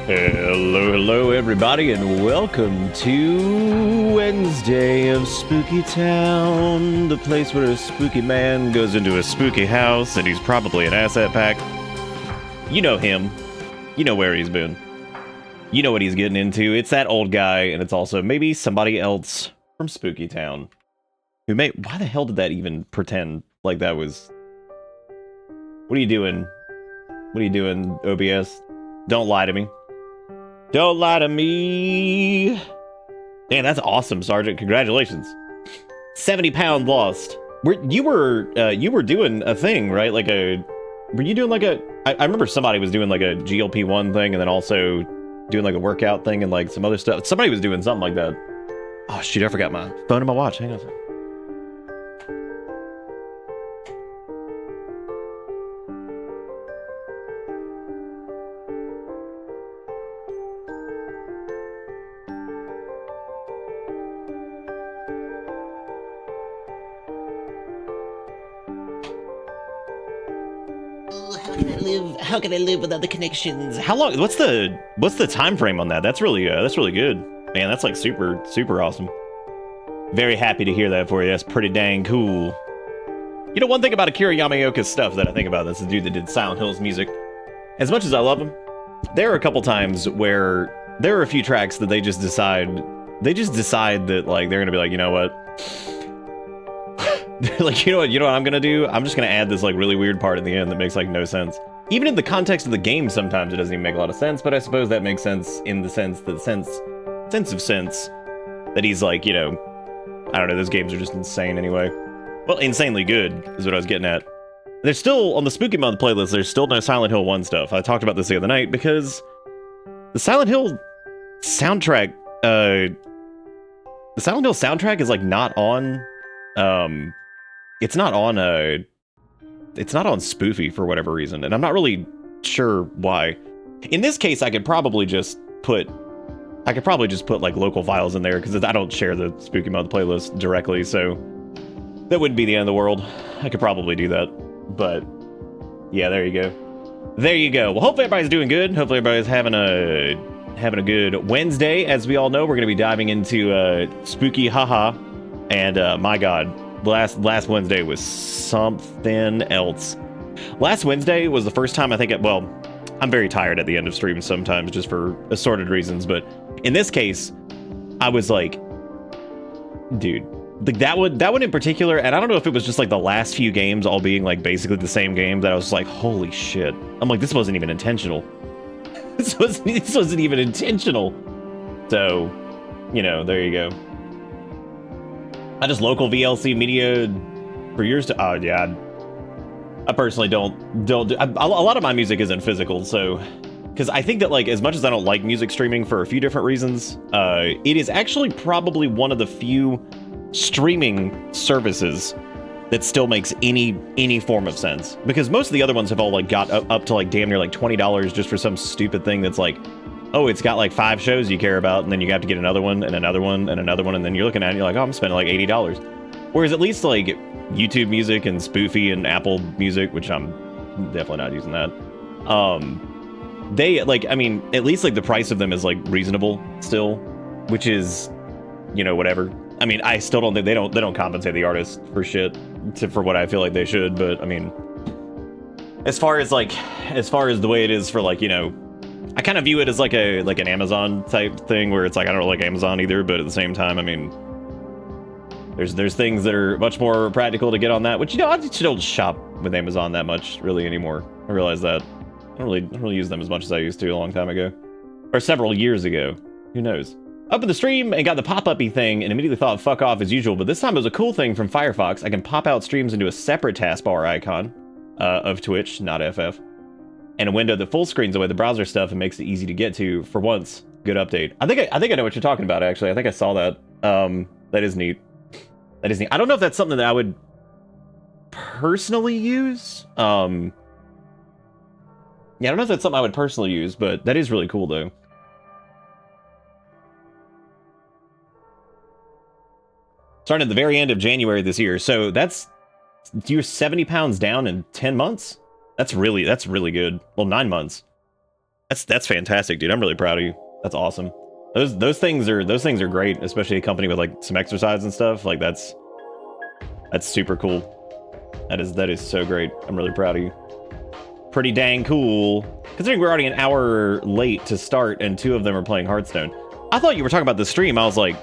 Hello, everybody, and welcome to Wednesday of Spooky Town, the place where a spooky man goes into a spooky house, and he's probably an asset pack. You know him. You know where he's been. You know what he's getting into. It's that old guy, and it's also maybe somebody else from Spooky Town. Who may... Why the hell did that even pretend like that was... What are you doing? What are you doing, OBS? Don't lie to me. Don't lie to me. Damn, that's awesome, Sergeant. Congratulations. 70 pound lost. You were doing a thing, right? Like a... Were you doing like a... I remember somebody was doing like a GLP-1 thing and then also doing like a workout thing and like some other stuff. Somebody was doing something like that. Oh, shoot, I forgot my phone and my watch. Hang on a second. How can I live without the connections? How long? What's the time frame on that? That's really good. Man, that's like super awesome. Very happy to hear that for you. That's pretty dang cool. You know, one thing about Akira Yamaoka's stuff that I think about, that's the dude that did Silent Hill's music. As much as I love him, there are a couple times where there are a few tracks that they just decide that like they're gonna be like, you know what? Like, you know what I'm gonna do? I'm just gonna add this like really weird part at the end that makes like no sense. Even in the context of the game, sometimes it doesn't even make a lot of sense, but I suppose that makes sense in the sense that he's like, you know, I don't know, those games are just insane anyway. Well, insanely good is what I was getting at. There's still, on the Spooky Month playlist, there's still no Silent Hill 1 stuff. I talked about this the other night because the Silent Hill soundtrack, is like not on, it's not on Spoofy for whatever reason, and I'm not really sure why. In this case, I could probably just put like local files in there because I don't share the Spooky Month playlist directly, so that wouldn't be the end of the world. I could probably do that, but yeah, there you go. There you go. Well, hopefully everybody's doing good. Hopefully everybody's having a good Wednesday. As we all know, we're going to be diving into Spooky Haha, and my God. Last Wednesday was something else. Last Wednesday was the first time I think well, I'm very tired at the end of streams sometimes just for assorted reasons, but in this case, I was like, dude, like that one in particular, and I don't know if it was just like the last few games all being like basically the same game, that I was like, holy shit. I'm like, this wasn't even intentional. This wasn't even intentional. So, you know, there you go. I just local VLC media for years to... Oh, yeah. I personally don't do... a lot of my music isn't physical, so... Because I think that, like, as much as I don't like music streaming for a few different reasons, it is actually probably one of the few streaming services that still makes any form of sense. Because most of the other ones have all, like, got up to, like, damn near, like, $20 just for some stupid thing that's, like... Oh, it's got like 5 shows you care about, and then you have to get another one, and another one, and another one, and then you're looking at it and you're like, oh, I'm spending like $80. Whereas at least like YouTube Music and Spoofy and Apple Music, which I'm definitely not using that, they like, I mean, at least like the price of them is like reasonable still, which is, you know, whatever. I mean, I still don't think they don't compensate the artist for shit for what I feel like they should, but I mean, as far as the way it is for like, you know, I kind of view it as like an Amazon type thing where it's like, I don't like Amazon either, but at the same time, I mean, there's things that are much more practical to get on that, which, you know, I just don't shop with Amazon that much really anymore. I realize that. I don't really use them as much as I used to a long time ago. Or several years ago. Who knows? Opened the stream and got the pop-up-y thing and immediately thought fuck off as usual, but this time it was a cool thing from Firefox. I can pop out streams into a separate taskbar icon of Twitch, not FF. And a window that full screens away the browser stuff and makes it easy to get to. For once, good update. I think I know what you're talking about, actually. I think I saw that. That is neat. That is neat. I don't know if that's something that I would personally use. Yeah, I don't know if that's something I would personally use, but that is really cool, though. Starting at the very end of January this year. So that's... You're 70 pounds down in 10 months? That's really good. Well, 9 months. That's fantastic, dude. I'm really proud of you. That's awesome. Those things are great, especially accompanied with like some exercise and stuff. Like that's super cool. That is so great. I'm really proud of you. Pretty dang cool. Considering we're already an hour late to start and 2 of them are playing Hearthstone. I thought you were talking about the stream. I was like,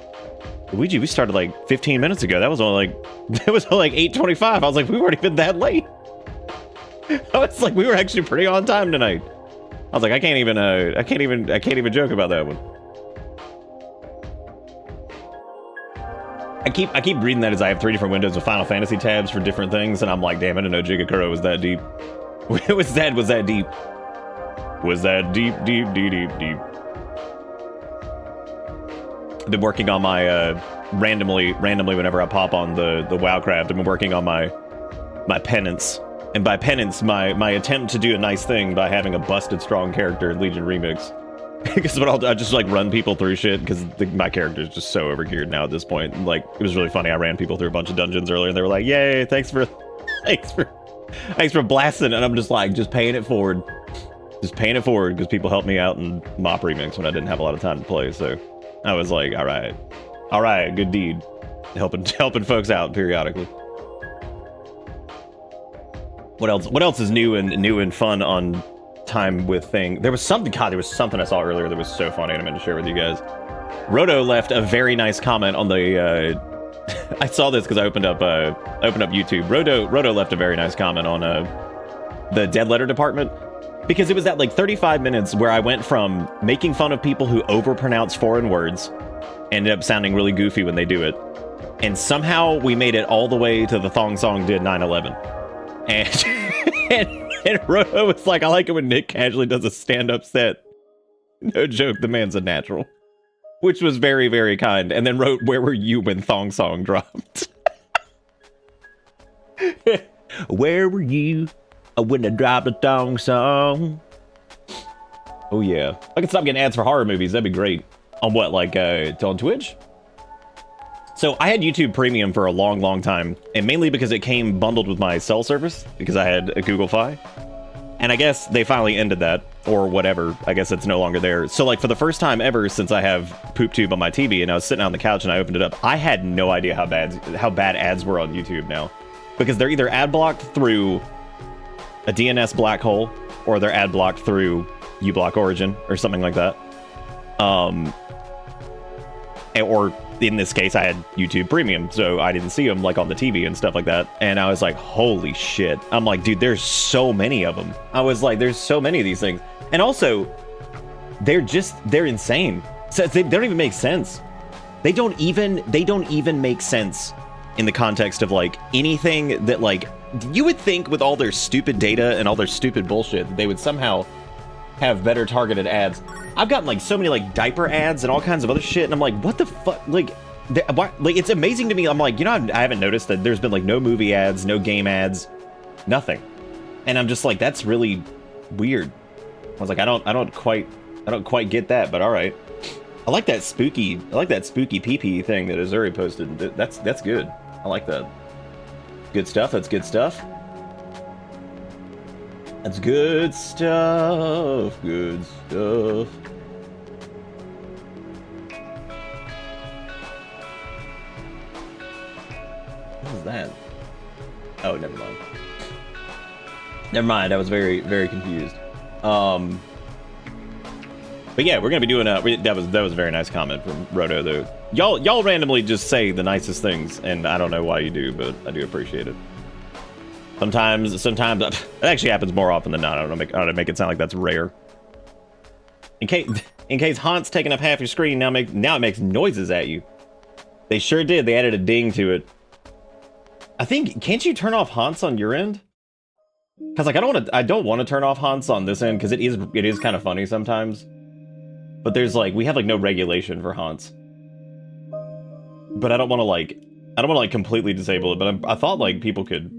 Luigi, we started like 15 minutes ago. That was only like, it was only like 8:25. I was like, we've already been that late. I was like, we were actually pretty on time tonight. I was like, I can't even joke about that one. I keep reading that as I have 3 different windows of Final Fantasy tabs for different things, and I'm like, damn, I didn't know Jigakuro was that deep. was that deep? Was that deep? I've been working on my randomly whenever I pop on the WoWcraft, I've been working on my penance. And by penance, my attempt to do a nice thing by having a busted strong character in Legion Remix. Because what I just like run people through shit because my character is just so overgeared now at this point. And, like, it was really funny. I ran people through a bunch of dungeons earlier, and they were like, "Yay! Thanks for blasting." And I'm just like, just paying it forward, because people helped me out in Mop Remix when I didn't have a lot of time to play. So I was like, all right, good deed, helping folks out periodically. What else is new and fun on Time with Thing? There was something I saw earlier that was so funny and I meant to share with you guys. Roto left a very nice comment on the I saw this because I opened up YouTube. Roto left a very nice comment on the dead letter department, because it was that like 35 minutes where I went from making fun of people who overpronounce foreign words, ended up sounding really goofy when they do it, and somehow we made it all the way to the Thong Song did 9/11. And Roto was like, I like it when Nick casually does a stand-up set. No joke, the man's a natural. Which was very, very kind. And then wrote, where were you when Thong Song dropped? Where were you when I dropped the Thong Song? Oh yeah. I can stop getting ads for horror movies. That'd be great. On what, like, on Twitch? So I had YouTube Premium for a long, long time, and mainly because it came bundled with my cell service, because I had a Google Fi. And I guess they finally ended that, or whatever. I guess it's no longer there. So, like, for the first time ever since I have PoopTube on my TV, and I was sitting on the couch and I opened it up, I had no idea how bad ads were on YouTube now. Because they're either ad blocked through a DNS black hole, or they're ad blocked through uBlock Origin, or something like that. Or in this case, I had YouTube Premium, so I didn't see them like on the TV and stuff like that. And I was like, holy shit. I'm like, dude, there's so many of them. I was like, there's so many of these things. And also, they're insane. So they don't even make sense. They don't even make sense in the context of like anything that, like, you would think with all their stupid data and all their stupid bullshit that they would somehow have better targeted ads. I've gotten like so many like diaper ads and all kinds of other shit, and I'm like, what the fuck? Like, it's amazing to me. I'm like, you know, I haven't noticed that there's been like no movie ads, no game ads, nothing. And I'm just like, that's really weird. I was like, I don't quite get that, but all right. I like that spooky PP thing that Azuri posted. That's good. I like that. Good stuff. That's good stuff. That's good stuff. Good stuff. What was that? Oh, never mind. Never mind. I was very, very confused. But yeah, we're gonna be doing that was a very nice comment from Roto though. Y'all randomly just say the nicest things, and I don't know why you do, but I do appreciate it. Sometimes it actually happens more often than not. I don't know, make it sound like that's rare. In case Haunt's taking up half your screen, now it makes noises at you. They sure did. They added a ding to it. I think, can't you turn off Haunts on your end? Because like I don't want to turn off Haunts on this end because it is kind of funny sometimes. But there's like, we have like no regulation for Haunts. But I don't want to like completely disable it. But I thought like people could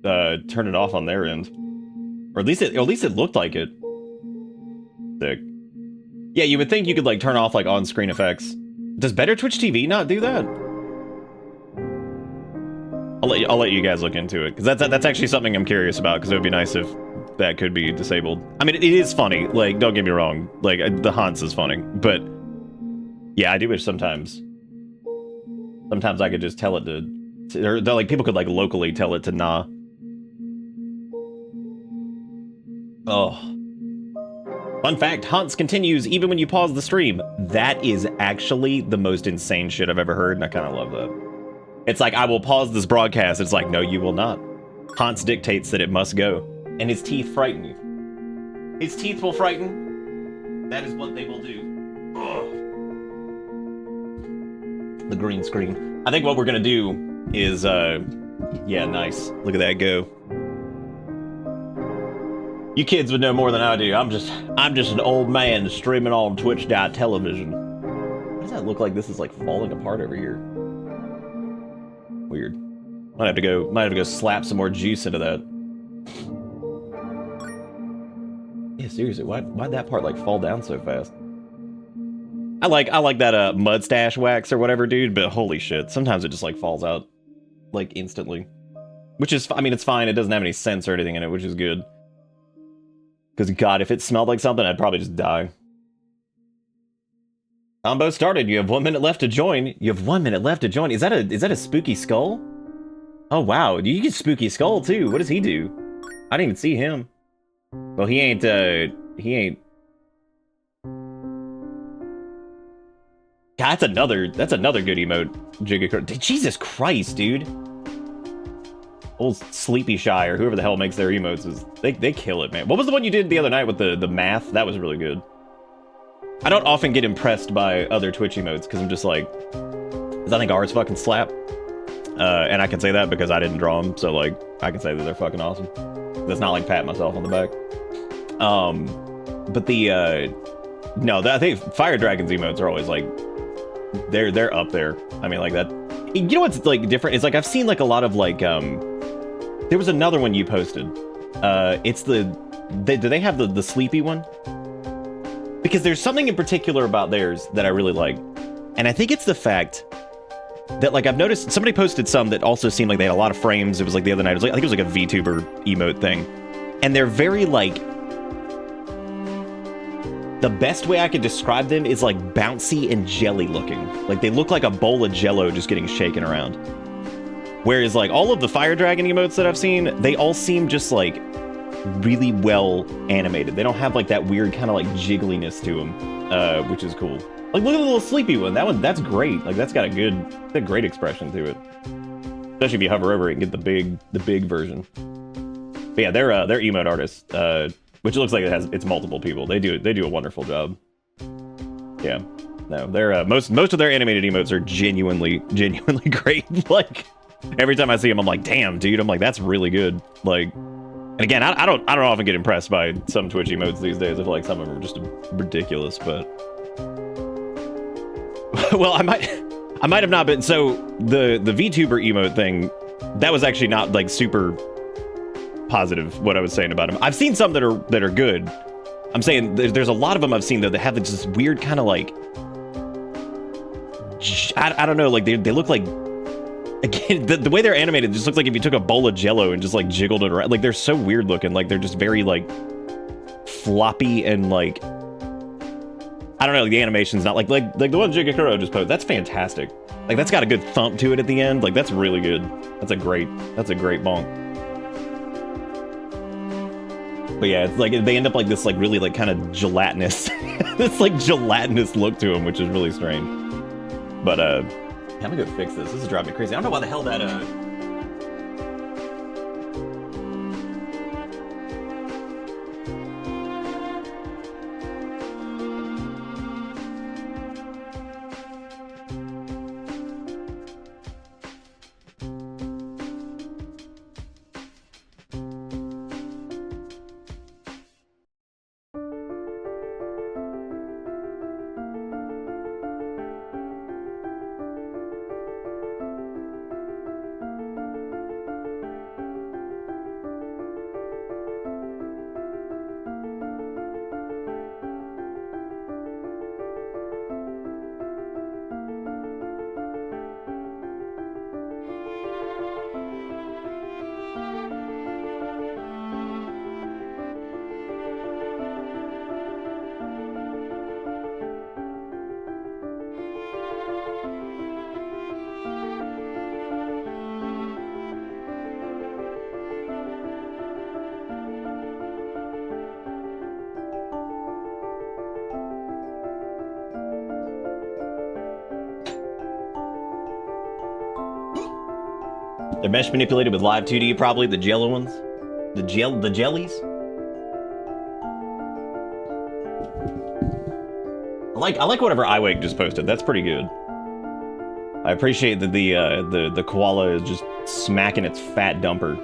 turn it off on their end, or at least it looked like it. Sick. Yeah, you would think you could like turn off like on-screen effects. Does Better Twitch TV not do that? I'll let you guys look into it, because that's actually something I'm curious about, because it would be nice if that could be disabled. I mean, it is funny. Like, don't get me wrong. Like, the Hans is funny, but yeah, I do wish sometimes I could just tell it to or like people could like locally tell it to nah. Oh. Fun fact, Hans continues even when you pause the stream. That is actually the most insane shit I've ever heard, and I kind of love that. It's like, I will pause this broadcast. It's like, no, you will not. Hans dictates that it must go. And his teeth frighten you. His teeth will frighten. That is what they will do. Ugh. The green screen. I think what we're gonna do is, yeah, nice. Look at that go. You kids would know more than I do. I'm just an old man streaming on Twitch.television. Why does that look like this is like falling apart over here? Weird. Might have to go slap some more juice into that. Yeah, seriously, why'd that part like fall down so fast? I like that mustache wax or whatever, dude, but holy shit, sometimes it just like falls out like instantly. Which is, I mean, it's fine, it doesn't have any sense or anything in it, which is good. Because god, if it smelled like something, I'd probably just die. Combo started, you have 1 minute left to join. You have 1 minute left to join. Is that a spooky skull? Oh wow, you get spooky skull too. What does he do? I didn't even see him. Well, he ain't. God, that's another good emote, Giga. Jesus Christ, dude. Old Sleepy Shy or whoever the hell makes their emotes is they kill it, man. What was the one you did the other night with the math? That was really good. I don't often get impressed by other Twitch emotes because I'm just like, because I think ours fucking slap. And I can say that because I didn't draw them, so like I can say that they're fucking awesome. That's not like patting myself on the back. But the no, I think Fire Dragon's emotes are always like they're up there. I mean, like that. You know what's like different? It's like I've seen like a lot of like there was another one you posted. It's do they have the sleepy one? Because there's something in particular about theirs that I really like, and I think it's the fact that like I've noticed somebody posted some that also seemed like they had a lot of frames. It was like the other night. It was like, I think it was like a VTuber emote thing, and they're very like. The best way I could describe them is like bouncy and jelly looking. Like they look like a bowl of jello just getting shaken around. Whereas like all of the Fire Dragon emotes that I've seen, they all seem just like really well animated. They don't have like that weird kind of like jiggliness to them, which is cool. Like look at the little sleepy one. That's great. Like that's got a great expression to it. Especially if you hover over it and get the big version. But yeah, they're emote artists. Which looks like it's multiple people. They do a wonderful job. Yeah, no, they're most of their animated emotes are genuinely great. Like every time I see them, I'm like, damn, dude. I'm like, that's really good. Like, and again, I don't often get impressed by some Twitch emotes these days. I feel like some of them are just ridiculous. But well, I might have not been. So the VTuber emote thing, that was actually not like super positive what I was saying about him. I've seen some that are good. I'm saying there's a lot of them I've seen though that have this weird kind of like I don't know, like they look like, again, the way they're animated just looks like if you took a bowl of jello and just like jiggled it around. Like they're so weird looking. Like they're just very like floppy and like I don't know, like, the animation's not like the one Jigakuro just posted. That's fantastic. Like that's got a good thump to it at the end. Like that's really good. That's a great bonk. But yeah, it's like they end up like this like really like kind of gelatinous this like gelatinous look to them, which is really strange. But I'm gonna go fix this. This is driving me crazy. I don't know why the hell that They're mesh manipulated with live 2D, probably the jello ones. The jellies. I like whatever iWake just posted. That's pretty good. I appreciate that the koala is just smacking its fat dumper.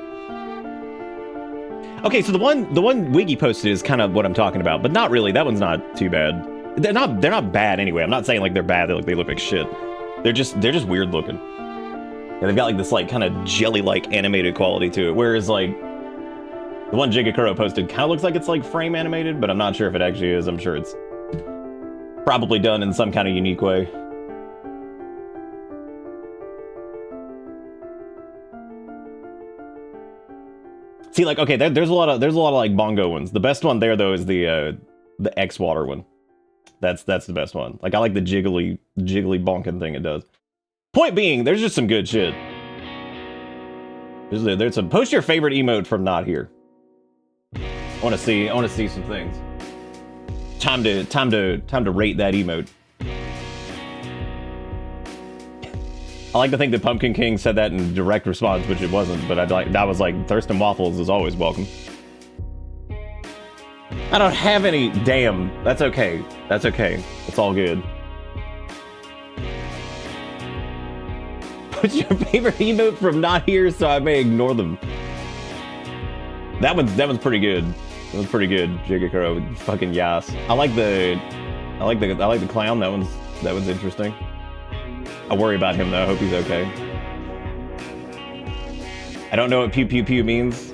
Okay, so the one Wiggy posted is kind of what I'm talking about, but not really. That one's not too bad. They're not bad anyway. I'm not saying like they're bad. They look like shit. They're just weird looking. Yeah, they've got like this like kind of jelly-like animated quality to it. Whereas like the one Jigakuro posted kind of looks like it's like frame animated, but I'm not sure if it actually is. I'm sure it's probably done in some kind of unique way. See, like, okay, there's a lot of like bongo ones. The best one there though is the X water one. That's the best one. Like I like the jiggly bonking thing it does. Point being, there's just some good shit. There's some post your favorite emote from not here. I want to see some things. Time to rate that emote. I like to think that Pumpkin King said that in direct response, which it wasn't, but I was like, Thurston Waffles is always welcome. I don't have any. Damn, that's okay. That's okay. It's all good. What's your favorite emote from not here so I may ignore them? That one's pretty good. That was pretty good, Jigakuro. Fucking yas. I like the clown. That one's interesting. I worry about him though. I hope he's okay. I don't know what pew pew pew means.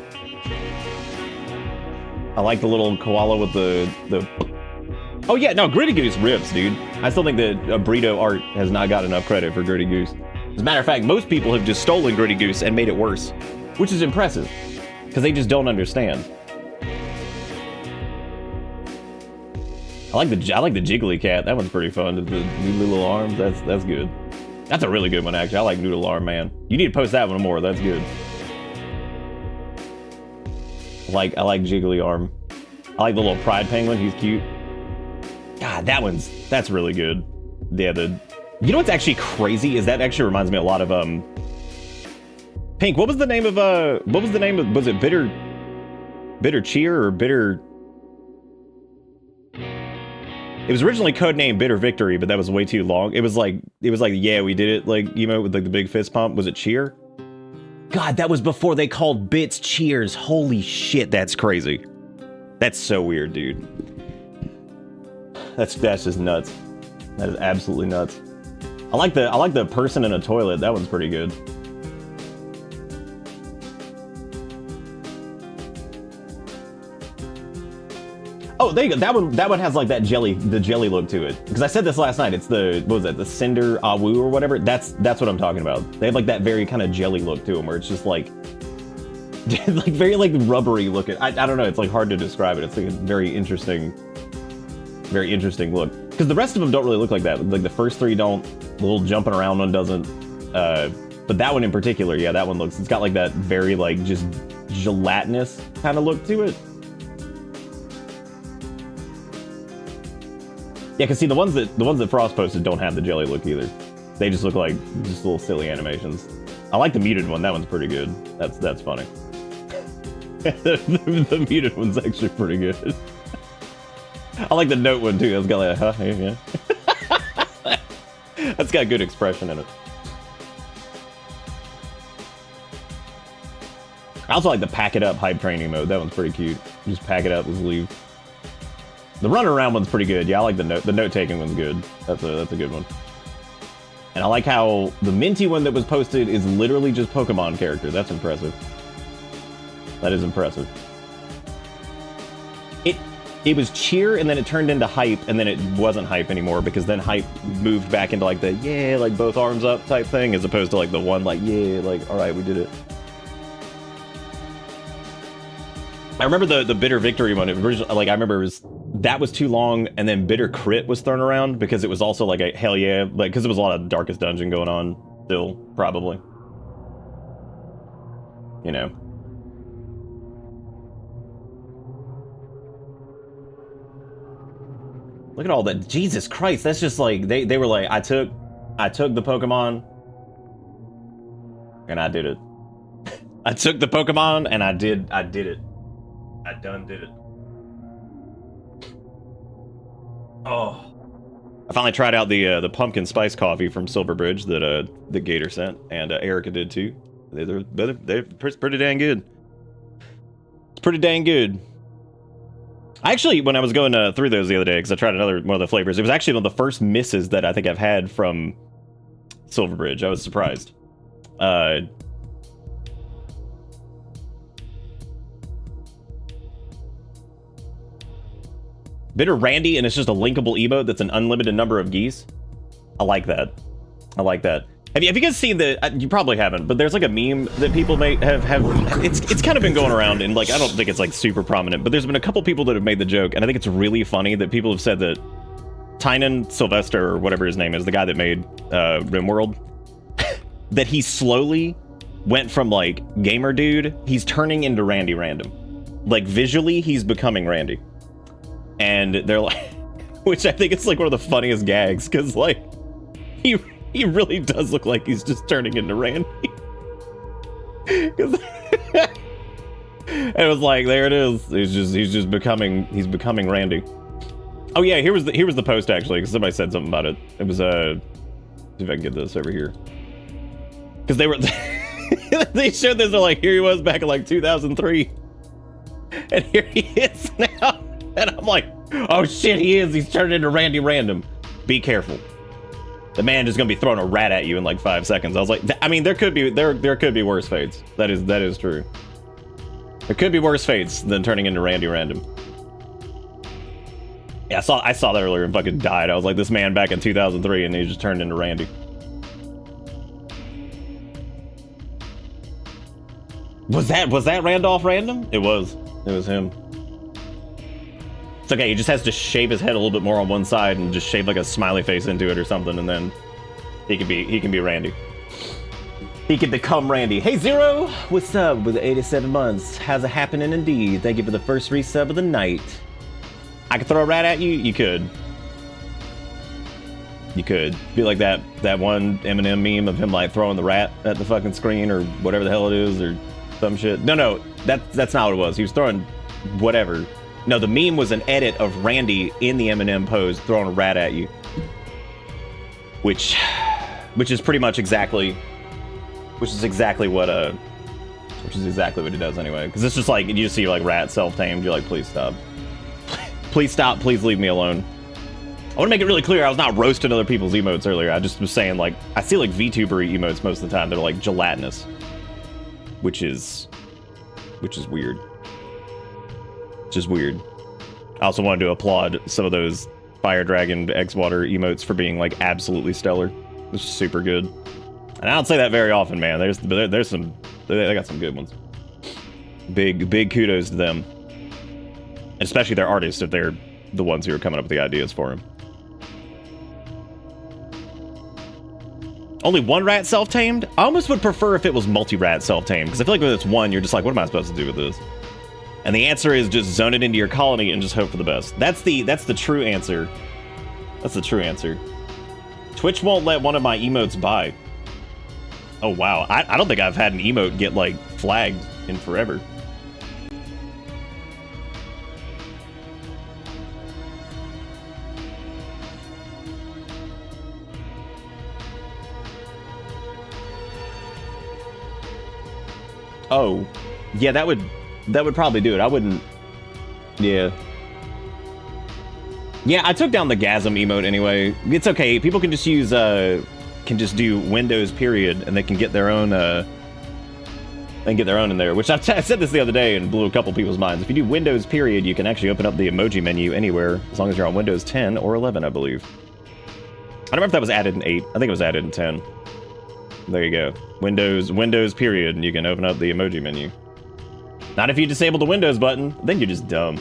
I like the little koala with the. Oh yeah, no, Gritty Goose rips, dude. I still think that Burrito art has not got enough credit for Gritty Goose. As a matter of fact, most people have just stolen Gritty Goose and made it worse, which is impressive, because they just don't understand. I like the Jiggly Cat. That one's pretty fun. The new little arms. That's good. That's a really good one actually. I like Noodle Arm, man. You need to post that one more. That's good. I like Jiggly Arm. I like the little Pride Penguin. He's cute. God, that's really good. Yeah, you know what's actually crazy is that actually reminds me a lot of Pink. What was the name of was it Bitter Cheer or Bitter? It was originally codenamed Bitter Victory, but that was way too long. It was like yeah, we did it, like emote with like the big fist pump. Was it Cheer? God, that was before they called bits cheers. Holy shit, that's crazy. That's so weird, dude. That's just nuts. That is absolutely nuts. I like the person in a toilet. That one's pretty good. Oh, there you go. That one has like the jelly look to it. Because I said this last night. It's what was that? The Cinder Awu or whatever. That's what I'm talking about. They have like that very kind of jelly look to them, where it's just like, like very like rubbery looking. I don't know. It's like hard to describe it. It's like a very interesting look. Because the rest of them don't really look like that. Like the first three don't. The little jumping around one doesn't. But that one in particular, yeah, that one looks. It's got like that very like just gelatinous kind of look to it. Yeah, cause see the ones that Frost posted don't have the jelly look either. They just look like just little silly animations. I like the muted one. That one's pretty good. That's funny. the muted one's actually pretty good. I like the note one too. That's got like a huh, yeah. That's got good expression in it. I also like the pack it up hype training mode. That one's pretty cute. Just pack it up, just leave. The run around one's pretty good. Yeah, I like the note taking one's good. That's a good one. And I like how the minty one that was posted is literally just Pokemon character. That's impressive. That is impressive. It was cheer and then it turned into hype and then it wasn't hype anymore because then hype moved back into like the yeah, like both arms up type thing as opposed to like the one like yeah, like all right, we did it. I remember the Bitter Victory one. Like I remember that was too long, and then Bitter Crit was thrown around because it was also like a hell yeah, like because there was a lot of Darkest Dungeon going on still, probably. You know. Look at all that. Jesus Christ, that's just like they were like I took the Pokemon and I did it. I took the Pokemon and I did it. I done did it. Oh. I finally tried out the pumpkin spice coffee from Silverbridge that Gator sent, and Erica did too. They're pretty dang good. It's pretty dang good. Actually, when I was going through those the other day, because I tried one of the flavors, it was actually one of the first misses that I think I've had from Silverbridge. I was surprised. Bitter Randy, and it's just a linkable emote that's an unlimited number of geese. I like that. I like that. Have you guys seen the? You probably haven't, but there's like a meme that people may have. It's kind of been going around, and like I don't think it's like super prominent, but there's been a couple people that have made the joke, and I think it's really funny that people have said that Tynan Sylvester, or whatever his name is, the guy that made RimWorld, that he slowly went from like gamer dude, he's turning into Randy Random. Like visually, he's becoming Randy, and they're like, which I think it's like one of the funniest gags, because like he really does look like he's just turning into Randy. It was like, there it is. He's becoming Randy. Oh yeah, here was the post actually, because somebody said something about it. It was see if I can get this over here. Because they were they showed this, they're like, here he was back in like 2003. And here he is now. And I'm like, oh shit, he's turned into Randy Random. Be careful. The man is going to be throwing a rat at you in like 5 seconds. I was like, I mean, there could be worse fates. That is true. There could be worse fates than turning into Randy Random. Yeah, I saw that earlier and fucking died. I was like, this man back in 2003, and he just turned into Randy. Was that Randolph Random? It was him. It's okay, he just has to shave his head a little bit more on one side and just shave like a smiley face into it or something, and then he can be Randy. He can become Randy. Hey Zero, what's up with 87 months? How's it happening indeed? Thank you for the first resub of the night. I could throw a rat at you? You could. You could. Be like that one Eminem meme of him like throwing the rat at the fucking screen or whatever the hell it is or some shit. No, that's not what it was. He was throwing whatever. No, the meme was an edit of Randy in the Eminem pose throwing a rat at you. Which is pretty much exactly what he does anyway. Because it's just like, you just see like rat self-tamed, you're like, please stop. Please stop, please leave me alone. I want to make it really clear, I was not roasting other people's emotes earlier. I just was saying, like, I see like VTuber emotes most of the time. They're like gelatinous. Which is weird. Just weird. I also wanted to applaud some of those Fire Dragon X Water emotes for being like absolutely stellar. It's super good. And I don't say that very often, man. There's some, they got some good ones. Big kudos to them. And especially their artists if they're the ones who are coming up with the ideas for him. Only one rat self-tamed? I almost would prefer if it was multi-rat self-tamed, because I feel like when it's one, you're just like, what am I supposed to do with this? And the answer is just zone it into your colony and just hope for the best. That's the true answer. That's the true answer. Twitch won't let one of my emotes buy. Oh, wow. I don't think I've had an emote get, like, flagged in forever. Oh. Yeah, that would probably do it. I wouldn't... Yeah. Yeah, I took down the Gasm emote anyway. It's okay. People can just use, can just do Windows period, and they can get their own, in there. Which I said this the other day and blew a couple people's minds. If you do Windows period, you can actually open up the emoji menu anywhere, as long as you're on Windows 10 or 11, I believe. I don't remember if that was added in 8. I think it was added in 10. There you go. Windows period, and you can open up the emoji menu. Not if you disable the Windows button, then you're just dumb.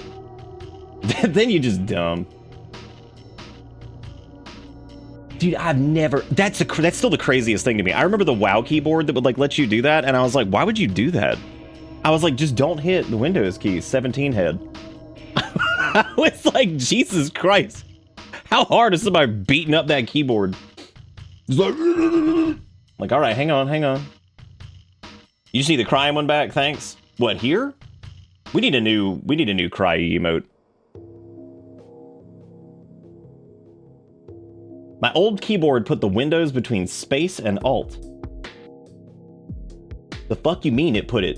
Then you're just dumb. Dude, I've never... That's still the craziest thing to me. I remember the WoW keyboard that would, like, let you do that, and I was like, why would you do that? I was like, just don't hit the Windows key, 17 head. I was like, Jesus Christ. How hard is somebody beating up that keyboard? It's like, all right, hang on. You just need the crying one back, thanks. What, here? We need a new cry emote. My old keyboard put the windows between space and alt. The fuck you mean it put it?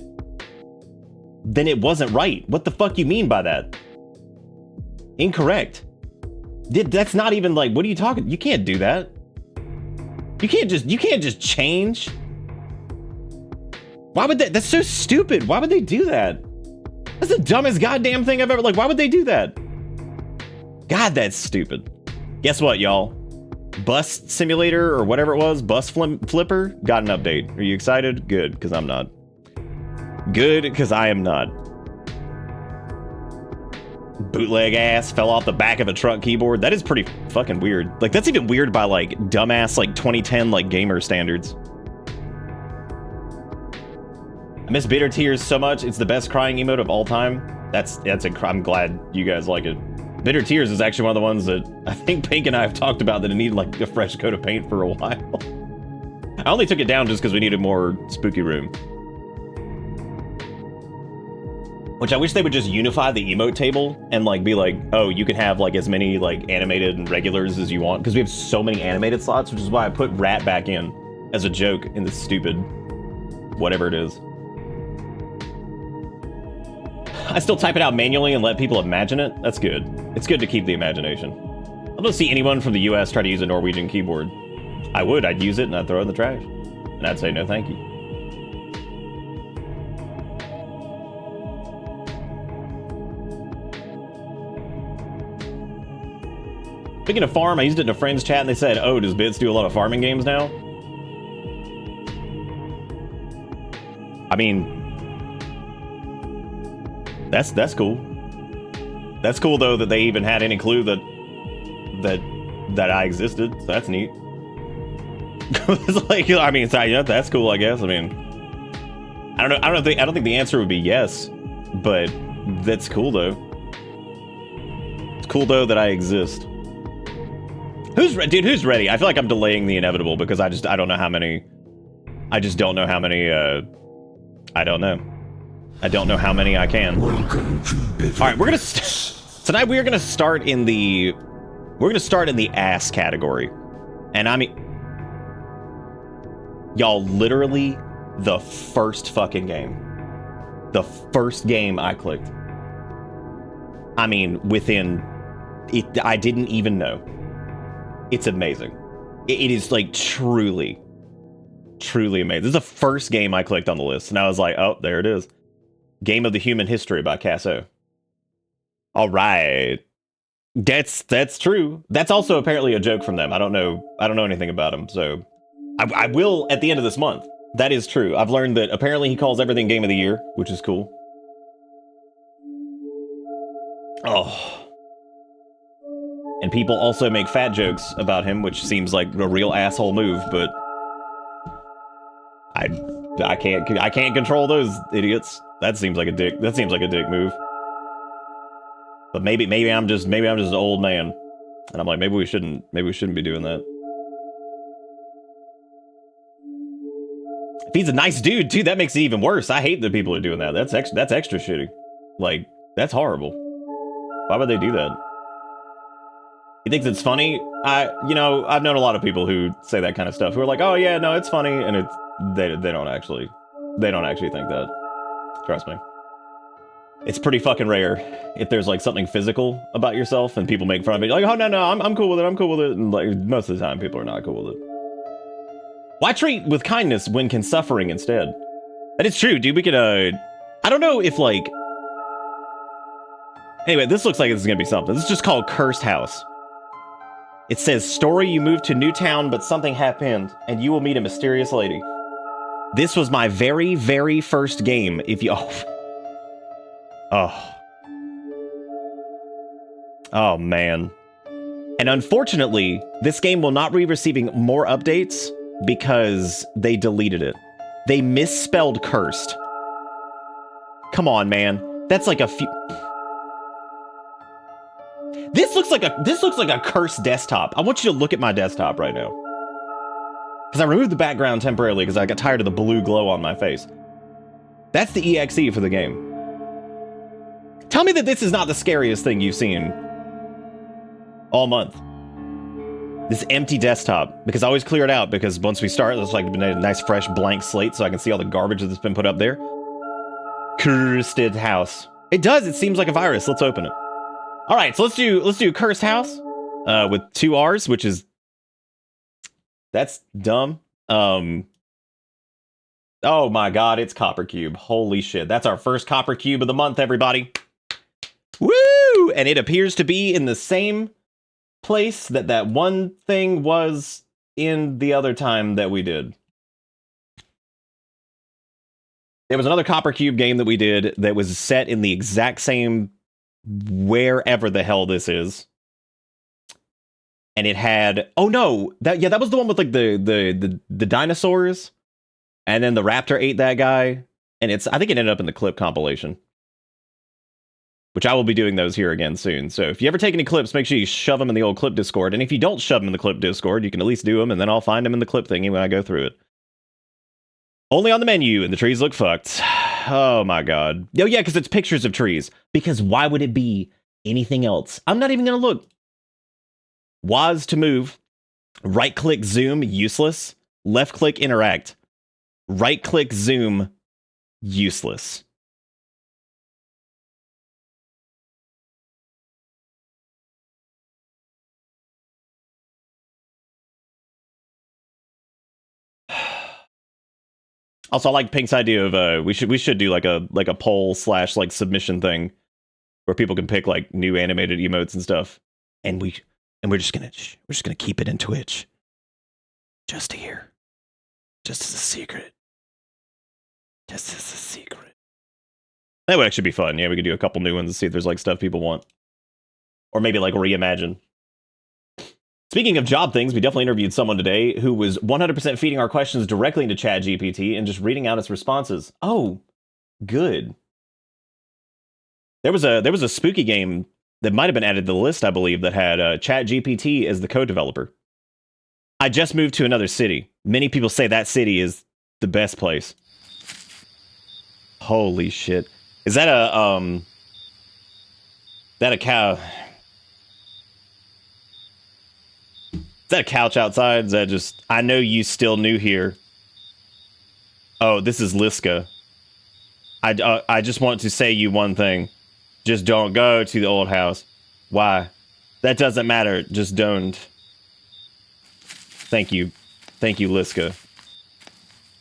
Then it wasn't right. What the fuck you mean by that? Incorrect. That's not even like, what are you talking? You can't do that. You can't just change. Why would that's so stupid. Why would they do that? That's the dumbest goddamn thing I've ever, like, why would they do that? God, that's stupid. Guess what, y'all? Bus simulator or whatever it was, bus flipper, got an update. Are you excited? Good, because I'm not. Good, because I am not. Bootleg ass fell off the back of a truck keyboard. That is pretty fucking weird. Like, that's even weird by, like, dumbass, like, 2010, like, gamer standards. I miss Bitter Tears so much. It's the best crying emote of all time. I'm glad you guys like it. Bitter Tears is actually one of the ones that I think Pink and I have talked about that it needed like a fresh coat of paint for a while. I only took it down just because we needed more spooky room. Which I wish they would just unify the emote table and like be like, oh, you can have like as many like animated and regulars as you want, because we have so many animated slots, which is why I put Rat back in as a joke in this stupid whatever it is. I still type it out manually and let people imagine it. That's good. It's good to keep the imagination. I don't see anyone from the US try to use a Norwegian keyboard. I would. I'd use it and I'd throw it in the trash. And I'd say no thank you. Speaking of farm, I used it in a friend's chat and they said, oh, does Bits do a lot of farming games now? I mean, that's cool. That's cool though that they even had any clue that I existed. So that's neat. It's like, I mean, yeah, that's cool, I guess. I mean, I don't think the answer would be yes, but that's cool though. It's cool though that I exist. Who's ready? I feel like I'm delaying the inevitable because I don't know how many. I just don't know how many. I don't know. I don't know how many I can. All right, we're gonna tonight. We are gonna start in the. We're gonna start in the ass category, and I mean, y'all, literally the first fucking game. The first game I clicked. I mean, within it, I didn't even know. It's amazing. It is like truly amazing. This is the first game I clicked on the list, and I was like, oh, there it is. Game of the Human History by Casso. All right. That's true. That's also apparently a joke from them. I don't know anything about him, so I will at the end of this month. That is true. I've learned that apparently he calls everything Game of the Year, which is cool. Oh. And people also make fat jokes about him, which seems like a real asshole move, but I can't control those idiots. That seems like a dick move. But maybe I'm just an old man, and I'm like, maybe we shouldn't be doing that. If he's a nice dude too, that makes it even worse. I hate that people are doing that. That's extra shitty. Like, that's horrible. Why would they do that? He thinks it's funny. I've known a lot of people who say that kind of stuff, who are like, oh yeah, no, it's funny, and they don't actually think that. Trust me. It's pretty fucking rare if there's like something physical about yourself and people make fun of it. Like, oh no, I'm cool with it. And like most of the time, people are not cool with it. Why treat with kindness when can suffering instead? That is true, dude. We could I don't know if like. Anyway, this looks like this is gonna be something. This is just called Cursed House. It says, story, you moved to new town, but something happened, and you will meet a mysterious lady. This was my very, very first game, if you... Oh, man. And unfortunately, this game will not be receiving more updates because they deleted it. They misspelled cursed. Come on, man. That's like a few... This looks like a cursed desktop. I want you to look at my desktop right now. Because I removed the background temporarily because I got tired of the blue glow on my face. That's the EXE for the game. Tell me that this is not the scariest thing you've seen all month. This empty desktop, because I always clear it out, because once we start, it's like a nice fresh blank slate so I can see all the garbage that's been put up there. Cursed house. It does, it seems like a virus. Let's open it. All right, so let's do cursed house with 2 R's, which is, that's dumb. Oh my god, it's Copper Cube. Holy shit. That's our first Copper Cube of the month, everybody. Woo! And it appears to be in the same place that one thing was in the other time that we did. There was another Copper Cube game that we did that was set in the exact same wherever the hell this is. And it had, oh no, that was the one with like the dinosaurs, and then the raptor ate that guy, and I think it ended up in the clip compilation, which I will be doing those here again soon. So if you ever take any clips, make sure you shove them in the old clip Discord. And if you don't shove them in the clip Discord, you can at least do them, and then I'll find them in the clip thingy when I go through it. Only on the menu, and the trees look fucked. Oh my god. Oh yeah, because it's pictures of trees. Because why would it be anything else? I'm not even going to look. WAS to move. Right-click zoom, useless. Left-click interact. Right-click zoom, useless. Also, I like Pink's idea of we should do like a poll / like submission thing where people can pick like new animated emotes and stuff, and we're just gonna keep it in Twitch, just here, just as a secret, That would actually be fun. Yeah, we could do a couple new ones and see if there's like stuff people want, or maybe like reimagine. Speaking of job things, we definitely interviewed someone today who was 100% feeding our questions directly into ChatGPT and just reading out its responses. Oh, good. There was a spooky game that might have been added to the list, I believe, that had ChatGPT as the co-developer. I just moved to another city. Many people say that city is the best place. Holy shit. Is that a cow? Is that a couch outside? Is that just... I know you still new here. Oh, this is Liska. I just want to say you one thing. Just don't go to the old house. Why? That doesn't matter. Just don't. Thank you. Thank you, Liska.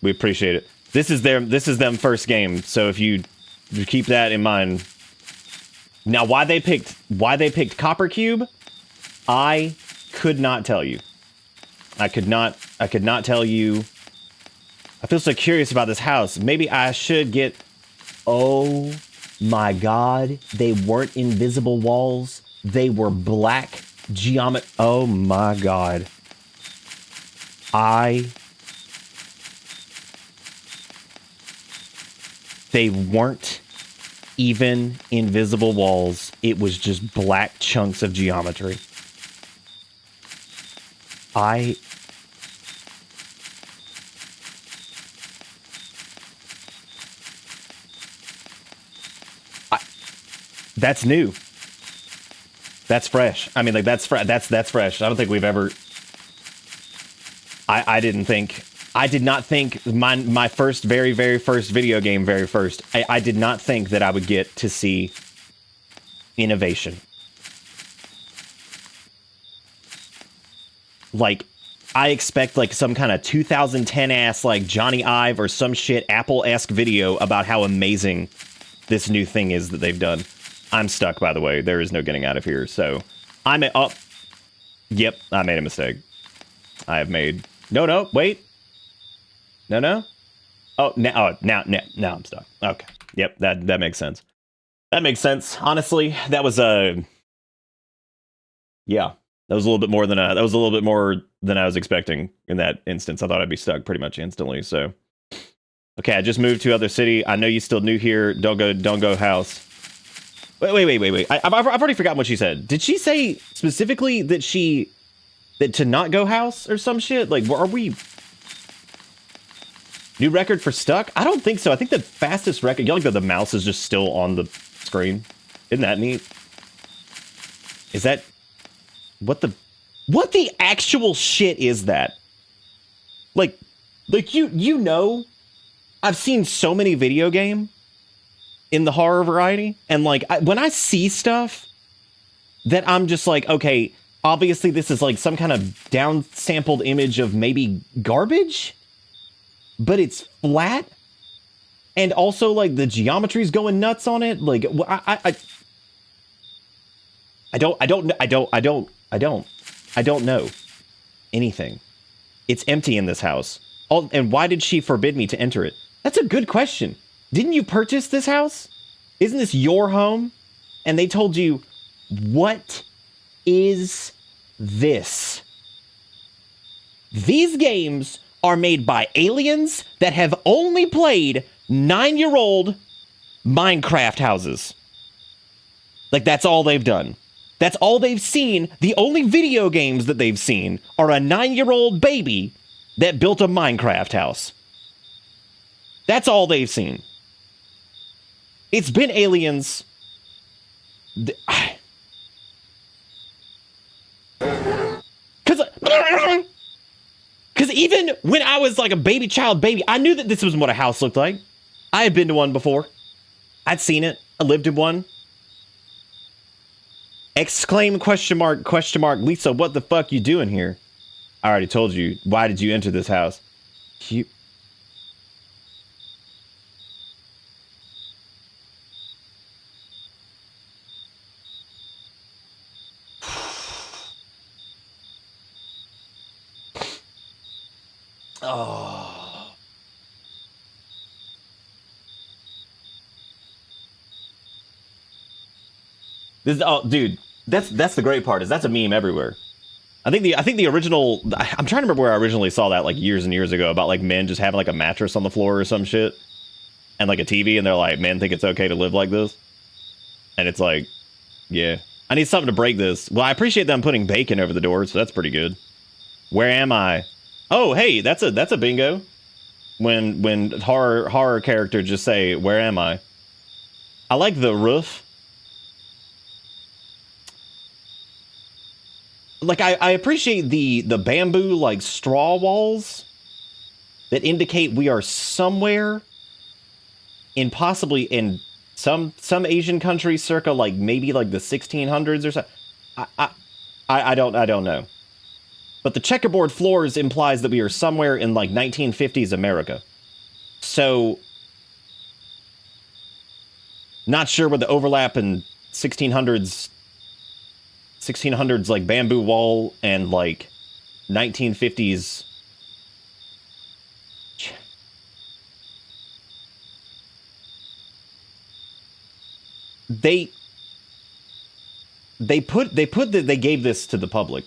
We appreciate it. This is them first game, so if you keep that in mind. Now, why they picked Copper Cube, I could not tell you. I could not tell you. I feel so curious about this house. Maybe I should get... Oh my god, they weren't invisible walls. They were black geometry. Oh my god. They weren't even invisible walls. It was just black chunks of geometry. That's new. That's fresh. I mean, like, that's fresh. I don't think we've ever... I did not think my first, very, very first video game, I did not think that I would get to see innovation. Like, I expect like some kind of 2010 ass like Johnny Ive or some shit Apple-esque video about how amazing this new thing is that they've done. I'm stuck, by the way. There is no getting out of here. So yep, I made a mistake. I have made... No, wait. No. Oh, now I'm stuck. Okay. Yep, that makes sense. That makes sense. Honestly, that was yeah. That was a little bit more than I was expecting in that instance. I thought I'd be stuck pretty much instantly. So, okay, I just moved to other city. I know you still new here. Don't go house. Wait. I've already forgotten what she said. Did she say specifically that to not go house or some shit? Like, are we... New record for stuck? I don't think so. I think the fastest record... You like that the mouse is just still on the screen? Isn't that neat? Is that... What the actual shit is that? Like you know, I've seen so many video game in the horror variety, and like when I see stuff that I'm just like, okay, obviously this is like some kind of down-sampled image of maybe garbage, but it's flat, and also like the geometry's going nuts on it. Like I don't know anything. It's empty in this house. And why did she forbid me to enter it? That's a good question. Didn't you purchase this house? Isn't this your home? And they told you, what is this? These games are made by aliens that have only played 9-year-old Minecraft houses. Like, that's all they've done. That's all they've seen. The only video games that they've seen are a 9-year-old baby that built a Minecraft house. That's all they've seen. It's been aliens. Because even when I was like a baby, I knew that this was what a house looked like. I had been to one before. I'd seen it. I lived in one. Exclaim question mark, Lisa, what the fuck you doing here? I already told you. Why did you enter this house? You... Oh. This, oh, dude, that's the great part, is that's a meme everywhere. I think the original, I'm trying to remember where I originally saw that like years and years ago, about like men just having like a mattress on the floor or some shit and like a TV, and they're like, men think it's okay to live like this. And it's like, yeah, I need something to break this. Well, I appreciate them putting bacon over the door, so that's pretty good. Where am I? Oh, hey, that's a bingo. When horror character just say, where am I? I like the roof. Like, I appreciate the bamboo, like, straw walls that indicate we are somewhere in possibly in some Asian country circa, like, maybe, like, the 1600s or so. I don't know. But the checkerboard floors implies that we are somewhere in, like, 1950s America. So, not sure where the overlap in 1600s like bamboo wall and like 1950s they gave this to the public.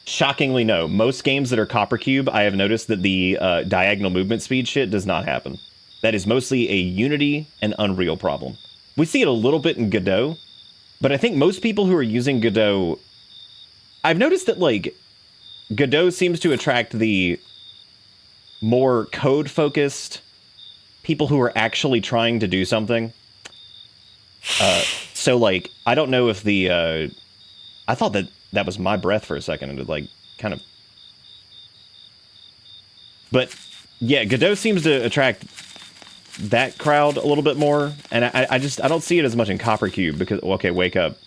Shockingly, no. Most games that are Copper Cube, I have noticed that the diagonal movement speed shit does not happen. That is mostly a Unity and Unreal problem. We see it a little bit in Godot. But I think most people who are using Godot... I've noticed that, like, Godot seems to attract the more code-focused people who are actually trying to do something. So, like, I don't know if the... I thought that was my breath for a second, and it, like, kind of... But, yeah, Godot seems to attract that crowd a little bit more, and I don't see it as much in Copper Cube, because, okay, wake up.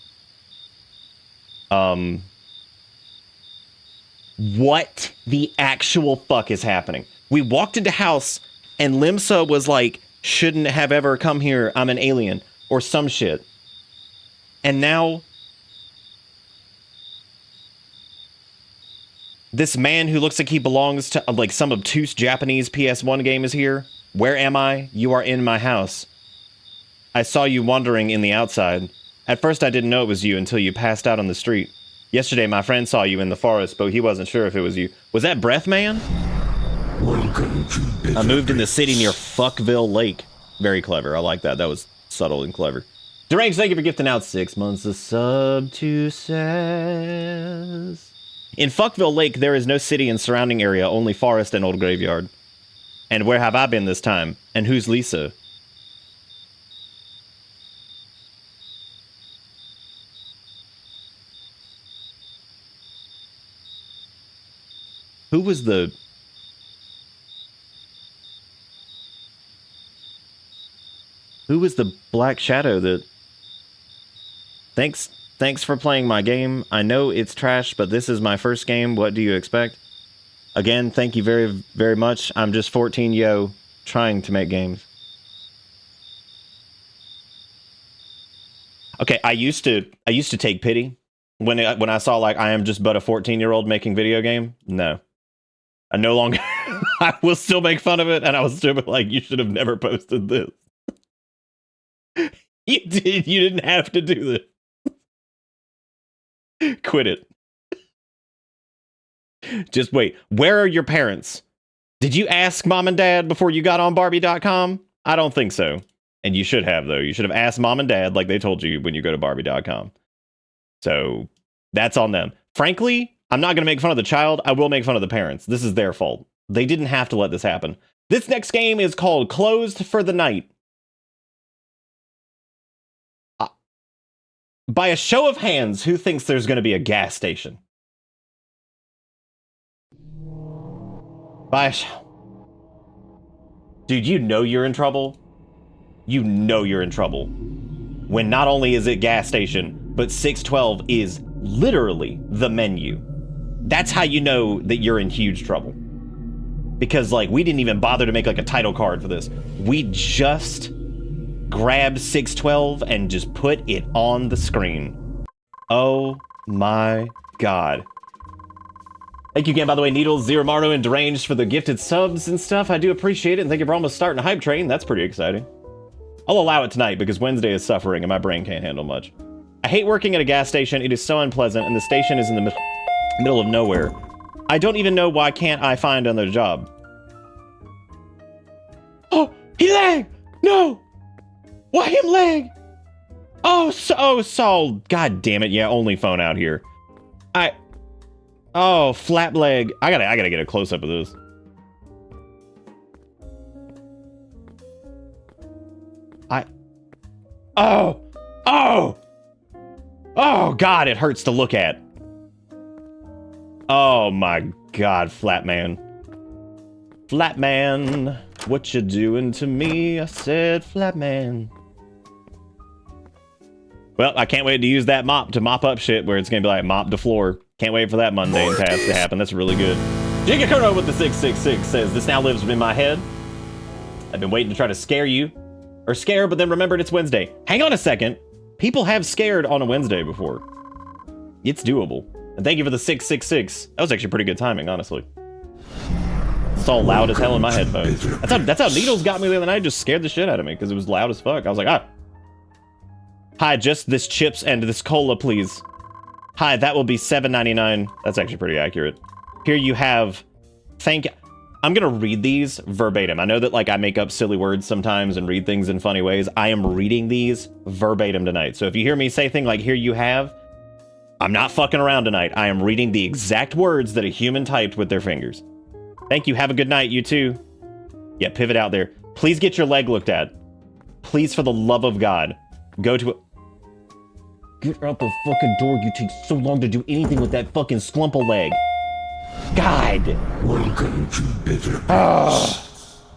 What the actual fuck is happening? We walked into house, and Limsa was like, shouldn't have ever come here, I'm an alien, or some shit. And now, this man who looks like he belongs to, like, some obtuse Japanese PS1 game is here. Where am I? You are in my house. I saw you wandering in the outside. At first I didn't know it was you until you passed out on the street. Yesterday my friend saw you in the forest, but he wasn't sure if it was you. Was that Breath Man? Welcome to I moved in the city near Fuckville Lake. Very clever. I like that. That was subtle and clever. Deranged, thank you for gifting out 6 months of sub to says. In Fuckville Lake, there is no city and surrounding area, only forest and old graveyard. And where have I been this time? And who's Lisa? Who was the... Who was the black shadow that... Thanks for playing my game. I know it's trash, but this is my first game. What do you expect? Again, thank you very, very much. I'm just 14, yo, trying to make games. Okay, I used to take pity when I saw like I am just but a 14-year-old making video game. No. I no longer I will still make fun of it, and I will still be like, you should have never posted this. You didn't have to do this. Quit it. Just wait. Where are your parents? Did you ask mom and dad before you got on Barbie.com? I don't think so. And you should have, though. You should have asked mom and dad like they told you when you go to Barbie.com. So that's on them. Frankly, I'm not going to make fun of the child. I will make fun of the parents. This is their fault. They didn't have to let this happen. This next game is called Closed for the Night. By a show of hands, who thinks there's going to be a gas station? Dude, you know you're in trouble. You know you're in trouble. When not only is it gas station, but 612 is literally the menu. That's how you know that you're in huge trouble. Because, like, we didn't even bother to make, like, a title card for this. We just grabbed 612 and just put it on the screen. Oh my god. Thank you again, by the way, Needles, Zero Mario, and Deranged for the gifted subs and stuff. I do appreciate it, and thank you for almost starting a hype train. That's pretty exciting. I'll allow it tonight because Wednesday is suffering and my brain can't handle much. I hate working at a gas station. It is so unpleasant, and the station is in the middle of nowhere. I don't even know why can't I find another job. Oh, he lag! No! Why him lag? Oh, so, god damn it. Yeah, only phone out here. Oh, flat leg. I gotta get a close up of this. Oh god, it hurts to look at. Oh my god, flat man. Flat man, what you doing to me? I said, flat man. Well, I can't wait to use that mop to mop up shit where it's gonna be like mop the floor. Can't wait for that mundane task to happen. That's really good. Gigakuno with the 666 says, this now lives in my head. I've been waiting to try to scare you. Or scare, but then remembered it's Wednesday. Hang on a second. People have scared on a Wednesday before. It's doable. And thank you for the 666. That was actually pretty good timing, honestly. It's all loud as hell in my headphones. That's how Needles got me the other night. Just scared the shit out of me because it was loud as fuck. I was like, ah. Hi, just this chips and this cola, please. Hi, that will be $7.99. That's actually pretty accurate. Here you have... I'm gonna read these verbatim. I know that like I make up silly words sometimes and read things in funny ways. I am reading these verbatim tonight. So if you hear me say things like, here you have, I'm not fucking around tonight. I am reading the exact words that a human typed with their fingers. Thank you. Have a good night, you too. Yeah, pivot out there. Please get your leg looked at. Please, for the love of God, go to... Get out the fucking door. You take so long to do anything with that fucking sclumple leg. God. Welcome to Bitter.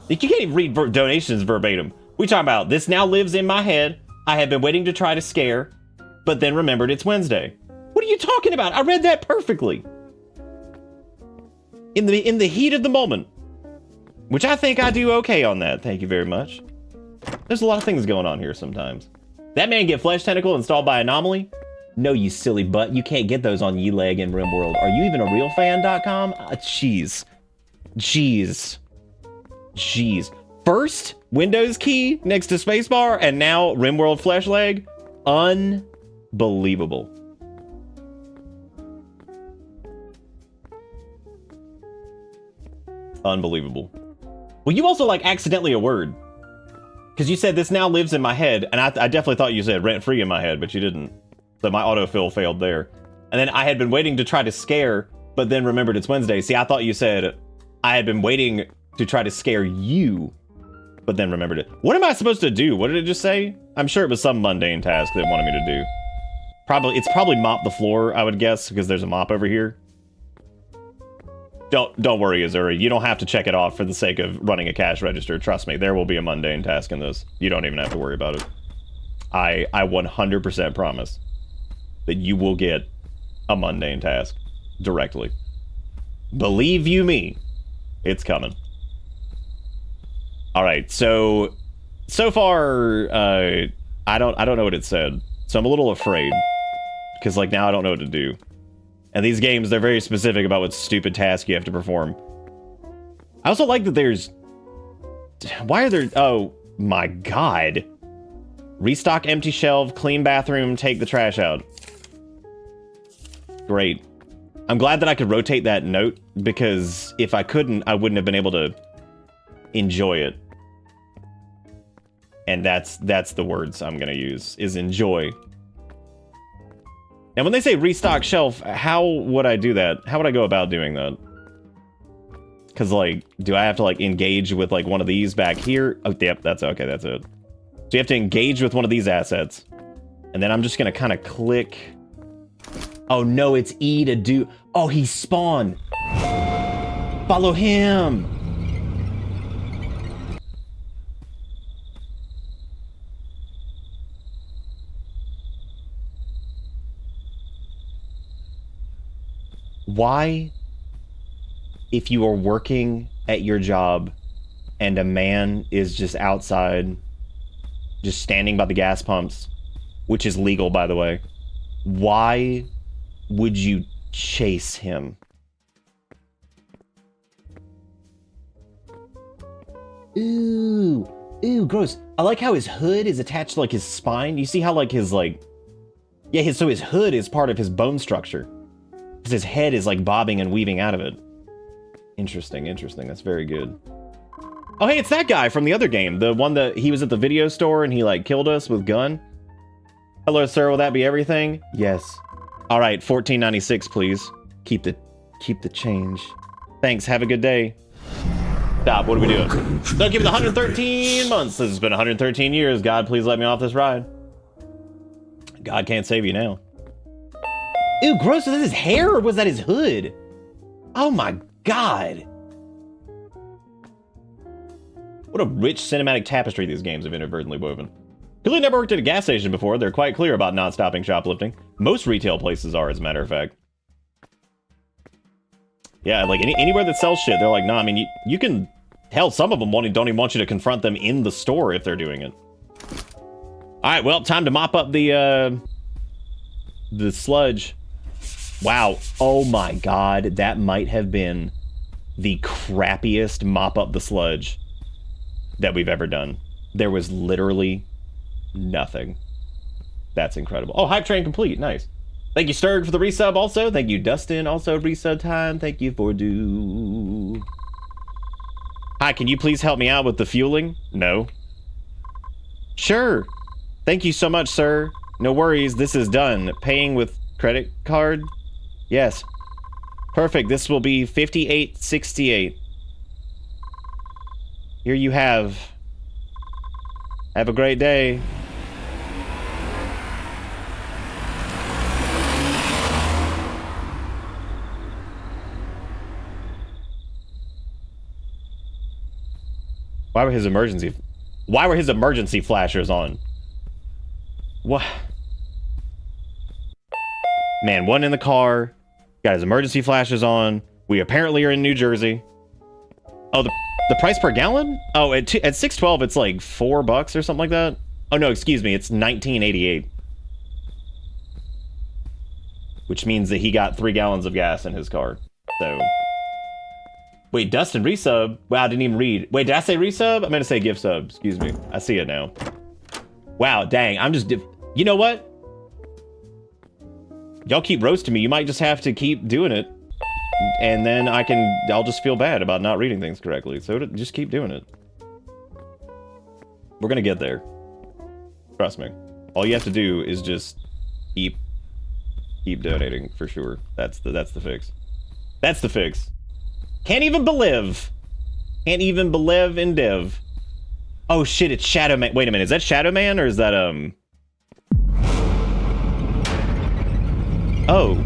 You can't even read donations verbatim. We talking about, this now lives in my head. I have been waiting to try to scare, but then remembered it's Wednesday. What are you talking about? I read that perfectly. In the heat of the moment. Which I think I do okay on that. Thank you very much. There's a lot of things going on here sometimes. That man get flesh tentacle installed by Anomaly? No, you silly butt. You can't get those on Yeleg and RimWorld. Are you even a real fan.com? Jeez. Jeez. First, Windows key next to spacebar, and now RimWorld flesh leg? Unbelievable. Unbelievable. Well, you also like accidentally a word. Because you said this now lives in my head, and I definitely thought you said rent-free in my head, but you didn't. So my autofill failed there. And then I had been waiting to try to scare, but then remembered it's Wednesday. See, I thought you said I had been waiting to try to scare you, but then remembered it. What am I supposed to do? What did it just say? I'm sure it was some mundane task that it wanted me to do. It's probably mop the floor, I would guess, because there's a mop over here. Don't worry, Azuri. You don't have to check it off for the sake of running a cash register. Trust me, there will be a mundane task in this. You don't even have to worry about it. I 100% promise that you will get a mundane task directly. Believe you me, it's coming. All right, so far, I don't know what it said, so I'm a little afraid because like now I don't know what to do. And these games, they're very specific about what stupid task you have to perform. I also like that there's... Why are there... Oh, my God. Restock empty shelf, clean bathroom, take the trash out. Great. I'm glad that I could rotate that note, because if I couldn't, I wouldn't have been able to enjoy it. And that's the words I'm going to use, is enjoy. Now, when they say restock shelf, how would I do that? How would I go about doing that? Because, like, do I have to, like, engage with, like, one of these back here? Oh, yep, that's okay, that's it. So you have to engage with one of these assets. And then I'm just going to kind of click. Oh, no, it's E to do... Oh, he spawned. Follow him. Why, if you are working at your job and a man is just outside, just standing by the gas pumps, which is legal, by the way, why would you chase him? Ooh, gross. I like how his hood is attached to, like, his spine. You see how, like, his, like... Yeah, so his hood is part of his bone structure. Because his head is, like, bobbing and weaving out of it. Interesting. That's very good. Oh, hey, it's that guy from the other game. The one that he was at the video store and he, like, killed us with gun. Hello, sir. Will that be everything? Yes. All right, $14.96, please. Keep the change. Thanks. Have a good day. Stop. What are we doing? Don't give me the 113 months. This has been 113 years. God, please let me off this ride. God can't save you now. Ew, gross. Was that his hair or was that his hood? Oh my God. What a rich cinematic tapestry these games have inadvertently woven. Clearly never worked at a gas station before. They're quite clear about not stopping shoplifting. Most retail places are, as a matter of fact. Yeah, like anywhere that sells shit, they're like, nah, I mean, you can... Hell, some of them don't even want you to confront them in the store if they're doing it. All right, well, time to mop up the sludge. Wow. Oh my God. That might have been the crappiest mop up the sludge that we've ever done. There was literally nothing. That's incredible. Oh, hype train complete. Nice. Thank you, Sturg, for the resub also. Thank you, Dustin. Also, resub time. Thank you, Fordu. Hi, can you please help me out with the fueling? No. Sure. Thank you so much, sir. No worries. This is done. Paying with credit card? Yes. Perfect. This will be $58.68. Here you have. Have a great day. Why were his emergency flashers on? What? Man, one in the car, got his emergency flashers on. We apparently are in New Jersey. Oh, the price per gallon? Oh, at 612, it's like $4 or something like that. Oh no, excuse me, it's $19.88. Which means that he got 3 gallons of gas in his car. So, wait, Dustin resub? Wow, I didn't even read. Wait, did I say resub? I meant to say gift sub. Excuse me. I see it now. Wow, dang, I'm just... You know what? Y'all keep roasting me. You might just have to keep doing it. And then I'll just feel bad about not reading things correctly. So just keep doing it. We're gonna get there. Trust me. All you have to do is just keep donating for sure. That's the fix. That's the fix. Can't even believe Can't even believe in Dev. Oh shit, it's Shadow Man. Wait a minute, is that Shadow Man or is that Oh.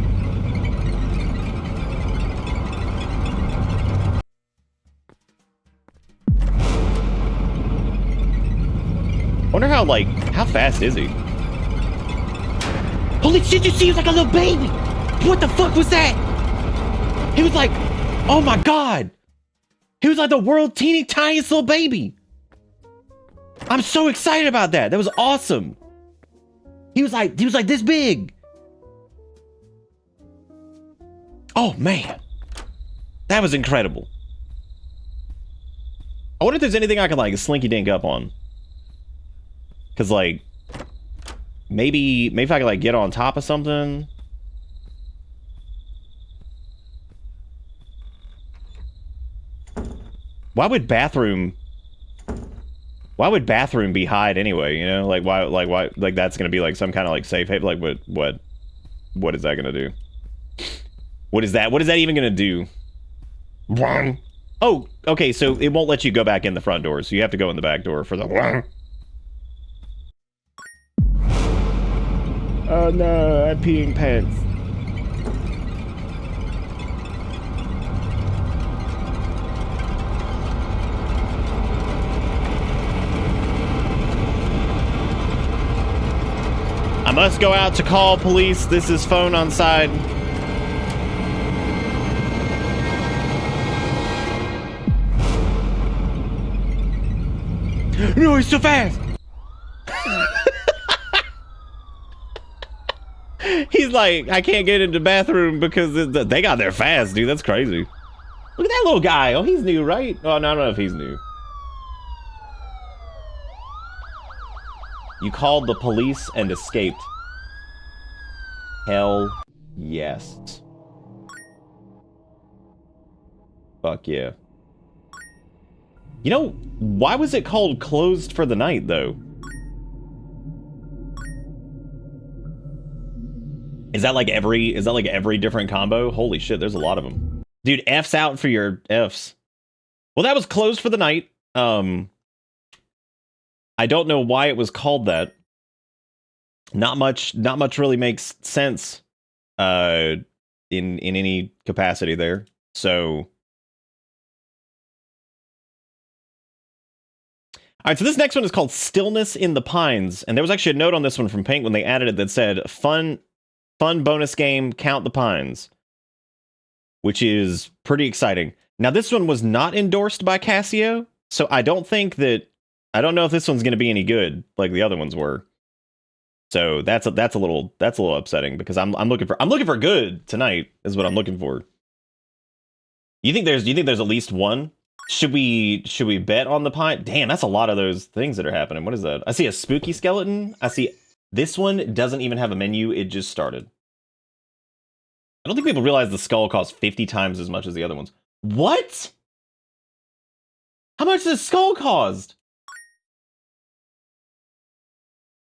I wonder how, like, how fast is he? Holy shit, you see, he was like a little baby! What the fuck was that? He was like, oh my god! He was like the world's teeny tiniest little baby! I'm so excited about that! That was awesome! He was like this big! Oh man! That was incredible. I wonder if there's anything I can, like, slinky dink up on. Cause, like, maybe if I could, like, get on top of something. Why would bathroom be hide anyway, you know? Like, why, like, that's gonna be, like, some kind of, like, safe haven? Like, what is that gonna do? What is that even gonna do? Oh, okay, so it won't let you go back in the front door, so you have to go in the back door for the... Oh no, I'm peeing pants. I must go out to call police. This is phone on side. No, he's so fast. He's like, I can't get into the bathroom because they got there fast, dude. That's crazy. Look at that little guy. Oh, he's new, right? Oh, no, I don't know if he's new. You called the police and escaped. Hell yes. Fuck yeah. You know, why was it called Closed for the Night, though? Is that like every different combo? Holy shit, there's a lot of them. Dude, F's out for your F's. Well, that was Closed for the Night. I don't know why it was called that. Not much really makes sense in any capacity there. So all right, so this next one is called Stillness in the Pines, and there was actually a note on this one from Pink when they added it that said fun bonus game, count the pines, which is pretty exciting. Now, this one was not endorsed by Casio, so I don't know if this one's going to be any good like the other ones were. So that's a little upsetting because I'm looking for good tonight is what I'm looking for. You think there's at least one? Should we bet on the pine? Damn, that's a lot of those things that are happening. What is that? I see a spooky skeleton. I see this one doesn't even have a menu. It just started. I don't think people realize the skull costs 50 times as much as the other ones. What? How much does the skull cost?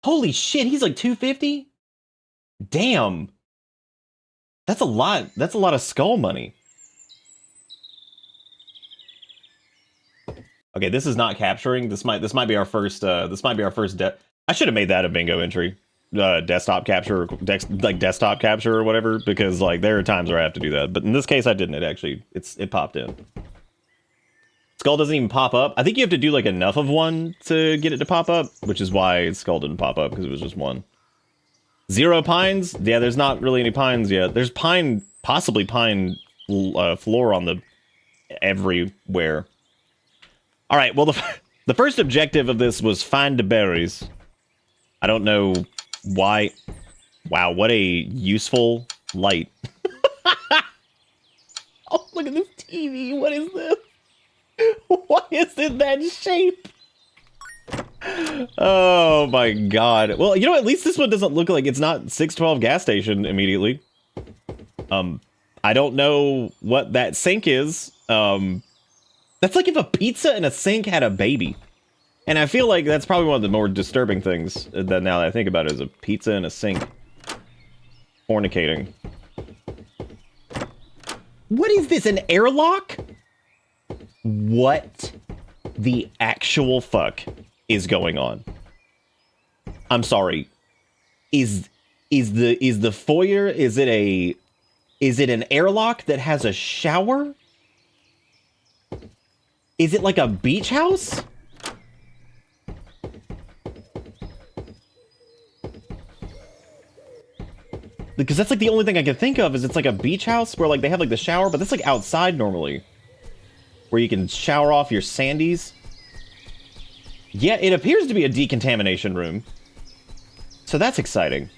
Holy shit, he's like 250? Damn. That's a lot. That's a lot of skull money. Okay, this is not capturing. This might be our first I should have made that a bingo entry. Desktop capture, desktop capture or whatever, because like there are times where I have to do that. But in this case I didn't. It popped in. Skull doesn't even pop up. I think you have to do like enough of one to get it to pop up, which is why Skull didn't pop up, because it was just one. 0 pines? Yeah, there's not really any pines yet. There's possibly pine floor on the everywhere. All right, well, the first objective of this was find the berries. I don't know why. Wow, what a useful light. Oh, look at this TV. What is this? Why is it that shape? Oh my god. Well, you know, at least this one doesn't look like it's not 612 gas station immediately. I don't know what that sink is. That's like if a pizza and a sink had a baby. And I feel like that's probably one of the more disturbing things that now that I think about it is a pizza and a sink fornicating. What is this, an airlock? What the actual fuck is going on? I'm sorry. Is the foyer, is it an airlock that has a shower? Is it like a beach house? Because that's like the only thing I can think of is it's like a beach house where like they have like the shower, but that's like outside normally. Where you can shower off your sandies. Yeah, it appears to be a decontamination room. So that's exciting.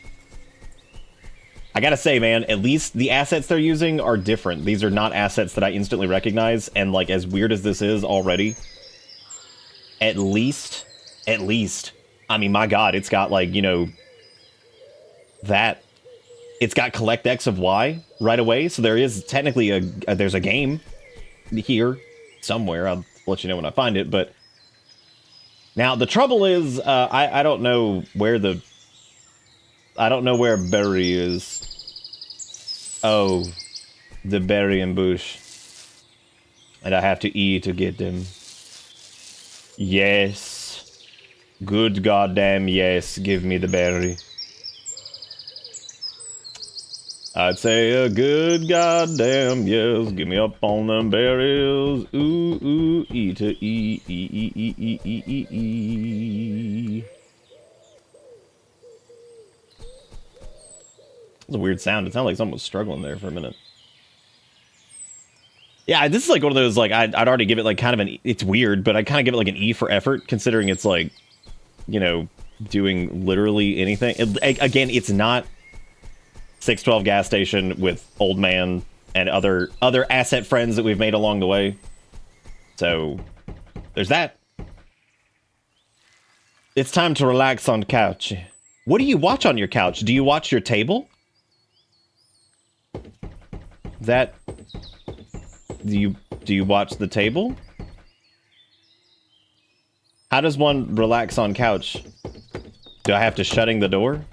I gotta say, man, at least the assets they're using are different. These are not assets that I instantly recognize, and like as weird as this is already, at least, I mean, my God, it's got like, you know, that. It's got collect X of Y right away, so there is technically there's a game here somewhere. I'll let you know when I find it, but now the trouble is, I don't know where Berry is. Oh, the berry and bush. And I have to eat to get them. Yes. Good goddamn yes, give me the berry. I'd say a good goddamn yes, give me up on them berries. Ooh, ooh, eat to eat. It's a weird sound. It sounded like someone was struggling there for a minute. Yeah, this is like one of those, like, I'd already give it like kind of an, it's weird, but I'd kind of give it like an E for effort, considering it's like, you know, doing literally anything. Again, it's not 612 gas station with old man and other asset friends that we've made along the way. So there's that. It's time to relax on couch. What do you watch on your couch? Do you watch your table? Do you watch the table? How does one relax on couch? Do I have to shutting the door?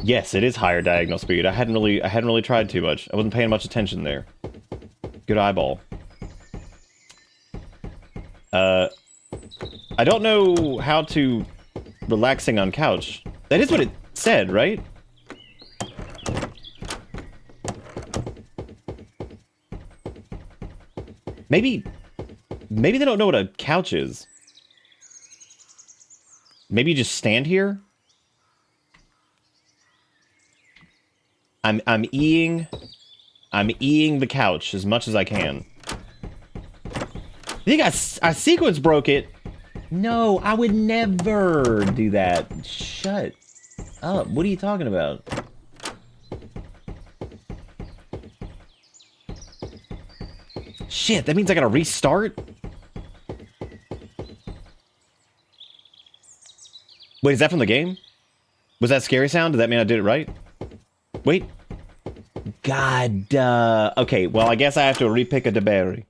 Yes, it is higher diagonal speed. I hadn't really tried too much. I wasn't paying much attention there. Good eyeball. I don't know how to relaxing on couch. That is what it said, right? Maybe they don't know what a couch is. Maybe you just stand here? I'm eating the couch as much as I can. You think I sequence broke it? No, I would never do that. Shut up. What are you talking about? Shit, that means I gotta restart? Wait, is that from the game? Was that scary sound? Does that mean I did it right? Wait. God, okay, well, I guess I have to repick a berry.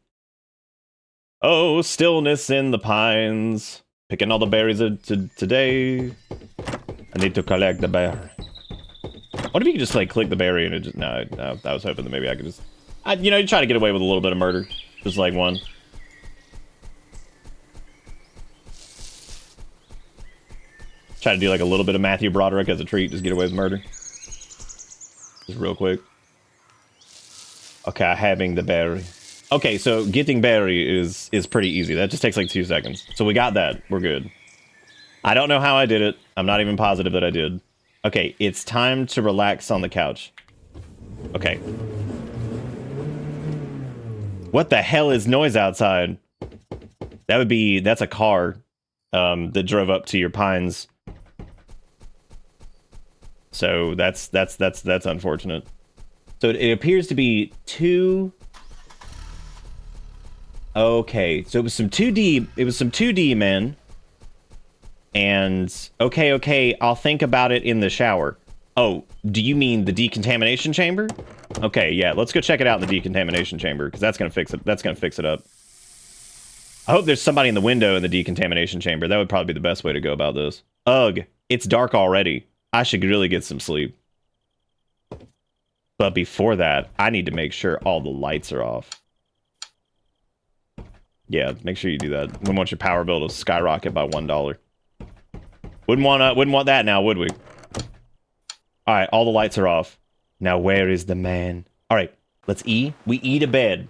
Oh, stillness in the pines. Picking all the berries today. I need to collect the berry. What if you could just, like, click the berry and it just... No, I was hoping that maybe I could just... you know, you try to get away with a little bit of murder. Just like one. Try to do, like, a little bit of Matthew Broderick as a treat. Just get away with murder. Just real quick. Okay, having the berry. Okay, so getting berry is pretty easy. That just takes like 2 seconds. So we got that. We're good. I don't know how I did it. I'm not even positive that I did. Okay, it's time to relax on the couch. Okay. What the hell is noise outside? That's a car that drove up to your pines. So that's unfortunate. So it appears to be 2. Okay, so it was some 2D men. And okay, I'll think about it in the shower. Oh, do you mean the decontamination chamber? Okay, yeah, let's go check it out in the decontamination chamber, because that's gonna fix it. That's gonna fix it up. I hope there's somebody in the window in the decontamination chamber. That would probably be the best way to go about this. Ugh, it's dark already. I should really get some sleep. But before that, I need to make sure all the lights are off. Yeah, make sure you do that. We want your power bill to skyrocket by $1. Wouldn't want that now, would we? All right, all the lights are off. Now where is the man? All right, let's E. We E to bed.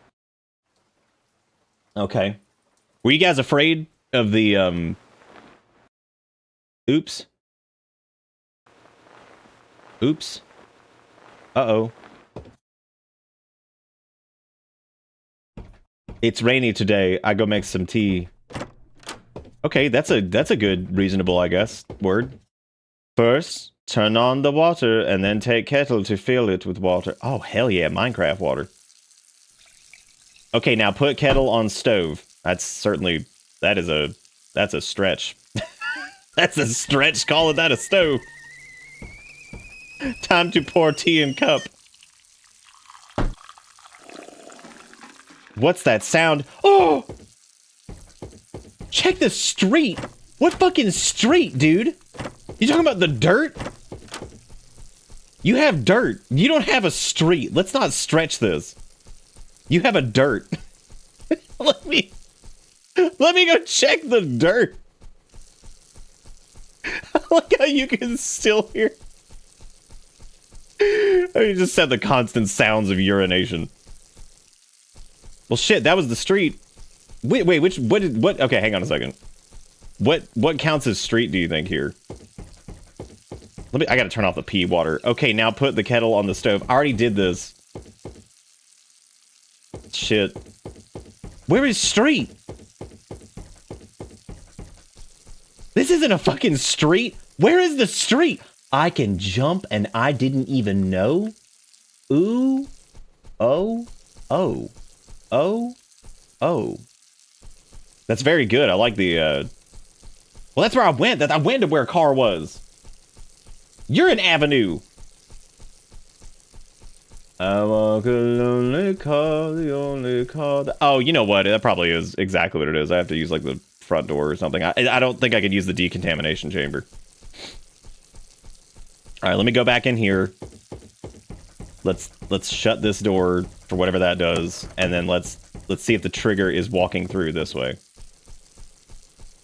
Okay. Were you guys afraid of the Oops. Oops. Uh-oh. It's rainy today. I go make some tea. Okay, that's a good, reasonable, I guess, word. First, turn on the water and then take kettle to fill it with water. Oh, hell yeah, Minecraft water. Okay, now put kettle on stove. That's certainly, that's a stretch. That's a stretch, calling that a stove. Time to pour tea in cup. What's that sound? Oh! Check the street. What fucking street, dude? You talking about the dirt? You have dirt. You don't have a street. Let's not stretch this. You have a dirt. Let me go check the dirt. Look how you can still hear. You just said the constant sounds of urination. Well, shit, that was the street. Wait, what? Okay, hang on a second. What counts as street, do you think, here? I gotta turn off the pee water. Okay, now put the kettle on the stove. I already did this. Shit. Where is street? This isn't a fucking street. Where is the street? I can jump and I didn't even know. Ooh. Oh. Oh. Oh. Oh. That's very good. I like the, well, that's where I went. I went to where car was. You're an avenue. I walk a lonely car, the only car that... Oh, you know what? That probably is exactly what it is. I have to use, like, the front door or something. I don't think I could use the decontamination chamber. All right, let me go back in here. Let's shut this door for whatever that does, and then let's see if the trigger is walking through this way.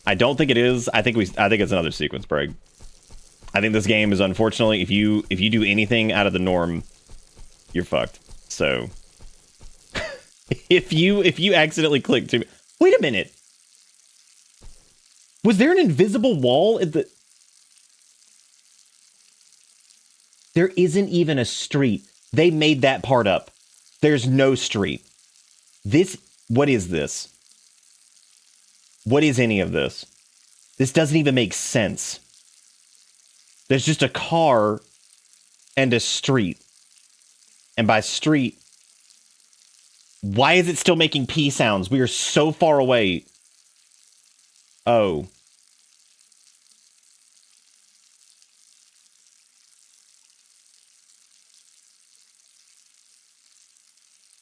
I don't think it is. I think it's another sequence break. I think this game is, unfortunately, if you do anything out of the norm, you're fucked. So if you accidentally click to... Wait a minute. Was there an invisible wall at the... There isn't even a street. They made that part up. There's no street. What is this? What is any of this? This doesn't even make sense. There's just a car and a street. And by street, why is it still making P sounds? We are so far away. Oh.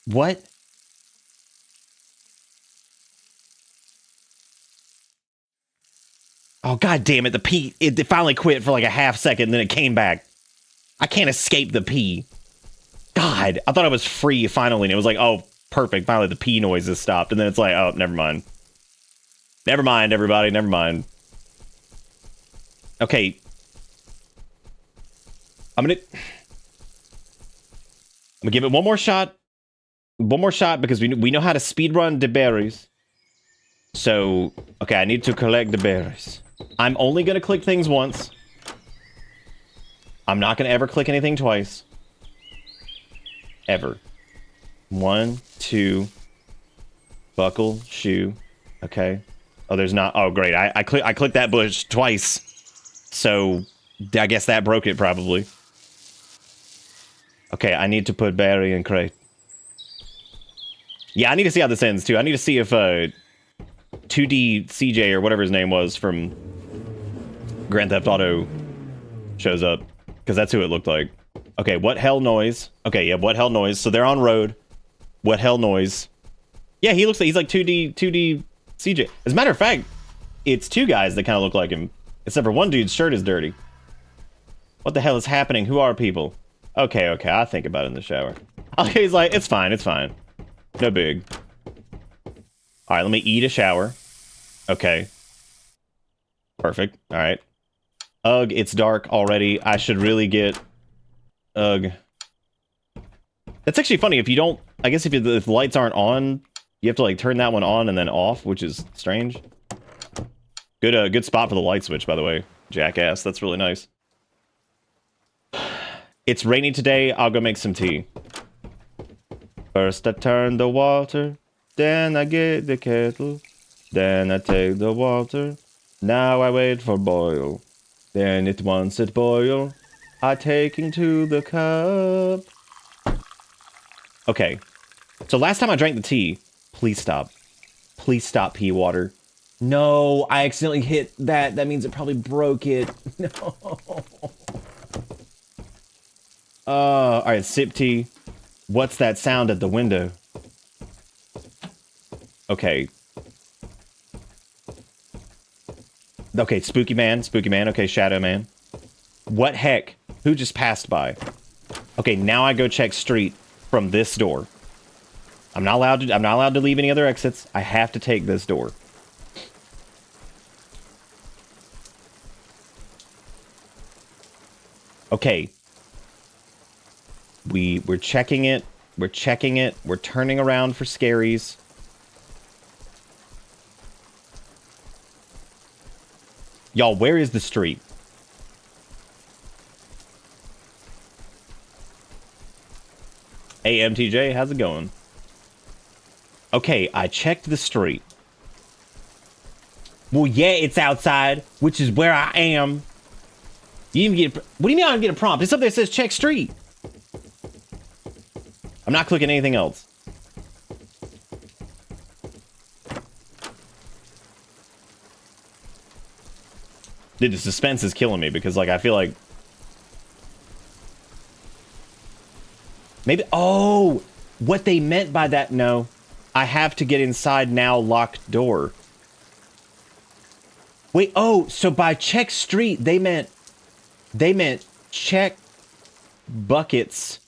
What? Oh, god damn it. The P, it finally quit for like a half second, and then it came back. I can't escape the P. God, I thought I was free finally, and it was like, oh, perfect. Finally, the P noise has stopped. And then it's like, oh, never mind. Never mind, everybody. Never mind. Okay. I'm gonna give it one more shot. One more shot, because we know how to speedrun the berries. So, okay, I need to collect the berries. I'm only going to click things once. I'm not going to ever click anything twice. Ever. 1, 2. Buckle, shoe. Okay. Oh, there's not. Oh, great. I clicked that bush twice. So, I guess that broke it probably. Okay, I need to put berry in crate. Yeah, I need to see how this ends, too. I need to see if 2D CJ or whatever his name was from Grand Theft Auto shows up. Because that's who it looked like. Okay, what hell noise? Okay, yeah, what hell noise? So they're on road. What hell noise? Yeah, he looks like he's like 2D CJ. As a matter of fact, it's two guys that kind of look like him. Except for one dude's shirt is dirty. What the hell is happening? Who are people? Okay, okay, I'll think about it in the shower. Okay, he's like, it's fine, it's fine. No big. All right, let me eat a shower. Okay. Perfect. All right. Ugh, it's dark already. I should really get... Ugh. That's actually funny. If you don't... I guess if the lights aren't on, you have to, like, turn that one on and then off, which is strange. Good spot for the light switch, by the way. Jackass. That's really nice. It's rainy today. I'll go make some tea. First I turn the water, then I get the kettle, then I take the water, now I wait for boil. Then once it boil, I take into the cup. Okay, so last time I drank the tea, please stop. Please stop, pea water. No, I accidentally hit that. That means it probably broke it. No. All right, sip tea. What's that sound at the window? Okay. Okay, spooky man, okay, shadow man. What heck? Who just passed by? Okay, now I go check street from this door. I'm not allowed to leave any other exits. I have to take this door. Okay. We're checking it. We're checking it. We're turning around for scaries. Y'all, where is the street? Hey, MTJ, how's it going? Okay, I checked the street. Well, yeah, it's outside, which is where I am. You even get... What do you mean I don't get a prompt? It's up there that says check street. I'm not clicking anything else. Dude, the suspense is killing me because, like, I feel like... Maybe... Oh! What they meant by that... No. I have to get inside now, locked door. Wait, oh, so by check street, they meant check buckets.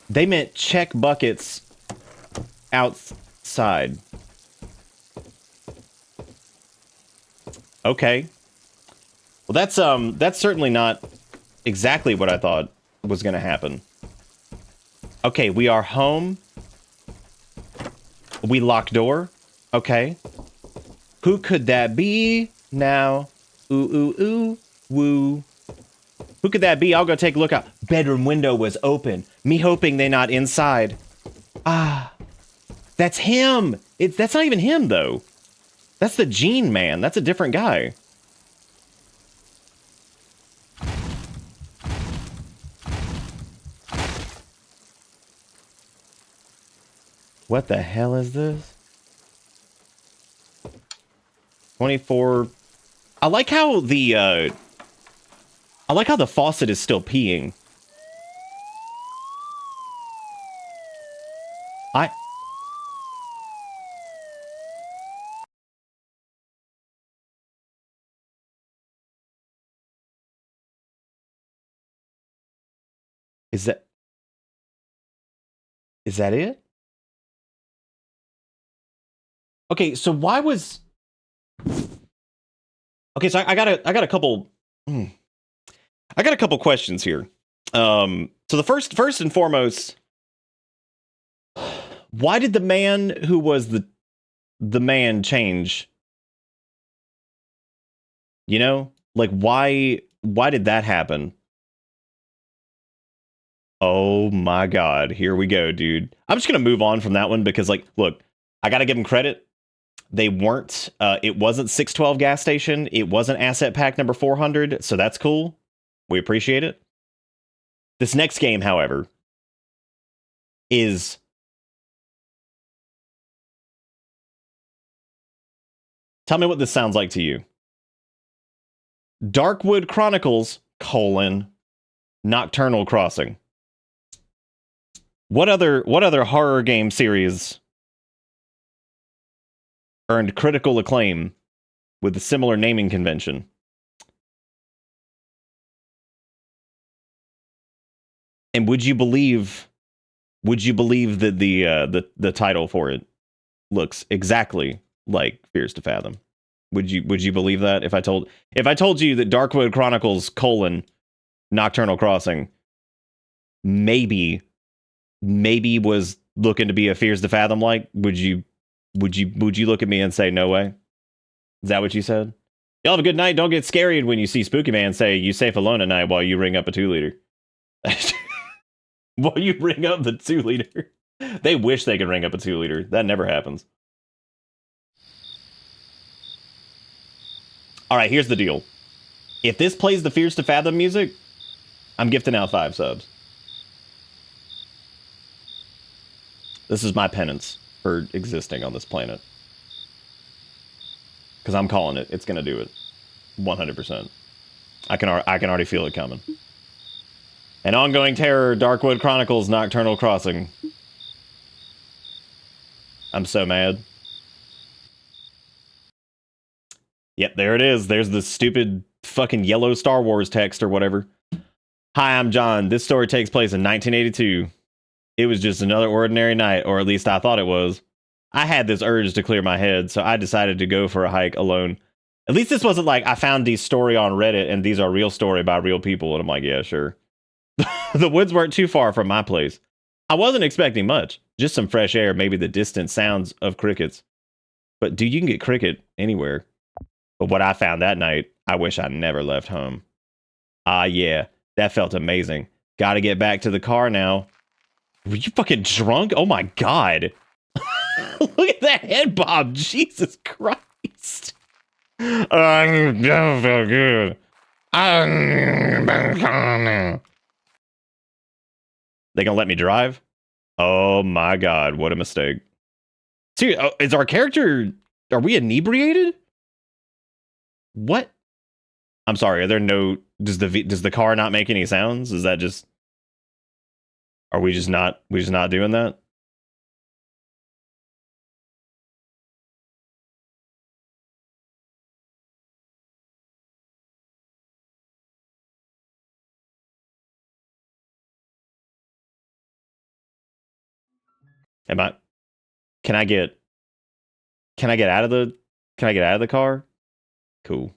They meant check buckets outside. Okay. Well, that's certainly not exactly what I thought was going to happen. Okay, we are home. We lock door. Okay. Who could that be now? Ooh, ooh, ooh, woo. Who could that be? I'll go take a look out. Bedroom window was open. Me hoping they not inside. Ah, that's him. That's not even him, though. That's the Gene Man. That's a different guy. What the hell is this? 24. I like how the faucet is still peeing. Is that it? Okay, so why was... Okay, so I got a couple... I got a couple questions here. So the first and foremost, why did the man who was the man change? You know? Like, why did that happen? Oh my god, here we go, dude. I'm just gonna move on from that one because, like, look, I gotta give them credit. They weren't, it wasn't 612 gas station. It wasn't asset pack number 400, so that's cool. We appreciate it. This next game, however, is... Tell me what this sounds like to you. Darkwood Chronicles, Nocturnal Crossing. What other horror game series earned critical acclaim with a similar naming convention? And would you believe that the title for it looks exactly like Fears to Fathom? Would you believe that if I told you that Darkwood Chronicles : Nocturnal Crossing maybe was looking to be a Fears to Fathom like? Would you look at me and say no way? Is that what you said? Y'all have a good night. Don't get scared when you see Spooky Man say you safe alone at night while you ring up a 2-liter. While you ring up the 2-liter. They wish they could ring up a 2-liter. That never happens. All right, here's the deal. If this plays the Fears to Fathom music, I'm gifting out 5 subs. This is my penance for existing on this planet. Because I'm calling it. It's going to do it. 100%. I can already feel it coming. An ongoing terror, Darkwood Chronicles: Nocturnal Crossing. I'm so mad. Yep, there it is. There's the stupid fucking yellow Star Wars text or whatever. Hi, I'm John. This story takes place in 1982. It was just another ordinary night, or at least I thought it was. I had this urge to clear my head, so I decided to go for a hike alone. At least this wasn't like I found these story on Reddit and these are real story by real people. And I'm like, yeah, sure. The woods weren't too far from my place. I wasn't expecting much. Just some fresh air, maybe the distant sounds of crickets. But dude, you can get cricket anywhere. But what I found that night, I wish I never left home. Ah, yeah, that felt amazing. Gotta get back to the car now. Were you fucking drunk? Oh my god. Look at that head bob. Jesus Christ. I don't feel good. They gonna let me drive? Oh my god, what a mistake. See, is our character... Are we inebriated? What? I'm sorry, are there no... Does the car not make any sounds? Is that just... Are we just not doing that? Am I... Can I get out of the car? Cool.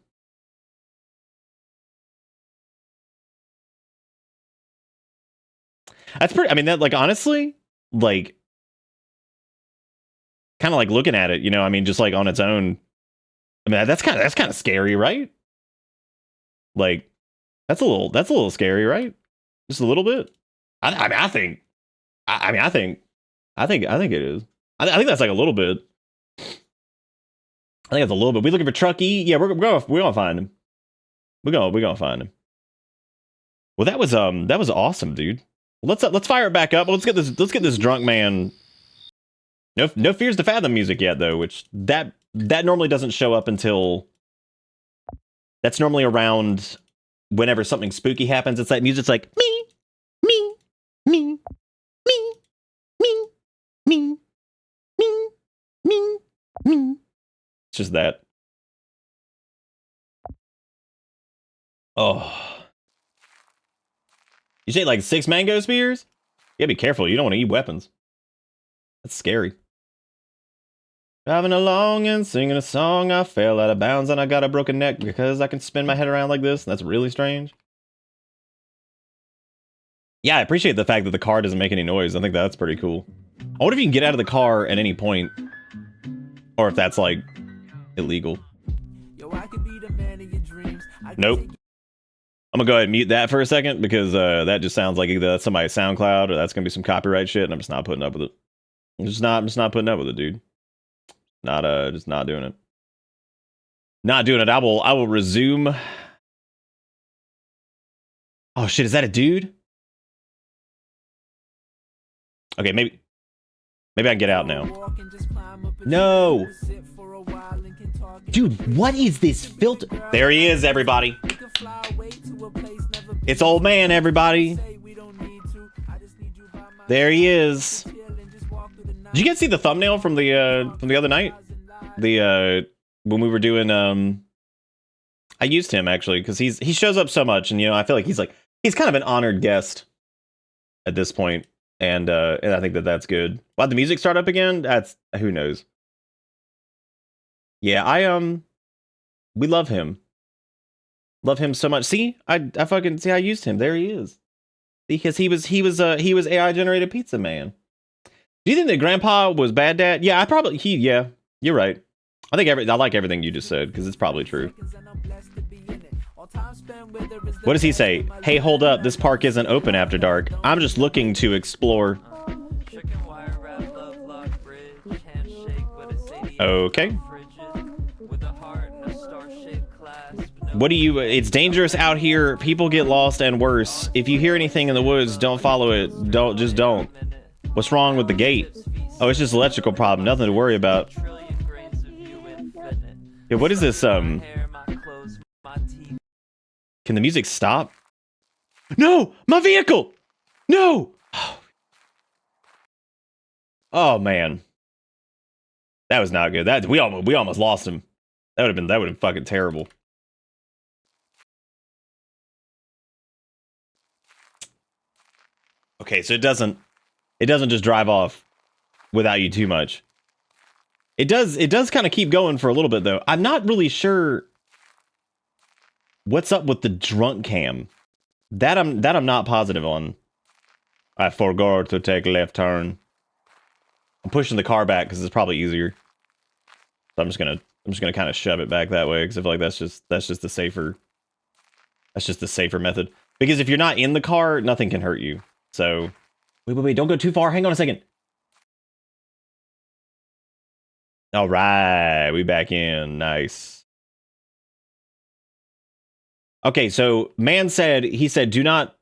That's pretty... I mean, that, like, honestly, like, kind of like looking at it, you know, I mean, just like on its own. I mean, that's kind of scary, right? Like, that's a little scary, right? Just a little bit. I think it is. I think that's like a little bit. I think that's a little bit. We looking for Truck E? Yeah, we're gonna find him. We're gonna find him. Well, that was awesome, dude. Let's fire it back up. Let's get this drunk man. No Fears to Fathom music yet though, which that normally doesn't show up until... That's normally around whenever something spooky happens. It's that music's like me, me, me, me, me, me, me, me, me. It's just that. Oh. You say like 6 mango spears? You gotta be careful. You don't want to eat weapons. That's scary. Driving along and singing a song, I fell out of bounds and I got a broken neck because I can spin my head around like this. That's really strange. Yeah, I appreciate the fact that the car doesn't make any noise. I think that's pretty cool. I wonder if you can get out of the car at any point. Or if that's, like, illegal. Nope. I'm gonna go ahead and mute that for a second because that just sounds like either that's somebody's SoundCloud or that's gonna be some copyright shit and I'm just not putting up with it. I'm just not putting up with it, dude. Just not doing it. Not doing it. I will resume. Oh shit, is that a dude? Okay, maybe I can get out now. No. Dude, what is this filter? There he is, everybody. It's old man, everybody. There he is. Did you guys see the thumbnail from the other night? When we were doing I used him actually because he shows up so much and you know I feel like he's kind of an honored guest at this point, and I think that that's good. Why'd the music start up again? That's who knows. Yeah, we love him. Love him so much. See, I fucking see. I used him. There he is. Because he was AI generated pizza man. Do you think that Grandpa was bad dad? Yeah, yeah. You're right. I like everything you just said because it's probably true. What does he say? Hey, hold up. This park isn't open after dark. I'm just looking to explore. Okay. What do you... It's dangerous out here. People get lost and worse. If you hear anything in the woods, don't follow it. Just don't. What's wrong with the gate? Oh, it's just an electrical problem. Nothing to worry about. Yeah, what is this, Can the music stop? No! My vehicle! No! Oh, man. That was not good. We almost lost him. That would have been fucking terrible. Okay, so it doesn't just drive off without you too much. It does kind of keep going for a little bit though. I'm not really sure what's up with the drunk cam. That I'm not positive on. I forgot to take a left turn. I'm pushing the car back because it's probably easier. So I'm just gonna kind of shove it back that way because I feel like that's just the safer method. Because if you're not in the car, nothing can hurt you. So wait, don't go too far. Hang on a second. All right, we back in. Nice. Okay, so man said, do not,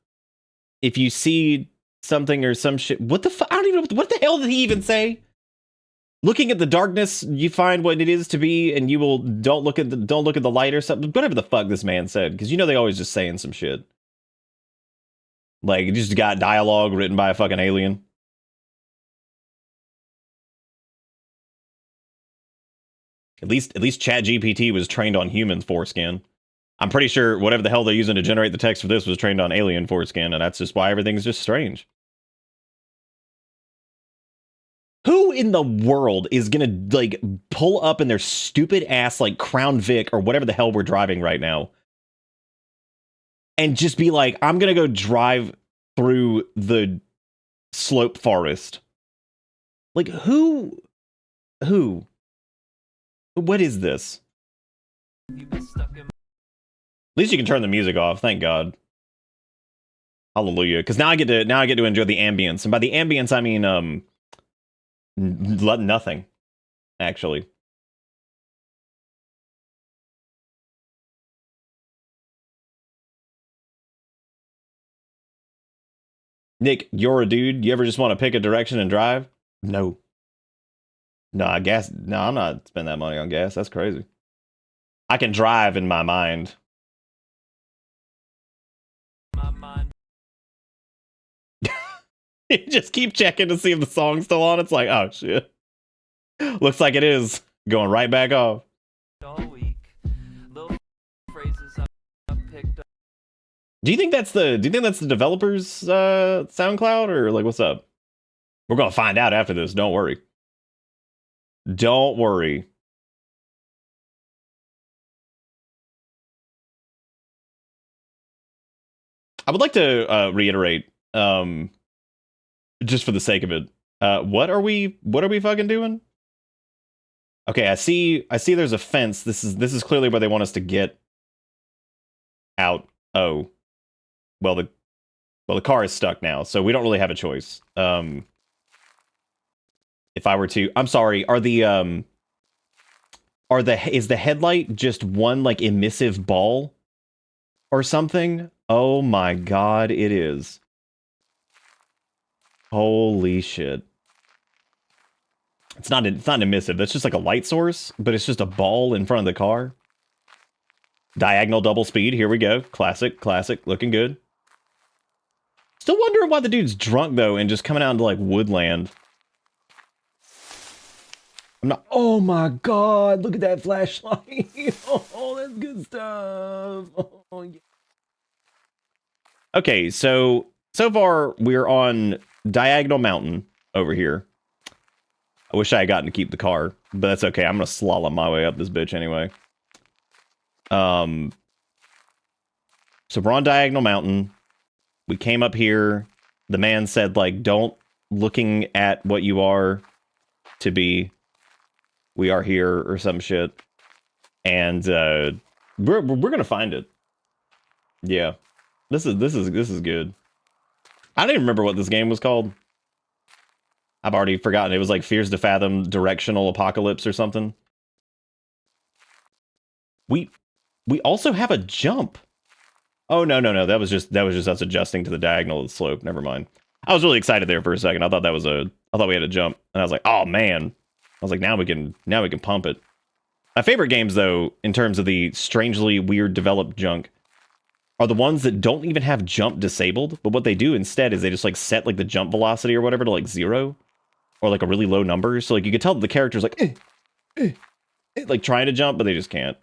if you see something or some shit. What the fuck? I don't even know. What the hell did he even say? Looking at the darkness, you find what it is to be, and you will don't look at the light or something. Whatever the fuck this man said, because you know they always just saying some shit. Like, you just got dialogue written by a fucking alien. At least ChatGPT was trained on human foreskin. I'm pretty sure whatever the hell they're using to generate the text for this was trained on alien foreskin, and that's just why everything's just strange. Who in the world is gonna, like, pull up in their stupid ass, like, Crown Vic or whatever the hell we're driving right now and just be like, I'm gonna go drive through the slope forest? Like, who? What is this? At least you can turn the music off. Thank God. Hallelujah. Because now I get to enjoy the ambience, and by the ambience I mean nothing, actually. Nick, you're a dude. You ever just want to pick a direction and drive? No. No, I'm not spending that money on gas. That's crazy. I can drive in my mind. You just keep checking to see if the song's still on. It's like, oh shit. Looks like it is. Going right back off. Do you think that's the developers SoundCloud, or like what's up? We're gonna find out after this. Don't worry. Don't worry. I would like to reiterate, just for the sake of it, what are we fucking doing? Okay, I see there's a fence. This is clearly where they want us to get out. Oh. Well, the car is stuck now, so we don't really have a choice. If I were to, I'm sorry, is the headlight just one like emissive ball or something? Oh my God, it is. Holy shit. It's not emissive. That's just like a light source, but it's just a ball in front of the car. Diagonal double speed. Here we go. Classic. Looking good. Still wondering why the dude's drunk though and just coming out into like woodland. I'm not. Oh my God! Look at that flashlight. Oh, that's good stuff. Oh, yeah. Okay, so So far, we're on Diagonal Mountain over here. I wish I had gotten to keep the car, but that's okay. I'm gonna slalom my way up this bitch anyway. So we're on Diagonal Mountain. We came up here. The man said, like, don't looking at what you are to be. We are here or some shit. And we're gonna find it. Yeah. This is good. I don't even remember what this game was called. I've already forgotten. It was like Fears to Fathom Directional Apocalypse or something. We also have a jump. Oh no. That was just us adjusting to the diagonal of the slope. Never mind. I was really excited there for a second. I thought we had a jump, and I was like, oh man. I was like, now we can pump it. My favorite games though, in terms of the strangely weird developed junk, are the ones that don't even have jump disabled, but what they do instead is they just like set like the jump velocity or whatever to like 0 or like a really low number. So like you can tell that the character's like like trying to jump, but they just can't.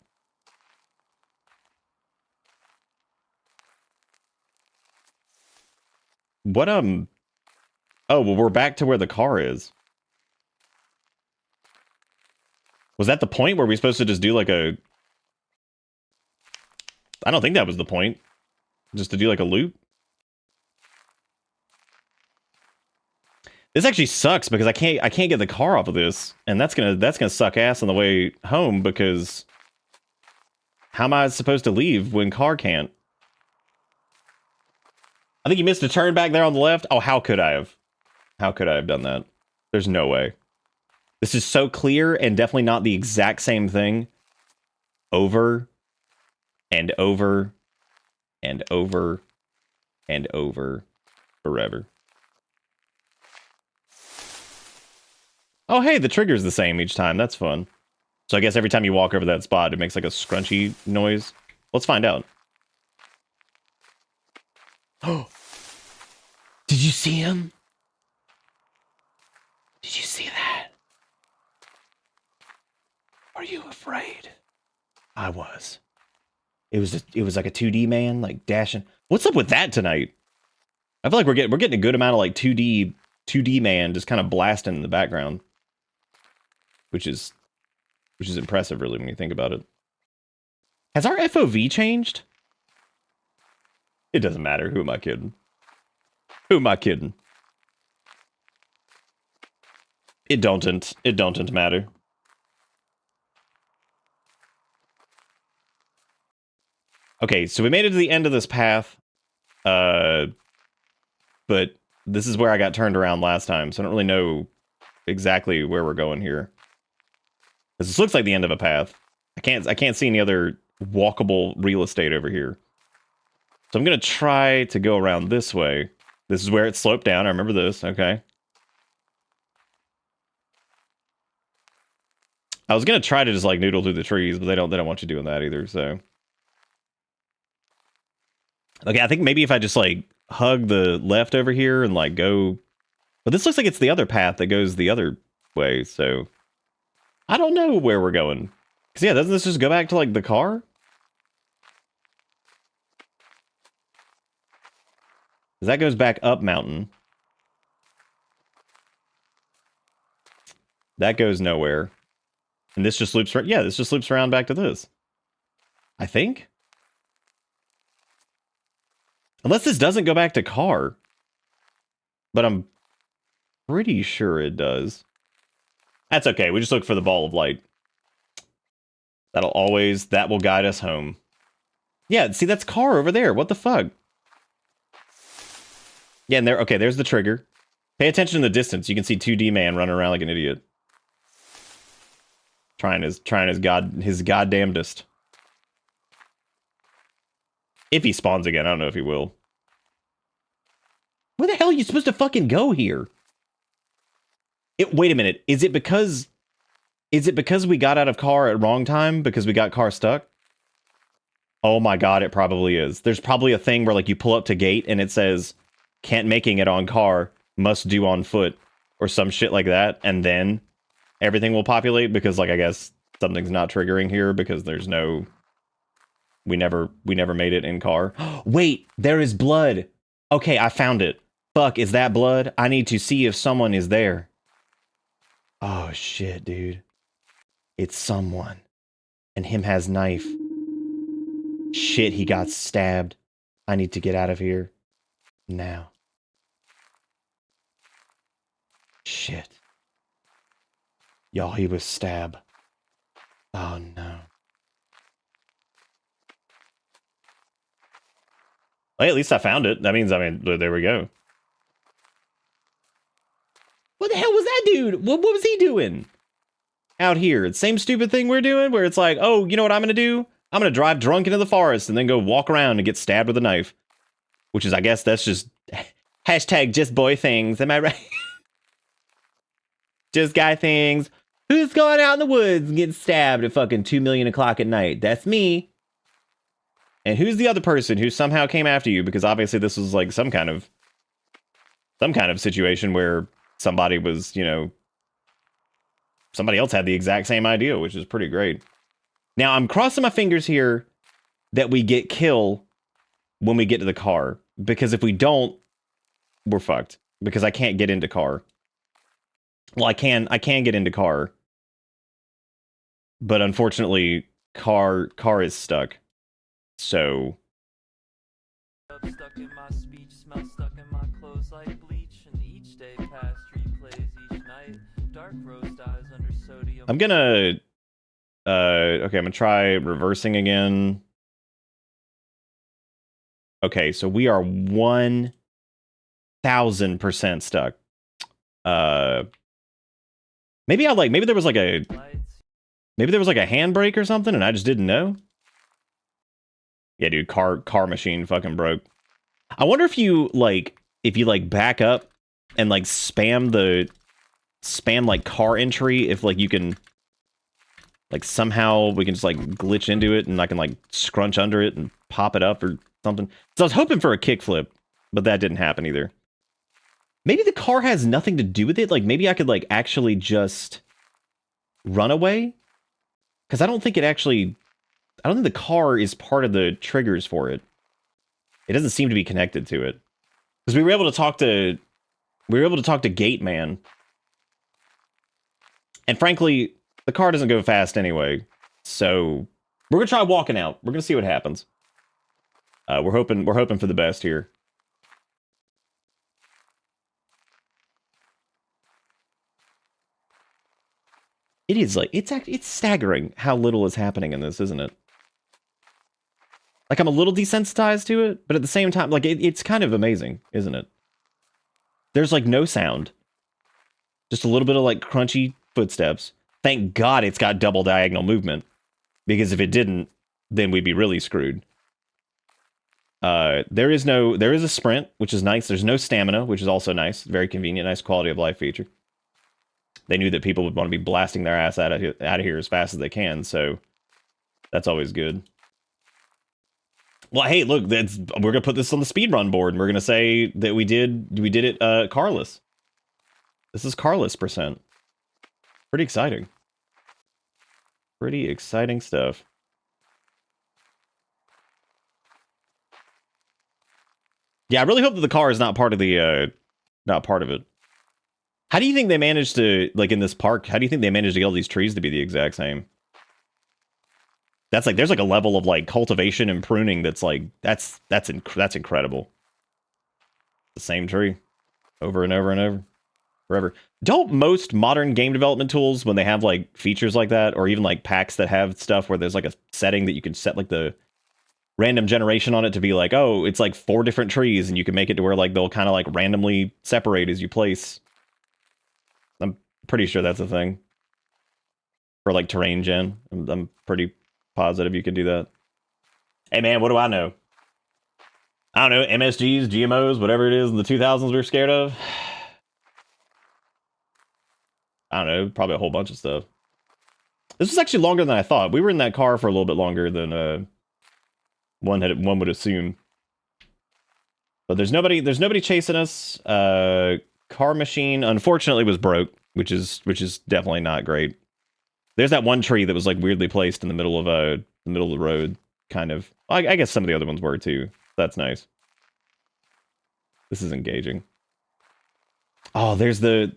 What oh well, we're back to where the car is. Was that the point where we're supposed to just do like a... I don't think that was the point. Just to do like a loop. This actually sucks because I can't get the car off of this, and that's gonna suck ass on the way home because how am I supposed to leave when car can't? I think you missed a turn back there on the left. Oh, how could I have? How could I have done that? There's no way. This is so clear and definitely not the exact same thing over and over and over and over forever. Oh, hey, the trigger's the same each time. That's fun. So I guess every time you walk over that spot, it makes like a scrunchy noise. Let's find out. Oh, did you see him? Did you see that? Are you afraid? I was. It was like a 2D man, like dashing. What's up with that tonight? I feel like we're getting a good amount of like 2D man just kind of blasting in the background, which is impressive, really, when you think about it. Has our FOV changed? It doesn't matter. Who am I kidding? Who am I kidding? It don't matter. Okay, so we made it to the end of this path. But this is where I got turned around last time, so I don't really know exactly where we're going here. This looks like the end of a path. I can't see any other walkable real estate over here. So I'm gonna try to go around this way. This is where it sloped down. I remember this. Okay. I was gonna try to just like noodle through the trees, but they don't want you doing that either. So okay, I think maybe if I just like hug the left over here and like go, but this looks like it's the other path that goes the other way. So I don't know where we're going. Cause yeah, doesn't this just go back to like the car? That goes back up mountain. That goes nowhere. And this just loops, yeah, this just loops around back to this. I think. Unless this doesn't go back to car. But I'm pretty sure it does. That's okay, we just look for the ball of light. That will guide us home. Yeah, see, that's car over there. What the fuck? Yeah, and there, okay, there's the trigger. Pay attention in the distance. You can see 2D man running around like an idiot. Trying his goddamnedest. If he spawns again, I don't know if he will. Where the hell are you supposed to fucking go here? Wait a minute. Is it because we got out of car at wrong time because we got car stuck? Oh my god, it probably is. There's probably a thing where like you pull up to gate and it says can't making it on car, must do on foot, or some shit like that, and then everything will populate because like I guess something's not triggering here because there's no we never made it in car. Wait, there is blood. Okay, I found it. Fuck, is that blood? I need to see if someone is there. Oh shit, dude. It's someone. And him has knife. Shit, he got stabbed. I need to get out of here. Now. Shit. Y'all, he was stabbed. Oh no. Well, at least I found it. That means, I mean, there we go. What the hell was that dude? What was he doing out here? Same stupid thing we're doing where it's like, oh, you know what I'm going to do? I'm going to drive drunk into the forest and then go walk around and get stabbed with a knife. Which is, I guess that's just hashtag just boy things. Am I right? Just guy things. Who's going out in the woods and getting stabbed at fucking 2 million o'clock at night? That's me. And who's the other person who somehow came after you? Because obviously this was like some kind of situation where somebody was, you know, somebody else had the exact same idea, which is pretty great. Now I'm crossing my fingers here that we get kill when we get to the car, because if we don't, we're fucked. Because I can't get into car. Well, I can get into car, but unfortunately, car is stuck. So. Stuck in my speech, smell stuck in my clothes like bleach, and each day past replays each night. Dark rose dyes under sodium. I'm gonna. Okay, I'm gonna try reversing again. Okay, so we are 1000% stuck. Maybe there was like a handbrake or something, and I just didn't know. Yeah, dude, car machine fucking broke. I wonder if you back up and like spam like car entry, if like you can like somehow we can just like glitch into it and I can like scrunch under it and pop it up or something. So I was hoping for a kickflip, but that didn't happen either. Maybe the car has nothing to do with it. Like maybe I could like actually just run away, because I don't think the car is part of the triggers for it. It doesn't seem to be connected to it. Because we were able to talk to Gate Man. And frankly, the car doesn't go fast anyway. So we're gonna try walking out. We're gonna see what happens. We're hoping for the best here. It is like it's staggering how little is happening in this, isn't it? Like I'm a little desensitized to it, but at the same time, like it's kind of amazing, isn't it? There's like no sound. Just a little bit of like crunchy footsteps. Thank God it's got double diagonal movement, because if it didn't, then we'd be really screwed. There is a sprint, which is nice. There's no stamina, which is also nice. Very convenient, nice quality of life feature. They knew that people would want to be blasting their ass out of here as fast as they can, so that's always good. Well, hey, look, we're gonna put this on the speedrun board, and we're gonna say that we did it carless. This is carless %. Pretty exciting. Pretty exciting stuff. Yeah, I really hope that the car is not part of the not part of it. How do you think they managed to, like in this park, how do you think they managed to get all these trees to be the exact same? That's like, there's like a level of like cultivation and pruning that's like, that's incredible. The same tree over and over and over, forever. Don't most modern game development tools, when they have like features like that, or even like packs that have stuff where there's like a setting that you can set like the random generation on it to be like, oh, it's like 4 different trees, and you can make it to where like they'll kind of like randomly separate as you place. I'm pretty sure that's a thing for like terrain gen. I'm pretty positive you can do that. Hey man, what do I know? I don't know, MSGs, GMOs, whatever it is in the 2000s we were scared of. I don't know, probably a whole bunch of stuff. This was actually longer than I thought. We were in that car for a little bit longer than one would assume. But there's nobody chasing us. Car machine unfortunately was broke, which is definitely not great. There's that one tree that was like weirdly placed in the middle of the road, kind of. I guess some of the other ones were too. That's nice. This is engaging. Oh, there's the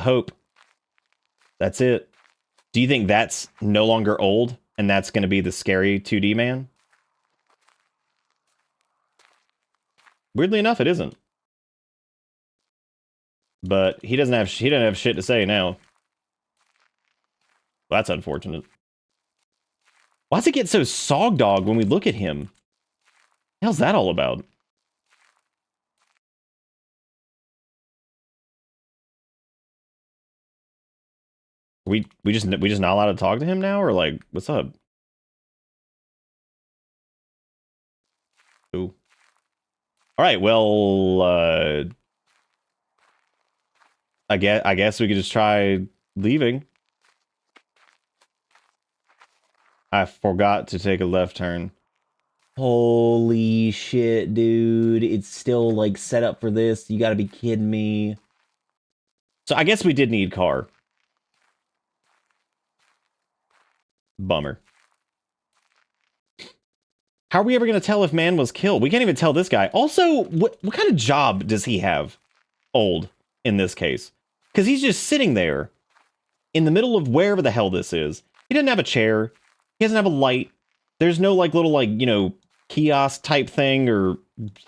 hope. That's it. Do you think that's no longer old and that's going to be the scary 2D man? Weirdly enough, it isn't. But he doesn't have shit to say now. Well, that's unfortunate. Why does it get so sogdog when we look at him? How's that all about? We just not allowed to talk to him now, or like, what's up? Ooh. All right, well, I guess we could just try leaving. I forgot to take a left turn. Holy shit, dude. It's still, like, set up for this. You gotta be kidding me. So I guess we did need car. Bummer. How are we ever gonna tell if man was killed? We can't even tell this guy. Also, what kind of job does he have? Old, in this case. Because he's just sitting there in the middle of wherever the hell this is. He doesn't have a chair. He doesn't have a light. There's no, like, little, like, you know, kiosk type thing or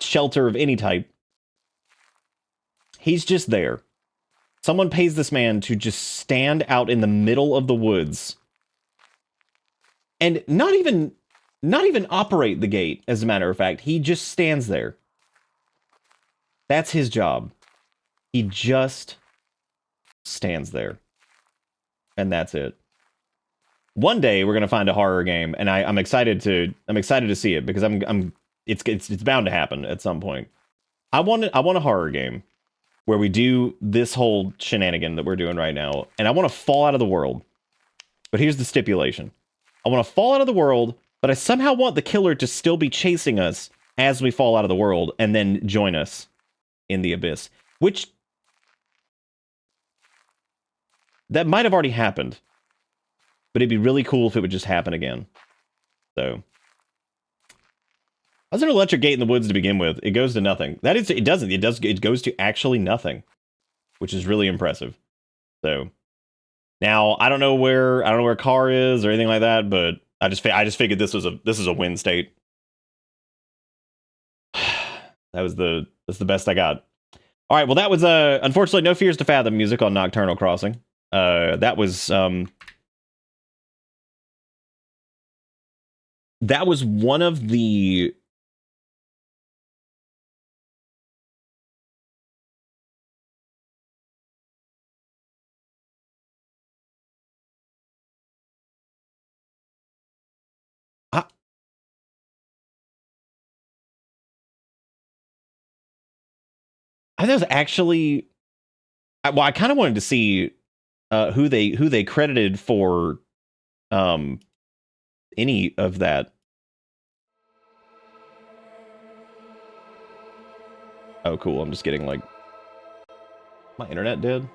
shelter of any type. He's just there. Someone pays this man to just stand out in the middle of the woods and not even operate the gate, as a matter of fact. He just stands there. That's his job. He just stands there. And that's it. One day we're gonna find a horror game, and I'm excited to see it, because it's bound to happen at some point. I want a horror game where we do this whole shenanigan that we're doing right now, and I want to fall out of the world. But here's the stipulation. I want to fall out of the world, but I somehow want the killer to still be chasing us as we fall out of the world and then join us in the abyss. Which, that might have already happened, but it'd be really cool if it would just happen again. So, how's an electric gate in the woods to begin with? It goes to nothing. That is, it doesn't. It goes to actually nothing, which is really impressive. So, now I don't know where car is or anything like that, but I just figured this is a win state. That's the best I got. All right, well, that was unfortunately No Fears to Fathom music on Nocturnal Crossing. That was one of the I think it was actually, well, I kind of wanted to see who they credited for any of that. Oh, cool. I'm just getting, like, my internet dead?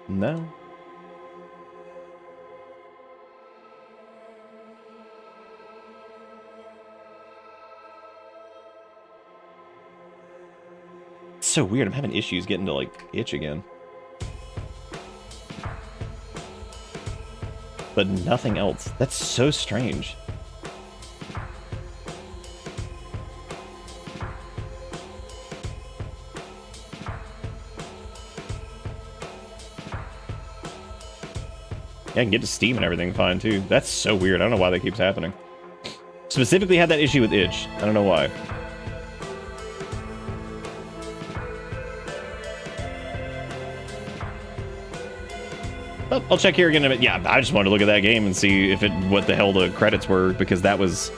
No. It's so weird. I'm having issues getting to, like, itch again. But nothing else. That's so strange. Yeah, I can get to Steam and everything fine, too. That's so weird. I don't know why that keeps happening. Specifically had that issue with itch. I don't know why. But I'll check here again in a bit. Yeah, I just wanted to look at that game and see if what the hell the credits were, because that was...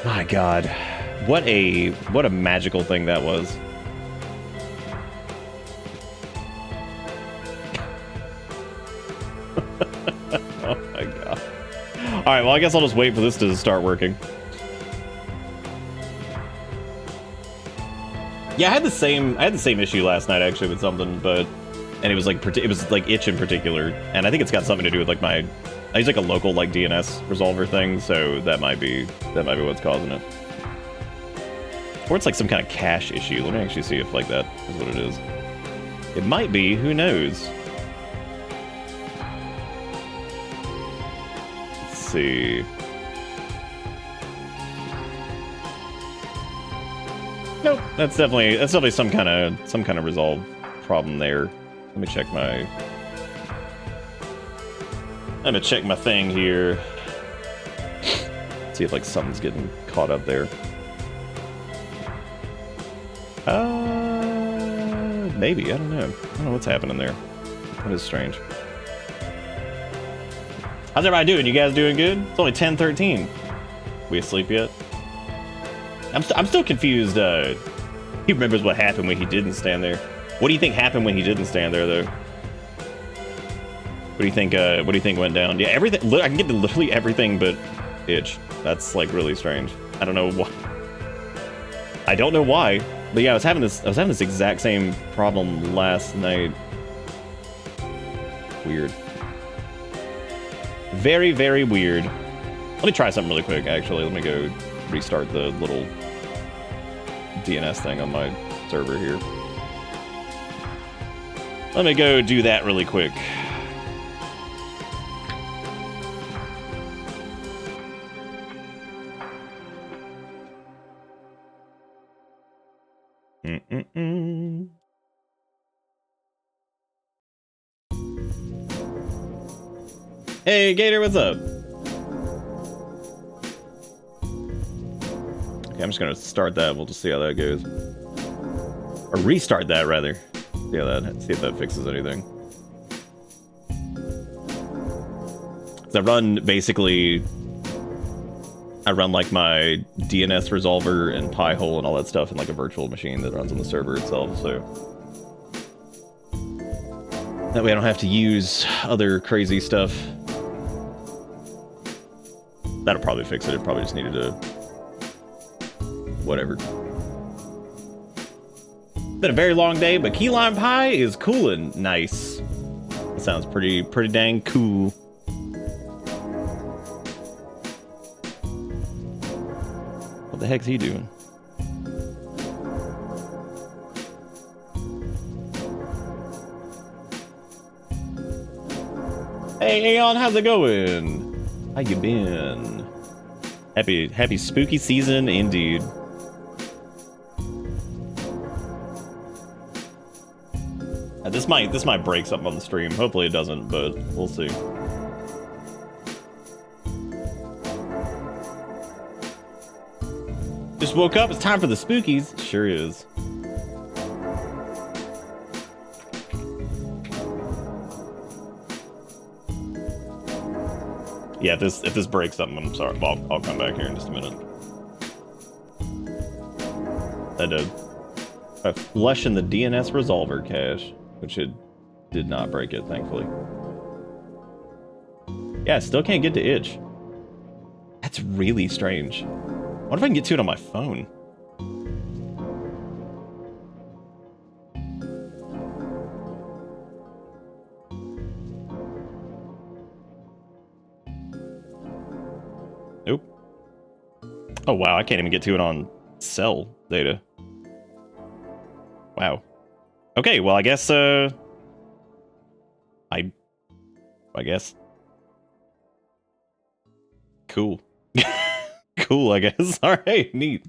My God. What a magical thing that was. Oh my God. Alright, well, I guess I'll just wait for this to start working. Yeah, I had the same issue last night, actually, with something, but... And it was like itch in particular, and I think it's got something to do with like I use like a local like DNS resolver thing, so that might be what's causing it. Or it's like some kind of cache issue. Let me actually see if like that is what it is. It might be, who knows? Let's see. Nope, that's definitely some kind of resolve problem there. Let me check my thing here. See if like something's getting caught up there. Maybe, I don't know. I don't know what's happening there. That is strange. How's everybody doing? You guys doing good? It's only 10:13. We asleep yet? I'm still confused. He remembers what happened when he didn't stand there. What do you think happened when he didn't stand there, though? What do you think? What do you think went down? Yeah, everything. I can get to literally everything but itch. That's like really strange. I don't know why. I don't know why, but yeah, I was having this exact same problem last night. Weird. Very, very weird. Let me try something really quick. Actually, let me go restart the little DNS thing on my server here. Let me go do that really quick. Hey, Gator, what's up? Okay, I'm just gonna start that. We'll just see how that goes. Or restart that, rather. See if that fixes anything. So I run like my DNS resolver and Pi-hole and all that stuff in like a virtual machine that runs on the server itself, so that way I don't have to use other crazy stuff. That'll probably fix it. It probably just needed to whatever. Been a very long day, but key lime pie is cool and nice. That sounds pretty dang cool. What the heck's he doing? Hey Aeon, how's it going? How you been? Happy spooky season indeed. This might break something on the stream. Hopefully it doesn't, but we'll see. Just woke up. It's time for the spookies. Sure is. Yeah, if this breaks something, I'm sorry. I'll come back here in just a minute. Had to flush in the DNS resolver cache, which it did not break it, thankfully. Yeah, still can't get to itch. That's really strange. What if I can get to it on my phone? Nope. Oh wow, I can't even get to it on cell data. Wow. Okay, well I guess I guess. Cool. Cool, I guess. All right, neat.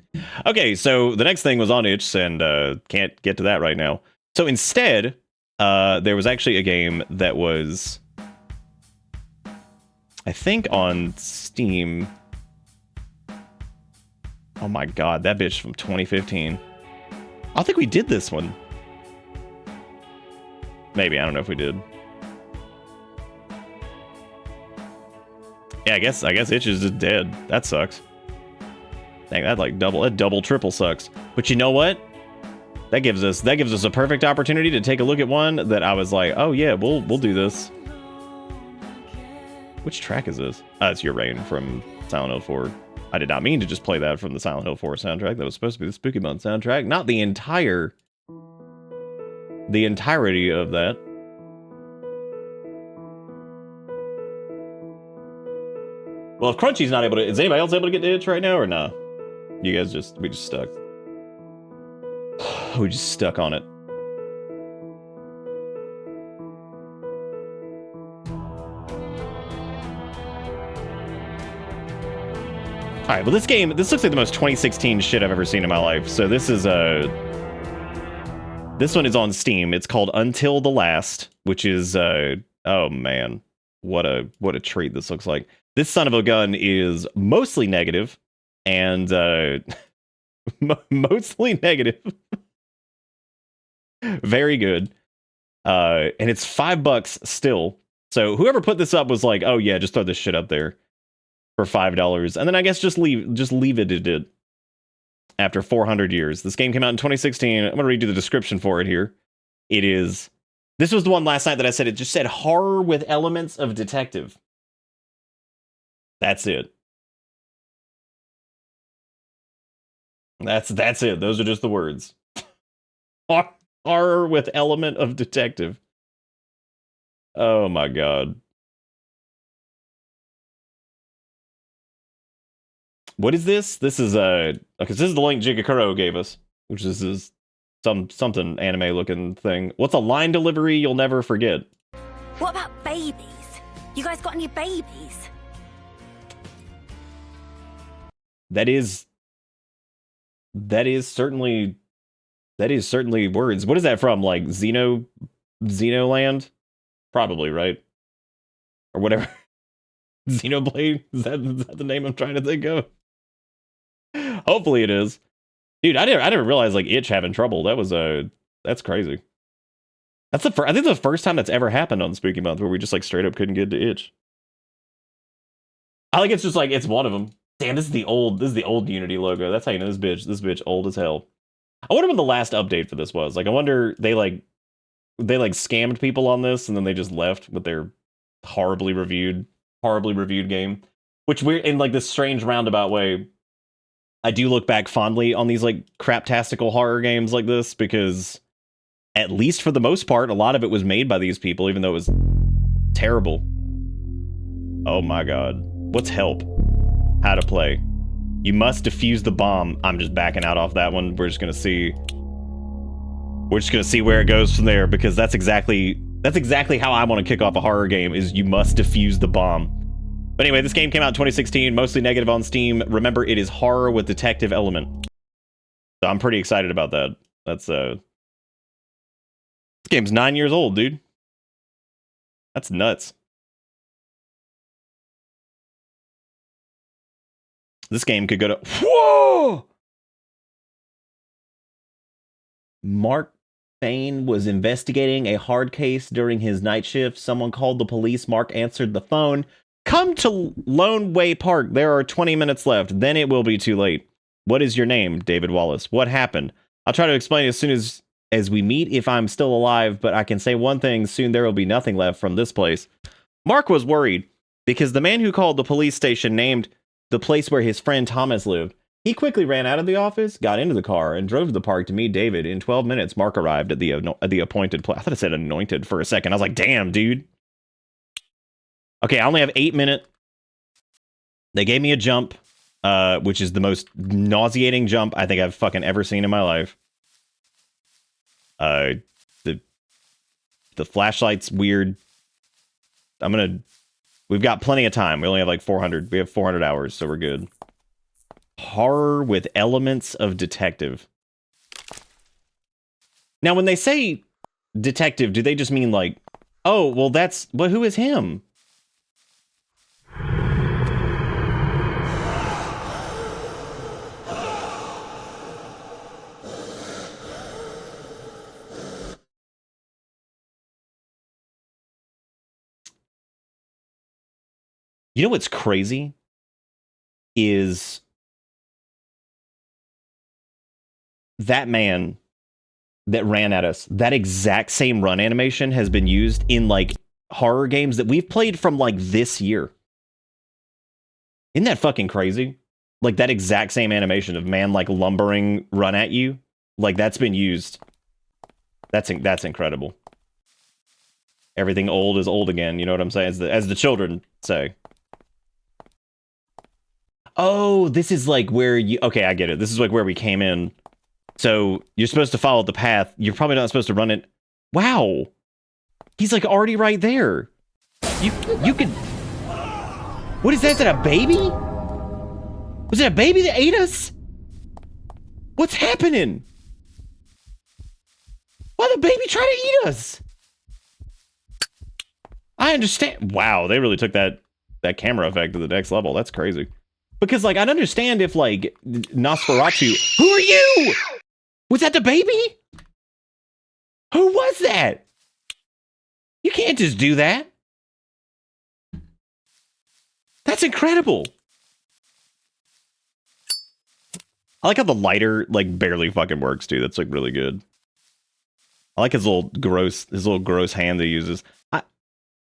Okay, so the next thing was on itch, and can't get to that right now. So instead, there was actually a game that was, I think, on Steam. Oh my god, that bitch from 2015. I think we did this one. Maybe, I don't know if we did. Yeah, I guess itch is just dead. That sucks. Dang, that double, triple sucks. But you know what? That gives us a perfect opportunity to take a look at one that I was like, oh yeah, we'll do this. Which track is this? It's Your Rain from Silent Hill 4. I did not mean to just play that from the Silent Hill 4 soundtrack. That was supposed to be the Spooky Month soundtrack, not the entirety of that. Well, if Crunchy's not able to, is anybody else able to get to itch right now or nah? We just stuck. We just stuck on it. All right, well, this looks like the most 2016 shit I've ever seen in my life. So this is this one is on Steam. It's called Until the Last, which is oh man, what a treat this looks like. This son of a gun is mostly negative, and mostly negative. Very good. And it's $5 still. So whoever put this up was like, oh yeah, just throw this shit up there for $5, and then I guess just leave it after 400 years. This game came out in 2016. I'm gonna read you the description for it here. This was the one last night that I said it just said horror with elements of detective. That's it. That's it. Those are just the words. Horror with element of detective. Oh my god. What is this? This is okay, so this is the link Jigakuro gave us, which is something anime looking thing. What's a line delivery you'll never forget? What about babies? You guys got any babies? That is certainly words. What is that from? Like Xenoland? Probably, right? Or whatever. Xenoblade? Is that the name I'm trying to think of? Hopefully it is. Dude, I never realized like itch having trouble. That's crazy. I think the first time that's ever happened on Spooky Month where we just like straight up couldn't get to itch. I think it's just like it's one of them. Damn, this is the old Unity logo. That's how you know this bitch old as hell. I wonder when the last update for this was. Like I wonder they scammed people on this and then they just left with their horribly reviewed game. Which we're in like this strange roundabout way. I do look back fondly on these like craptastical horror games like this because at least for the most part, a lot of it was made by these people, even though it was terrible. Oh my god. What's help? How to play. You must defuse the bomb. I'm just backing out off that one. We're just gonna see where it goes from there because that's exactly how I want to kick off a horror game is you must defuse the bomb. But anyway, this game came out in 2016, mostly negative on Steam. Remember, it is horror with detective element. So I'm pretty excited about that. This game's 9 years old, dude. That's nuts. This game could go to... Whoa! Mark Fain was investigating a hard case during his night shift. Someone called the police. Mark answered the phone. Come to Lone Way Park. There are 20 minutes left. Then it will be too late. What is your name? David Wallace. What happened? I'll try to explain as soon as we meet if I'm still alive, but I can say one thing. Soon there will be nothing left from this place. Mark was worried because the man who called the police station named the place where his friend Thomas lived. He quickly ran out of the office, got into the car, and drove to the park to meet David. In 12 minutes, Mark arrived at the appointed place. I thought it said anointed for a second. I was like, damn, dude. Okay, I only have 8 minutes. They gave me a jump, which is the most nauseating jump I think I've fucking ever seen in my life. The flashlight's weird. We've got plenty of time. We only have like 400. We have 400 hours, so we're good. Horror with elements of detective. Now, when they say detective, do they just mean like, oh, well, who is him? You know what's crazy is that man that ran at us, that exact same run animation has been used in like horror games that we've played from like this year. Isn't that fucking crazy? Like that exact same animation of man like lumbering run at you, like that's been used. That's incredible. Everything old is old again. You know what I'm saying? As the children say. Oh, this is like where you... Okay, I get it. This is like where we came in. So you're supposed to follow the path. You're probably not supposed to run it. Wow. He's like already right there. You could. What is that? Is that a baby? Was it a baby that ate us? What's happening? Why the baby try to eat us? I understand. Wow, they really took that camera effect to the next level. That's crazy. Because, like, I'd understand if, like, Nosferatu... Who are you? Was that the baby? Who was that? You can't just do that. That's incredible. I like how the lighter, like, barely fucking works, too. That's, like, really good. I like his little gross hand that he uses.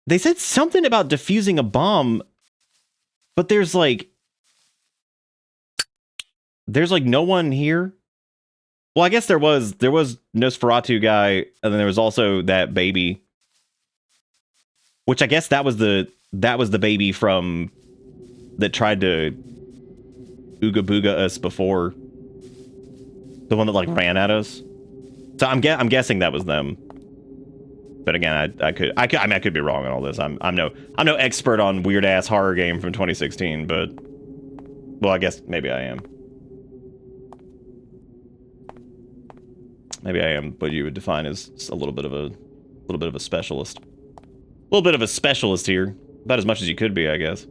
They said something about defusing a bomb, but there's like no one here. Well, I guess there was Nosferatu guy, and then there was also that baby, which I guess that was the baby from that tried to ooga booga us before, the one that like ran at us. So I'm guessing that was them. But again, I could be wrong on all this. I'm no expert on weird ass horror game from 2016, but well, I guess maybe I am. Maybe I am what you would define as a little bit of a specialist. A little bit of a specialist here, about as much as you could be, I guess.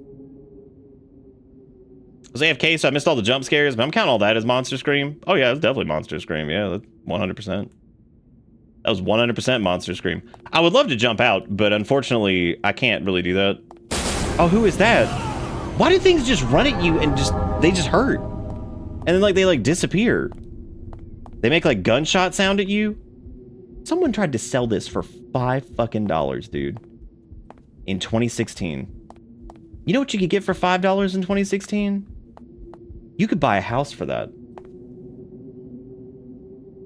I was AFK, so I missed all the jump scares, but I'm counting all that as Monster Scream. Oh yeah, it's definitely Monster Scream. Yeah, that's 100%. That was 100% Monster Scream. I would love to jump out, but unfortunately, I can't really do that. Oh, who is that? Why do things just run at you and they just hurt? And then like they like disappear. They make like gunshot sound at you. Someone tried to sell this for $5 fucking, dude. In 2016. You know what you could get for $5 in 2016? You could buy a house for that.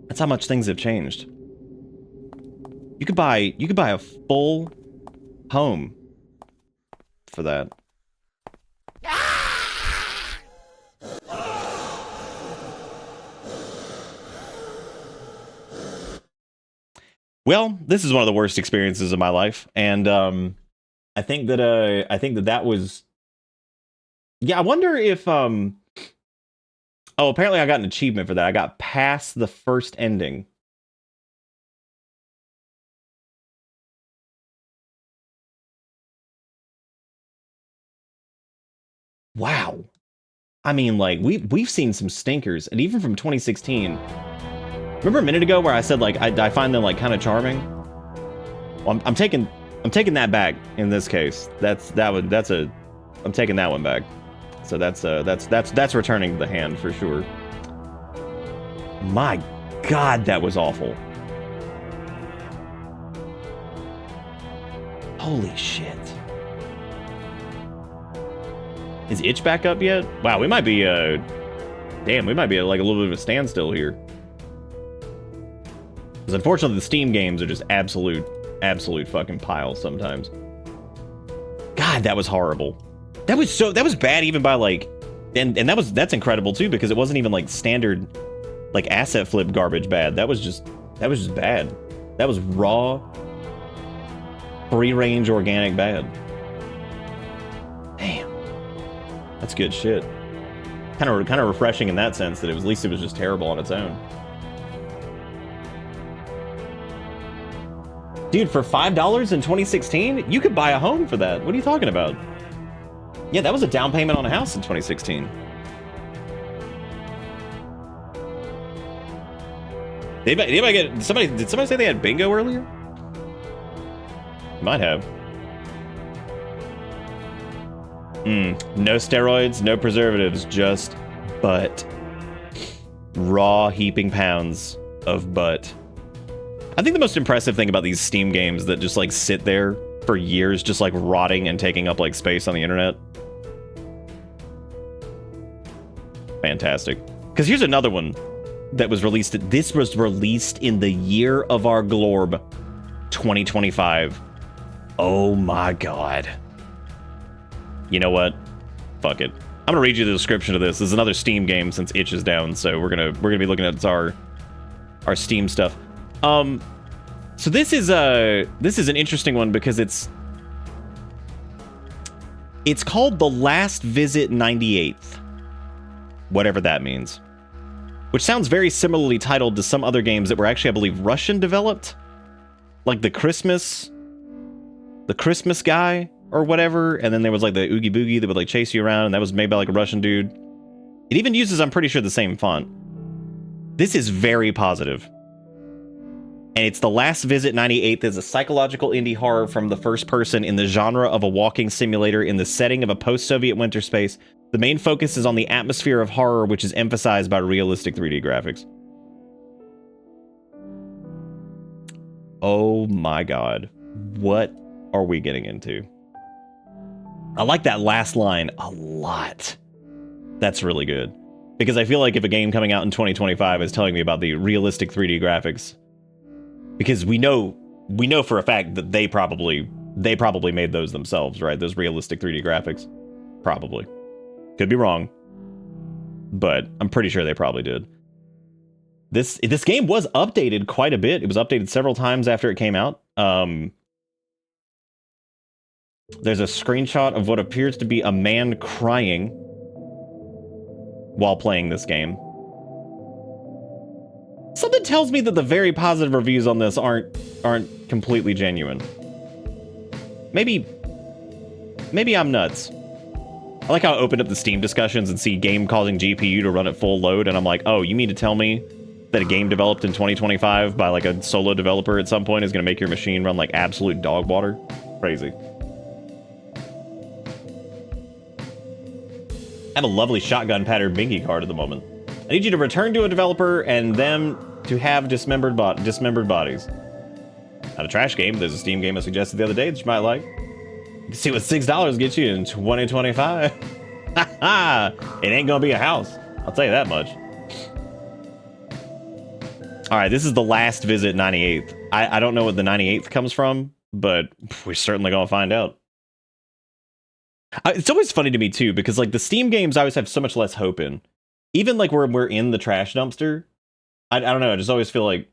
That's how much things have changed. You could buy a full home for that. Well, this is one of the worst experiences of my life, and I think that was. Yeah, I wonder if Oh, apparently I got an achievement for that. I got past the first ending. Wow. I mean, like, we've seen some stinkers, and even from 2016. Remember a minute ago where I said, like, I find them, like, kind of charming? Well, I'm taking that back in this case. I'm taking that one back. So that's returning the hand for sure. My God, that was awful. Holy shit. Is Itch back up yet? Wow, we might be, damn, we might be at like a little bit of a standstill here. Because unfortunately, the Steam games are just absolute fucking piles sometimes. God, that was horrible. That was bad even by like, and that's incredible too, because it wasn't even like standard, like asset flip garbage bad. That was just bad. That was raw, free range organic bad. Damn. That's good shit. Kind of refreshing in that sense that at least it was just terrible on its own. Dude, for $5 in 2016, you could buy a home for that. What are you talking about? Yeah, that was a down payment on a house in 2016. Did somebody say they had bingo earlier? Might have. No steroids, no preservatives, just butt. Raw heaping pounds of butt. I think the most impressive thing about these Steam games that just like sit there for years, just like rotting and taking up like space on the internet. Fantastic. Because here's another one that was released. This was released in the year of our glorb, 2025. Oh my God. You know what? Fuck it. I'm gonna read you the description of this. This is another Steam game since Itch is down, so we're gonna be looking at our our Steam stuff. So this is an interesting one because it's called The Last Visit 98th, whatever that means, which sounds very similarly titled to some other games that were actually, I believe, Russian developed, like the Christmas guy or whatever. And then there was like the Oogie Boogie that would like chase you around, and that was made by like a Russian dude. It even uses, I'm pretty sure, the same font. This is very positive. And it's The Last Visit 98th is a psychological indie horror from the first person in the genre of a walking simulator in the setting of a post-Soviet winter space. The main focus is on the atmosphere of horror, which is emphasized by realistic 3D graphics. Oh my god. What are we getting into? I like that last line a lot. That's really good. Because I feel like if a game coming out in 2025 is telling me about the realistic 3D graphics, because we know for a fact that they probably made those themselves, right? Those realistic 3D graphics. Probably. Could be wrong. But I'm pretty sure they probably did. This game was updated quite a bit. It was updated several times after it came out. There's a screenshot of what appears to be a man crying while playing this game. Something tells me that the very positive reviews on this aren't completely genuine. Maybe I'm nuts. I like how I opened up the Steam discussions and see game causing GPU to run at full load, and I'm like, oh, you mean to tell me that a game developed in 2025 by like a solo developer at some point is going to make your machine run like absolute dog water? Crazy. I have a lovely shotgun pattern binky card at the moment. I need you to return to a developer and them to have dismembered bodies. Not a trash game. There's a Steam game I suggested the other day that you might like. You can see what $6 gets you in 2025. It ain't gonna be a house. I'll tell you that much. All right, this is The Last Visit 98th. I don't know what the 98th comes from, but we're certainly gonna find out. It's always funny to me too, because like the Steam games I always have so much less hope in. Even like where we're in the trash dumpster, I don't know, I just always feel like,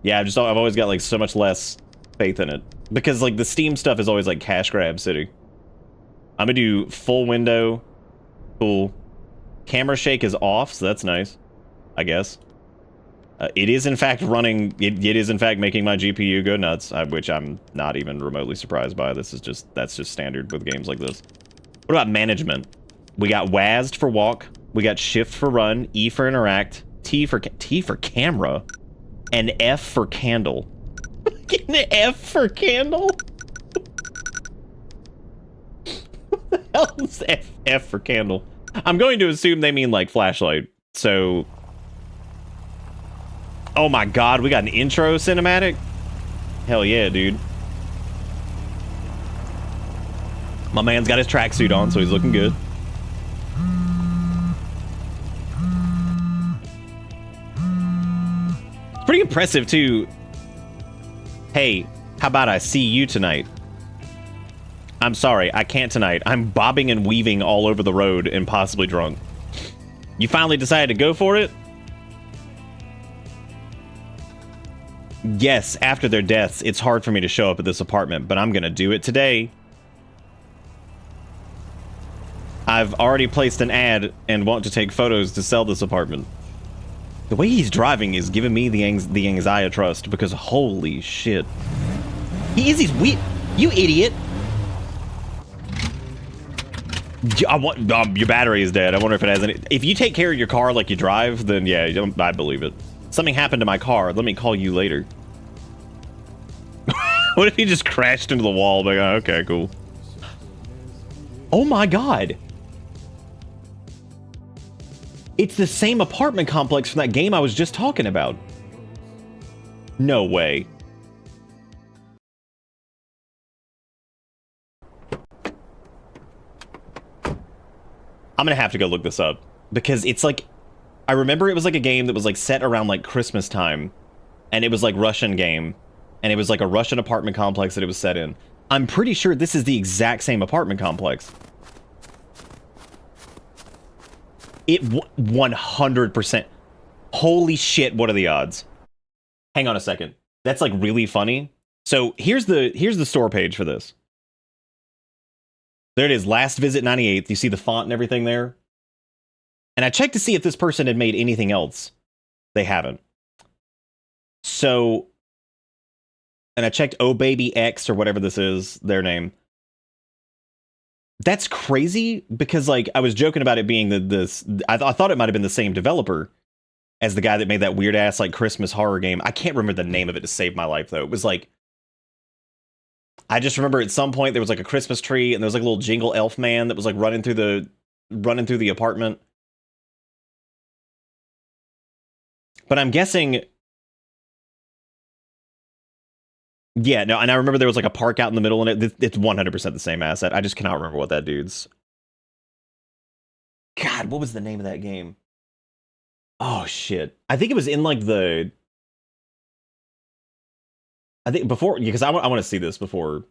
yeah, I've always got like so much less faith in it. Because like the Steam stuff is always like cash grab city. I'm gonna do full window, cool. Camera shake is off, so that's nice, I guess. It is in fact running, it is in fact making my GPU go nuts, which I'm not even remotely surprised by. That's just standard with games like this. What about management? We got WASD for walk, we got shift for run, E for interact, T for camera, and F for candle. Getting an F for candle? What the hell is F for candle? I'm going to assume they mean like flashlight. So, oh my god, we got an intro cinematic? Hell yeah, dude. My man's got his tracksuit on, so he's looking good. It's pretty impressive, too. Hey, how about I see you tonight? I'm sorry, I can't tonight. I'm bobbing and weaving all over the road and possibly drunk. You finally decided to go for it? Yes, after their deaths, it's hard for me to show up at this apartment, but I'm gonna do it today. I've already placed an ad and want to take photos to sell this apartment. The way he's driving is giving me the anxiety trust, because holy shit. He's weird. You idiot. Your battery is dead. I wonder if it has any. If you take care of your car like you drive, then yeah, I believe it. Something happened to my car. Let me call you later. What if he just crashed into the wall? Like, oh, okay, cool. Oh my god. It's the same apartment complex from that game I was just talking about. No way. I'm gonna have to go look this up, because it's like, I remember it was like a game that was like set around like Christmas time, and it was like Russian game, and it was like a Russian apartment complex that it was set in. I'm pretty sure this is the exact same apartment complex. It 100%. Holy shit, what are the odds? Hang on a second. That's like really funny. So here's the store page for this. There it is, last visit 98th. You see the font and everything there? And I checked to see if this person had made anything else. They haven't. So, and I checked Oh Baby X or whatever this is, their name. That's crazy because like I was joking about it being I thought it might have been the same developer as the guy that made that weird ass like Christmas horror game. I can't remember the name of it to save my life though. It was like, I just remember at some point there was like a Christmas tree and there was like a little jingle elf man that was like running through the apartment. But I'm guessing, yeah, no, and I remember there was like a park out in the middle and it's 100% the same asset. I just cannot remember what that dude's. God, what was the name of that game? Oh shit. I think it was in like I think before, because I want to see this before.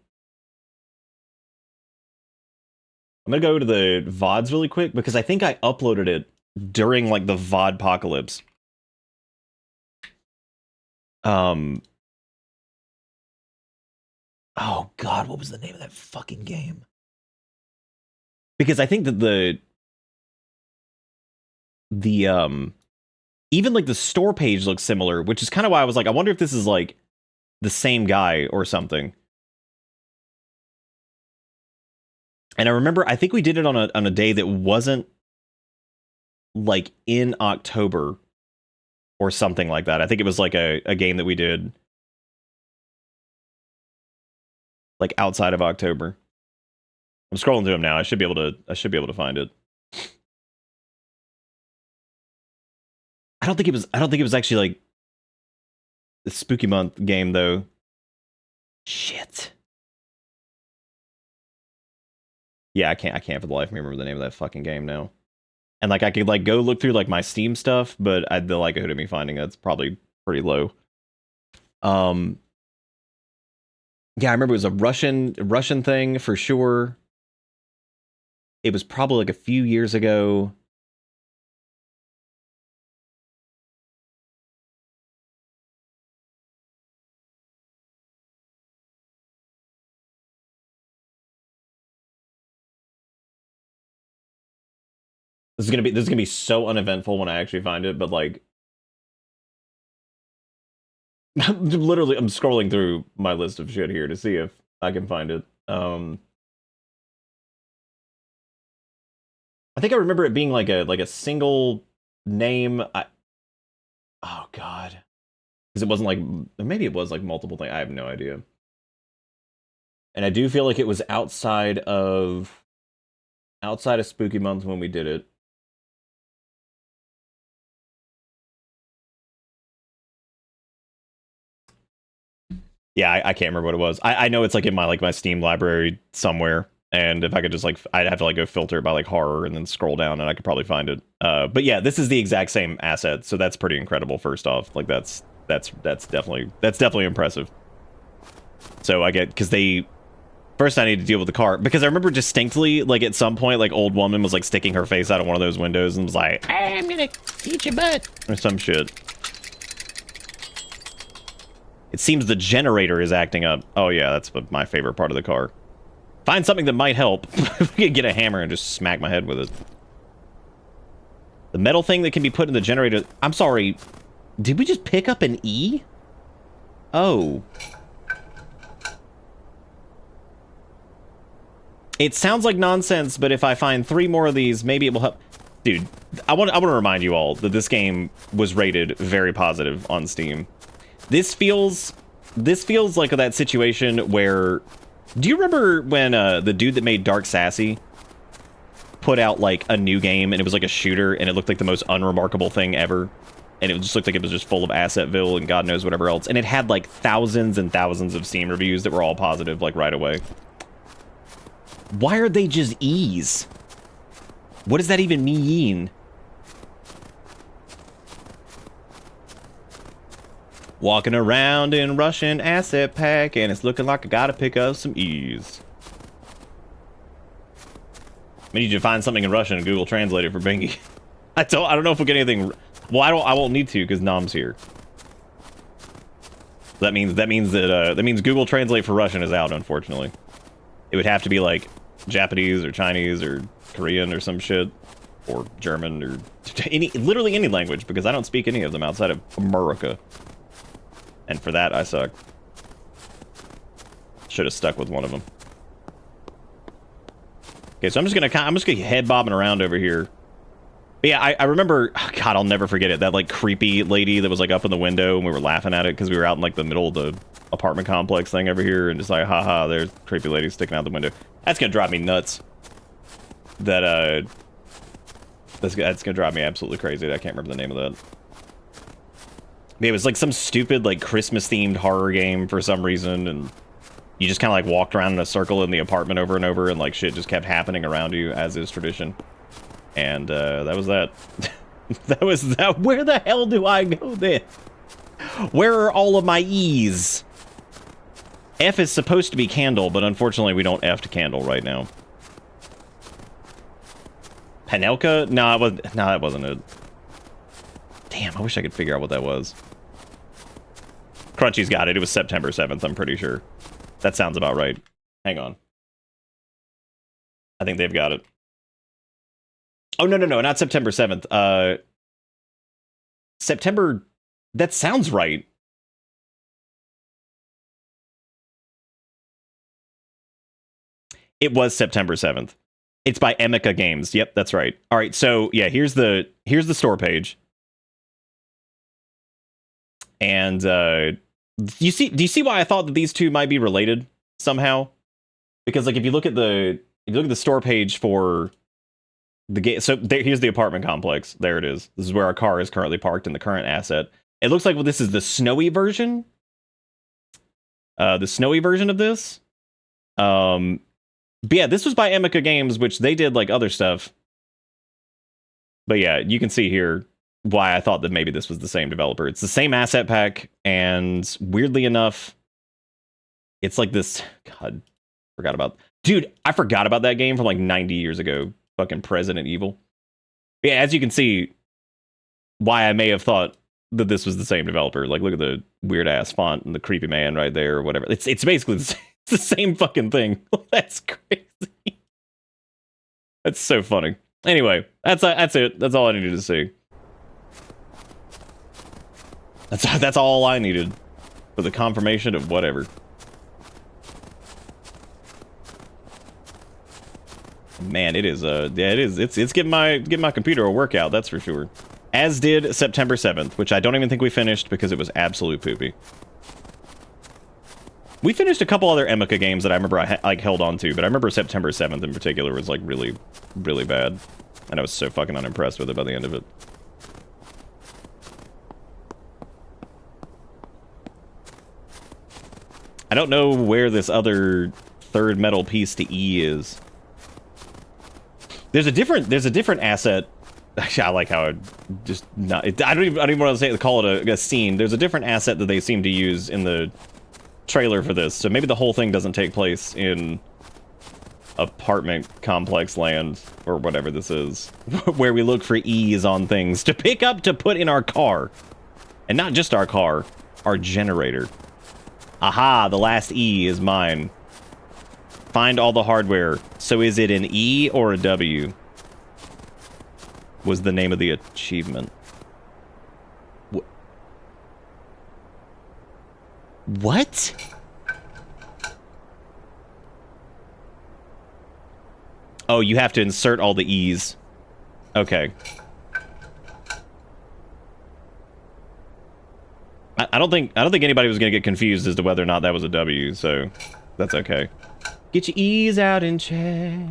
I'm going to go to the VoDs really quick because I think I uploaded it during like the VOD apocalypse. Oh god, what was the name of that fucking game? Because I think that even like the store page looks similar, which is kind of why I was like, I wonder if this is like the same guy or something. And I remember, I think we did it on a day that wasn't like in October or something like that. I think it was like a game that we did like outside of October. I'm scrolling through them now. I should be able to find it. I don't think it was actually like the Spooky Month game though. Shit. Yeah, I can't for the life of me remember the name of that fucking game now. And like I could like go look through like my Steam stuff, but the likelihood of me finding that's probably pretty low. Yeah, I remember it was a Russian thing for sure. It was probably like a few years ago. This is gonna be so uneventful when I actually find it, but like literally I'm scrolling through my list of shit here to see if I can find it. I think I remember it being like a single name. Oh god. Because it wasn't like, maybe it was like multiple things. I have no idea. And I do feel like it was outside of Spooky Month when we did it. Yeah, I can't remember what it was. I know it's like in my Steam library somewhere. And if I could just like, I'd have to like go filter it by like horror and then scroll down and I could probably find it. But yeah, this is the exact same asset. So that's pretty incredible. First off, like that's definitely impressive. So I get, because first I need to deal with the car, because I remember distinctly like at some point like old woman was like sticking her face out of one of those windows and was like, I'm gonna eat your butt or some shit. It seems the generator is acting up. Oh yeah, that's my favorite part of the car. Find something that might help. We could get a hammer and just smack my head with it. The metal thing that can be put in the generator. I'm sorry. Did we just pick up an E? Oh. It sounds like nonsense, but if I find 3 more of these, maybe it will help. Dude, I want to remind you all that this game was rated very positive on Steam. This feels like that situation where, do you remember when the dude that made Dark Sassy put out like a new game and it was like a shooter and it looked like the most unremarkable thing ever, and it just looked like it was just full of Assetville and God knows whatever else, and it had like thousands and thousands of Steam reviews that were all positive like right away. Why are they just E's? What does that even mean? Walking around in Russian asset pack, and it's looking like I gotta pick up some E's. I need you to find something in Russian and Google Translate it for Bingy. I don't know if we'll get anything. Well, I won't need to because Nam's here. That means Google Translate for Russian is out, unfortunately. It would have to be like Japanese or Chinese or Korean or some shit, or German or literally any language, because I don't speak any of them outside of America. And for that, I suck. Should have stuck with one of them. Okay, so I'm just gonna head bobbing around over here. But yeah, I remember, oh God, I'll never forget it. That like creepy lady that was like up in the window and we were laughing at it because we were out in like the middle of the apartment complex thing over here and just like, haha, there's creepy lady sticking out the window. That's gonna drive me nuts. That's gonna drive me absolutely crazy. I can't remember the name of that. Yeah, it was like some stupid like Christmas themed horror game for some reason, and you just kind of like walked around in a circle in the apartment over and over, and like shit just kept happening around you, as is tradition. And that was that. That was that. Where the hell do I go then? Where are all of my E's? F is supposed to be candle, but unfortunately we don't F to candle right now. Panelka? No, that wasn't it. Damn, I wish I could figure out what that was. Crunchy's got it. It was September 7th, I'm pretty sure. That sounds about right. Hang on. I think they've got it. Oh, no, not September 7th. September... That sounds right. It was September 7th. It's by Emika Games. Yep, that's right. All right, so yeah, here's the store page. And do you see why I thought that these two might be related somehow? Because like if you look at the store page for the game, so here's the apartment complex. There it is. This is where our car is currently parked in the current asset. It looks like this is the snowy version. The snowy version of this. But yeah, this was by Emika Games, which they did like other stuff. But yeah, you can see here why I thought that maybe this was the same developer. It's the same asset pack, and weirdly enough, it's like this. God, dude, I forgot about that game from like 90 years ago. Fucking Resident Evil. But yeah, as you can see, why I may have thought that this was the same developer. Like, look at the weird ass font and the creepy man right there, or whatever. It's basically the same fucking thing. That's crazy. That's so funny. Anyway, that's it. That's all I needed to see. That's all I needed for the confirmation of whatever. Man, it is yeah, it is. It's giving my computer a workout, that's for sure. As did September 7th, which I don't even think we finished because it was absolute poopy. We finished a couple other Emika games that I remember I like held on to, but I remember September 7th in particular was like really, really bad. And I was so fucking unimpressed with it by the end of it. I don't know where this other third metal piece to E is. There's a different asset. Actually, I like how it just not. I don't even want to call it a scene. There's a different asset that they seem to use in the trailer for this. So maybe the whole thing doesn't take place in apartment complex land or whatever this is, where we look for E's on things to pick up to put in our car, and not just our car, our generator. Aha! The last E is mine. Find all the hardware. So is it an E or a W? Was the name of the achievement. What? Oh, you have to insert all the E's. Okay. I don't think anybody was gonna get confused as to whether or not that was a W, so that's okay. Get your E's out in chat.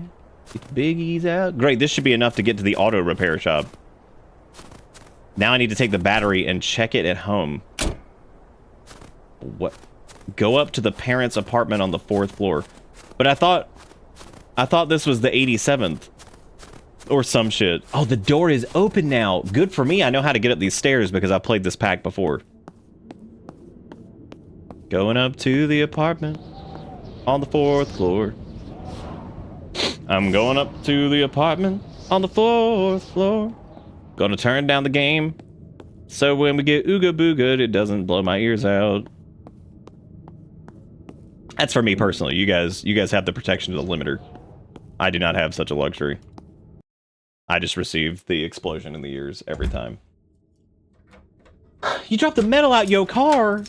Get the big E's out. Great, this should be enough to get to the auto repair shop. Now I need to take the battery and check it at home. What? Go up to the parents' apartment on the 4th floor. But I thought this was the 87th. Or some shit. Oh, the door is open now. Good for me. I know how to get up these stairs because I've played this pack before. Going up to the apartment on the 4th floor. I'm going up to the apartment on the 4th floor. Gonna turn down the game So when we get ooga booga, it doesn't blow my ears out. That's for me personally. You guys have the protection of the limiter. I do not have such a luxury. I just receive the explosion in the ears every time. You dropped the metal out your car.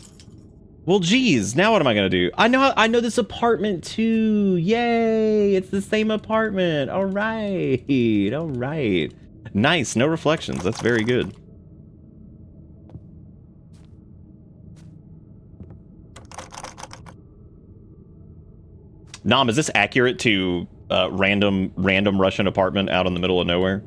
Well, geez, now what am I gonna do? I know this apartment too. Yay! It's the same apartment. All right, all right. Nice. No reflections. That's very good. Nom, is this accurate to random Russian apartment out in the middle of nowhere?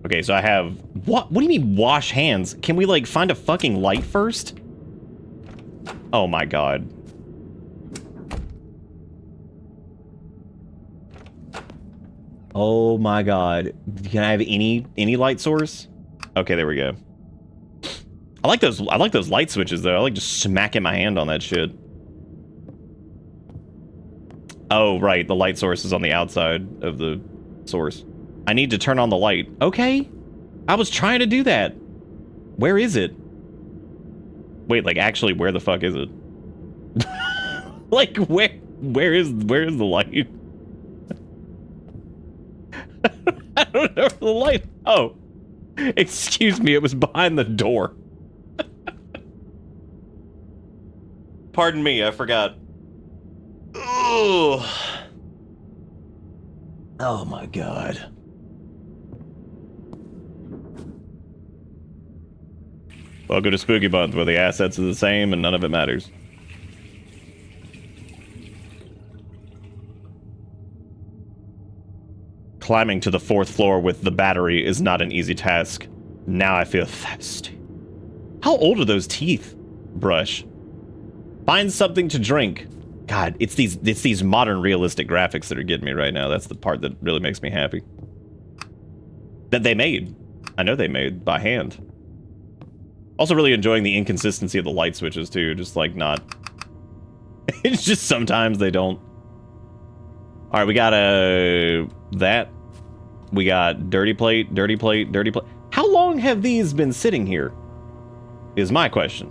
Okay, so I have... What do you mean wash hands? Can we, like, find a fucking light first? Oh my god. Oh my god. Can I have any light source? Okay, there we go. I like those light switches though. I like just smacking my hand on that shit. Oh, right, the light source is on the outside of the source. I need to turn on the light. Okay. I was trying to do that. Where is it? Wait, like actually where the fuck is it? Like where is the light? I don't know the light. Oh. Excuse me, it was behind the door. Pardon me, I forgot. Ugh. Oh my god. Welcome to Spooky Month, where the assets are the same and none of it matters. Climbing to the 4th floor with the battery is not an easy task. Now I feel thirsty. How old are those teeth, Brush? Find something to drink. God, it's these modern realistic graphics that are getting me right now. That's the part that really makes me happy. That they made. I know they made by hand. Also really enjoying the inconsistency of the light switches too, just like not... It's just sometimes they don't. Alright, we got that. We got dirty plate, dirty plate, dirty plate. How long have these been sitting here? Is my question.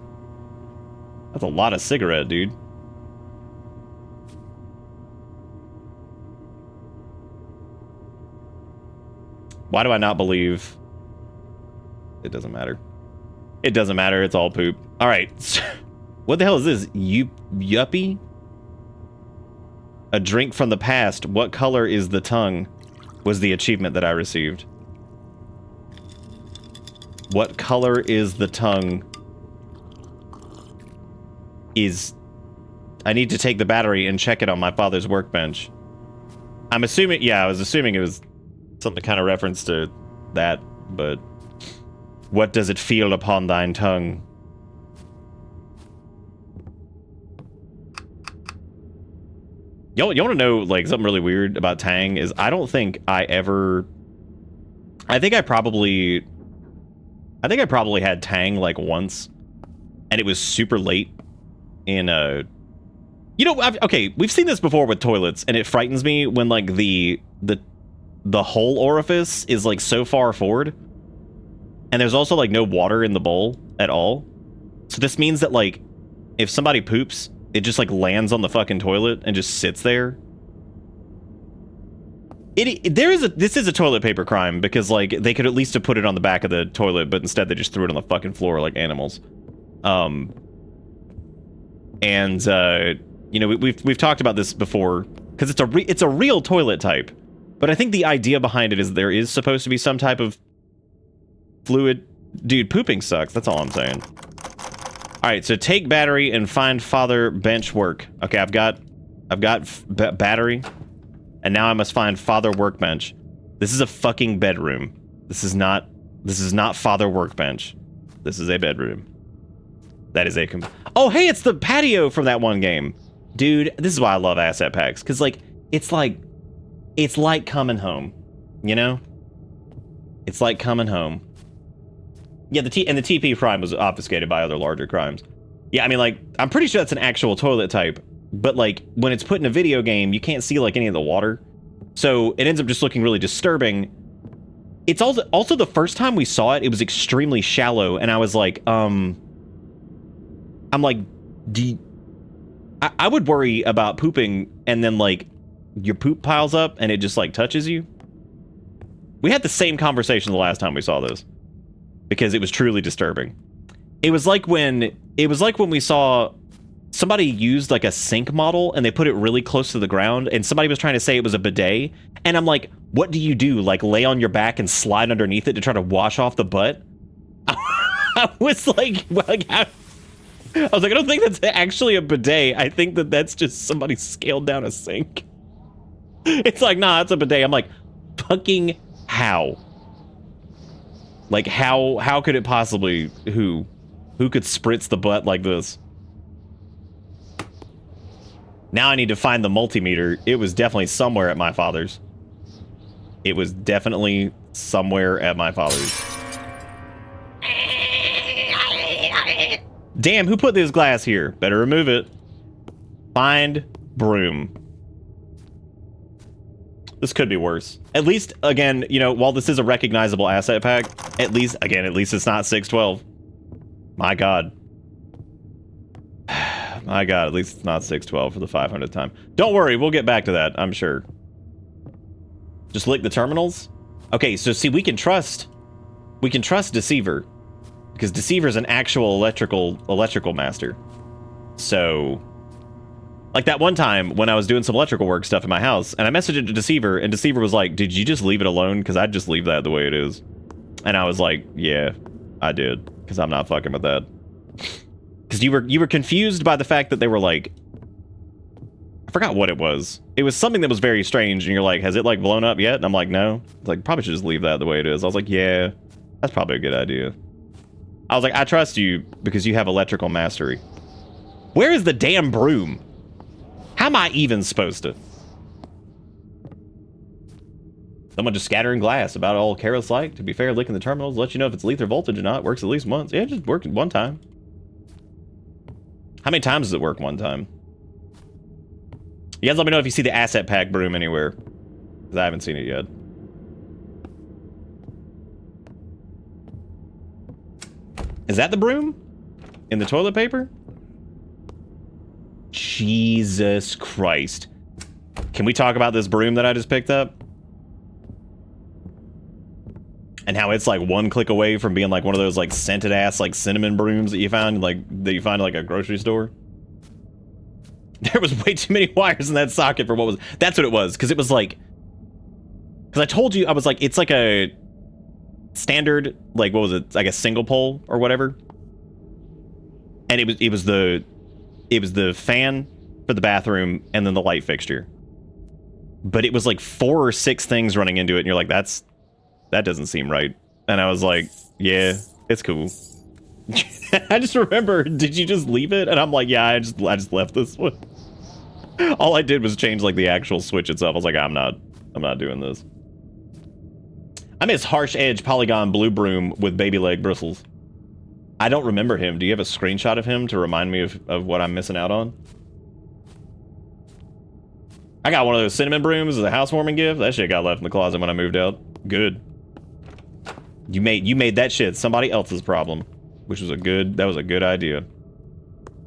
That's a lot of cigarette, dude. Why do I not believe? It doesn't matter. It doesn't matter. It's all poop. All right. What the hell is this? Yuppie? A drink from the past. What color is the tongue? Was the achievement that I received. What color is the tongue? I need to take the battery and check it on my father's workbench. I'm assuming, yeah, I was assuming it was something kind of reference to that, but what does it feel upon thine tongue? You want to know, like, something really weird about Tang is I don't think I ever... I think I probably had Tang, like, once, and it was super late in, You know, okay, we've seen this before with toilets, and it frightens me when, like, the hole orifice is, like, so far forward, and there's also, like, no water in the bowl at all. So this means that, like, if somebody poops, it just, like, lands on the fucking toilet and just sits there. This is a toilet paper crime, because, like, they could at least have put it on the back of the toilet, but instead they just threw it on the fucking floor like animals. You know, we've talked about this before, because it's a real toilet type, but I think the idea behind it is there is supposed to be some type of fluid. Dude, pooping sucks. That's all I'm saying. All right, so take battery and find father bench work. Okay, I've got battery, and now I must find father workbench. This is a fucking bedroom. This is not father workbench. This is a bedroom. That is a oh, hey, it's the patio from that one game. Dude, this is why I love asset packs, because, like, it's like coming home, you know? It's like coming home. Yeah, the TP crime was obfuscated by other larger crimes. Yeah, I mean, like, I'm pretty sure that's an actual toilet type, but, like, when it's put in a video game, you can't see, like, any of the water. So it ends up just looking really disturbing. It's also the first time we saw it, it was extremely shallow, and I was like, I'm like, I would worry about pooping and then like your poop piles up and it just like touches you. We had the same conversation the last time we saw this because it was truly disturbing. It was like when we saw somebody used like a sink model and they put it really close to the ground and somebody was trying to say it was a bidet, and I'm like, what do you do? Like lay on your back and slide underneath it to try to wash off the butt? I was like how? I was like, I don't think that's actually a bidet. I think that that's just somebody scaled down a sink. It's like, nah, it's a bidet. I'm like, fucking how? Like, how could it possibly, who could spritz the butt like this? Now I need to find the multimeter. It was definitely somewhere at my father's. It was definitely somewhere at my father's. Damn, who put this glass here? Better remove it. Find broom. This could be worse. At least, again, you know, while this is a recognizable asset pack, at least it's not 612. My God. My God, at least it's not 612 for the 500th time. Don't worry, we'll get back to that, I'm sure. Just lick the terminals? Okay, so see, we can trust Deceiver. Because Deceiver's an actual electrical master. So, like that one time when I was doing some electrical work stuff in my house, and I messaged it to Deceiver, and Deceiver was like, did you just leave it alone? Because I'd just leave that the way it is. And I was like, yeah, I did. Because I'm not fucking with that. Because you were confused by the fact that they were like, I forgot what it was. It was something that was very strange, and you're like, has it like blown up yet? And I'm like, no. It's like, probably should just leave that the way it is. I was like, yeah, that's probably a good idea. I was like, I trust you because you have electrical mastery. Where is the damn broom? How am I even supposed to? Someone just scattering glass about all careless like. To be fair, licking the terminals let you know if it's lethal voltage or not. Works at least once. Yeah, it just worked one time. How many times does it work one time? You guys let me know if you see the asset pack broom anywhere. Because I haven't seen it yet. Is that the broom? In the toilet paper? Jesus Christ. Can we talk about this broom that I just picked up? And how it's like one click away from being like one of those like scented ass like cinnamon brooms that you find like a grocery store? There was way too many wires in that socket for what was... That's what it was, because it was like... Because I told you, I was like, it's like a standard, like, what was it? Like a single pole or whatever. And it was the fan for the bathroom and then the light fixture. But it was like 4 or 6 things running into it, and you're like, that doesn't seem right. And I was like, yeah, it's cool. I just remember, did you just leave it? And I'm like, yeah, I just left this one. All I did was change like the actual switch itself. I was like, I'm not doing this. I miss Harsh Edge Polygon Blue Broom with baby leg bristles. I don't remember him. Do you have a screenshot of him to remind me of what I'm missing out on? I got one of those cinnamon brooms as a housewarming gift. That shit got left in the closet when I moved out. Good. You made that shit somebody else's problem, which was a good idea.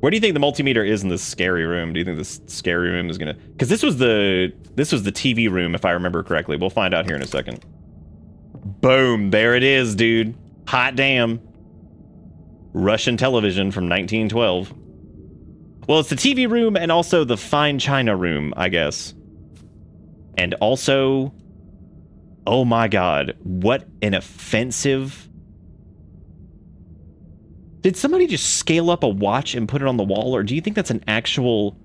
Where do you think the multimeter is in this scary room? Do you think this scary room is gonna... Because this was the TV room, if I remember correctly. We'll find out here in a second. Boom. There it is, dude. Hot damn. Russian television from 1912. Well, it's the TV room and also the fine china room, I guess. And also... Oh my God. What an offensive... Did somebody just scale up a watch and put it on the wall, or do you think that's an actual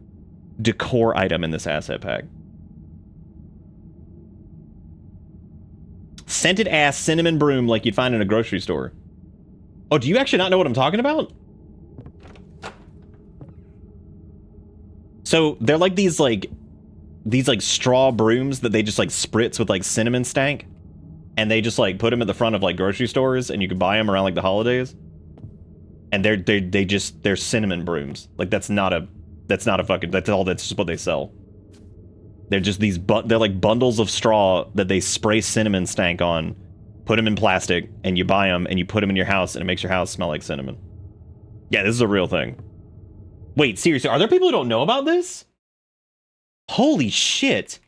decor item in this asset pack? Scented ass cinnamon broom like you'd find in a grocery store. Oh, do you actually not know what I'm talking about? So they're like these straw brooms that they just like spritz with like cinnamon stank, and they just like put them at the front of like grocery stores, and you can buy them around like the holidays. And they're cinnamon brooms. Like that's just what they sell. They're just they're like bundles of straw that they spray cinnamon stank on, put them in plastic, and you buy them, and you put them in your house, and it makes your house smell like cinnamon. Yeah, this is a real thing. Wait, seriously, are there people who don't know about this? Holy shit.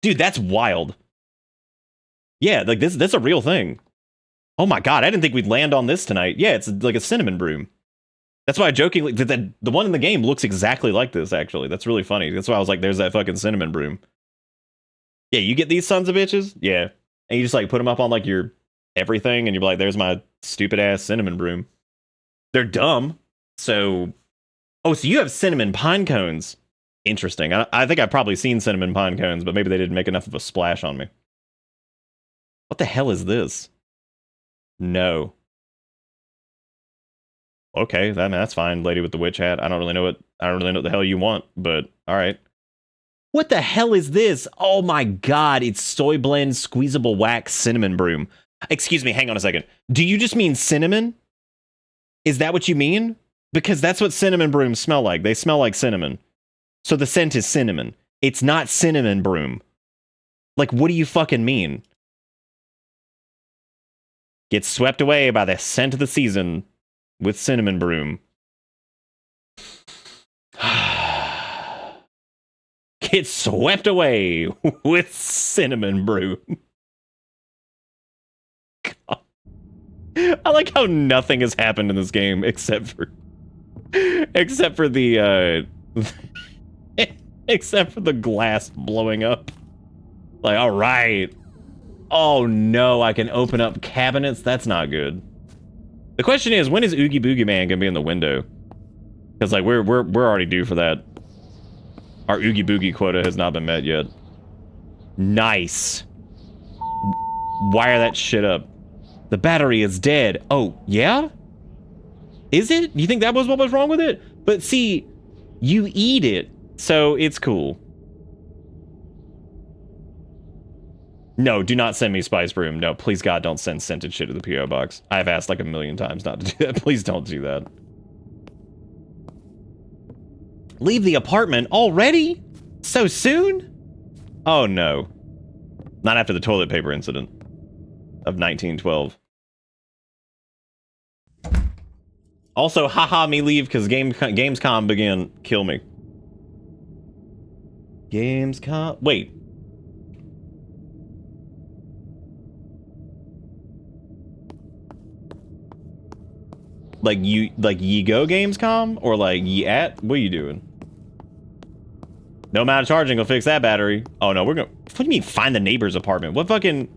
Dude, that's wild. Yeah, like this a real thing. Oh my god, I didn't think we'd land on this tonight. Yeah, it's like a cinnamon broom. That's why I jokingly... the one in the game looks exactly like this, actually. That's really funny. That's why I was like, there's that fucking cinnamon broom. Yeah, you get these sons of bitches? Yeah. And you just like put them up on like your everything, and you're like, there's my stupid ass cinnamon broom. They're dumb. So... Oh, so you have cinnamon pine cones. Interesting. I think I've probably seen cinnamon pine cones, but maybe they didn't make enough of a splash on me. What the hell is this? No. Okay, that's fine, lady with the witch hat. I don't really know what the hell you want, but all right. What the hell is this? Oh my god, it's soy blend squeezable wax cinnamon broom. Excuse me, hang on a second. Do you just mean cinnamon? Is that what you mean? Because that's what cinnamon brooms smell like. They smell like cinnamon. So the scent is cinnamon. It's not cinnamon broom. Like, what do you fucking mean? Get swept away by the scent of the season with cinnamon broom. Get swept away with cinnamon broom. God. I like how nothing has happened in this game except for the except for the glass blowing up. Like, all right. Oh no, I can open up cabinets. That's not good. The question is, when is Oogie Boogie Man gonna be in the window? Because like we're already due for that. Our Oogie Boogie quota has not been met yet. Nice. Wire that shit up. The battery is dead. Oh, yeah? Is it? You think that was what was wrong with it? But see, you eat it, so it's cool. No, do not send me Spice Broom. No, please God, don't send scented shit to the P.O. box. I've asked like 1,000,000 times not to do that. Please don't do that. Leave the apartment already? So soon? Oh no. Not after the toilet paper incident of 1912. Also, haha, me leave because Gamescom begin. Kill me. Gamescom. Wait. Like ye go Gamescom? Or like ye at? What are you doing? No amount of charging will fix that battery. Oh no, we're gonna... What do you mean find the neighbor's apartment? What fucking...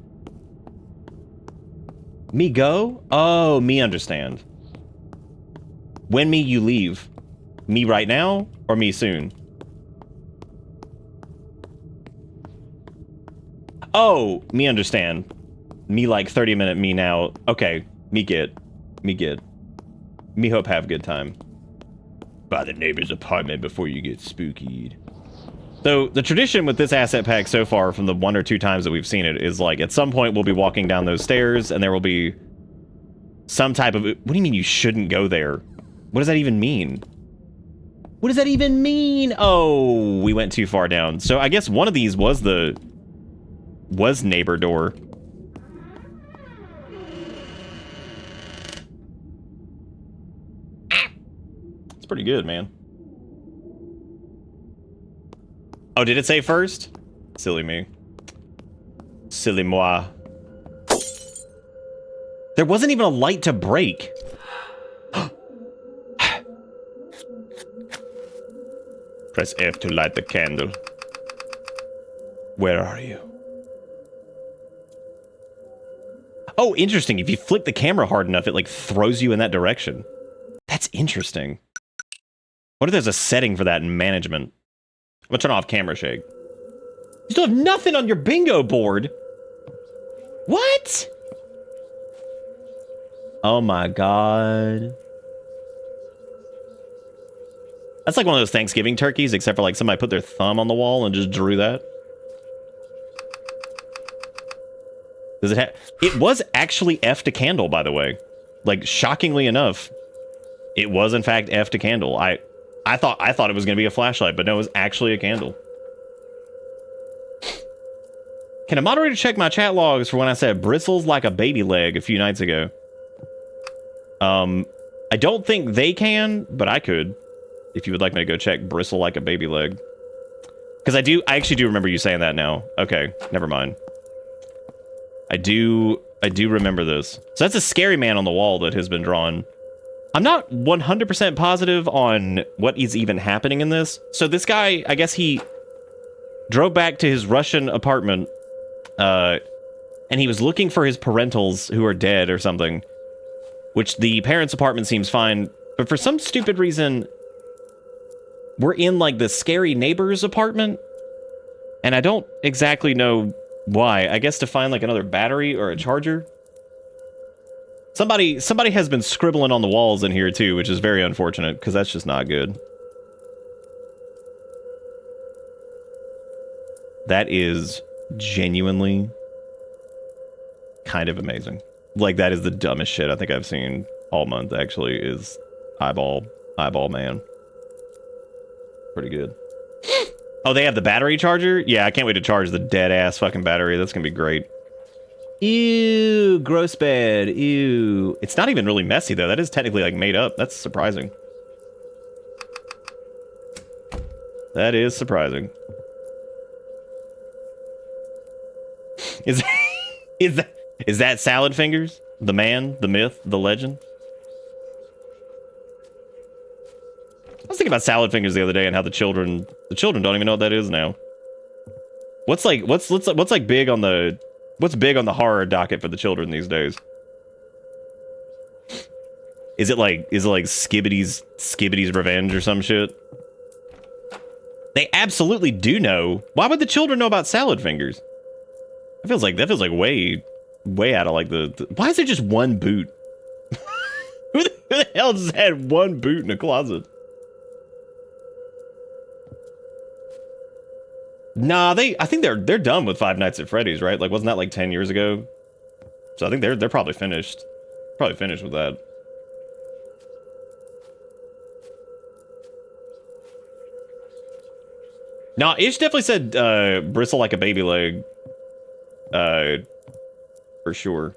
Me go? Oh, me understand. When me you leave? Me right now? Or me soon? Oh, me understand. Me like 30-minute me now. Okay, me get. Me get. Me hope have a good time. Buy the neighbor's apartment before you get spookied. So the tradition with this asset pack so far, from the 1 or 2 times that we've seen it, is like at some point we'll be walking down those stairs and there will be some type of... What do you mean you shouldn't go there? What does that even mean? What does that even mean? Oh, we went too far down. So I guess one of these was neighbor door. It's pretty good, man. Oh, did it say first? Silly me. Silly moi. There wasn't even a light to break. Press F to light the candle. Where are you? Oh, interesting. If you flick the camera hard enough, it like throws you in that direction. That's interesting. What if there's a setting for that in management? I'm gonna turn off camera shake. You still have nothing on your bingo board. What? Oh my god. That's like one of those Thanksgiving turkeys, except for like somebody put their thumb on the wall and just drew that. Does it have... It was actually F to candle, by the way. Like, shockingly enough, it was in fact F to candle. I thought it was gonna be a flashlight, but no, it was actually a candle. Can a moderator check my chat logs for when I said bristles like a baby leg a few nights ago? I don't think they can, but I could. If you would like me to go check bristle like a baby leg. Because I actually do remember you saying that now. Okay, never mind. I do remember this. So that's a scary man on the wall that has been drawn. I'm not 100% positive on what is even happening in this. So this guy, I guess he drove back to his Russian apartment, and he was looking for his parentals who are dead or something, which the parents' apartment seems fine, but for some stupid reason, we're in like the scary neighbor's apartment, and I don't exactly know why. I guess to find like another battery or a charger. Somebody has been scribbling on the walls in here too, which is very unfortunate because that's just not good. That is genuinely kind of amazing. Like, that is the dumbest shit I think I've seen all month, actually, is eyeball man. Pretty good. Oh, they have the battery charger? Yeah, I can't wait to charge the dead-ass fucking battery. That's gonna be great. Ew, gross bed. Ew. It's not even really messy, though. That is technically, like, made up. That's surprising. That is surprising. Is that Salad Fingers? The man, the myth, the legend? I was thinking about Salad Fingers the other day and how the children don't even know what that is now. What's big on the horror docket for the children these days? Is it like Skibbity's Revenge or some shit? They absolutely do know. Why would the children know about Salad Fingers? That feels like way out of like the why is there just one boot? Who the hell just had one boot in a closet? Nah, I think they're done with Five Nights at Freddy's, right? Like, wasn't that like 10 years ago? So I think they're probably finished. Probably finished with that. Nah, Ish definitely said bristle like a baby leg. For sure.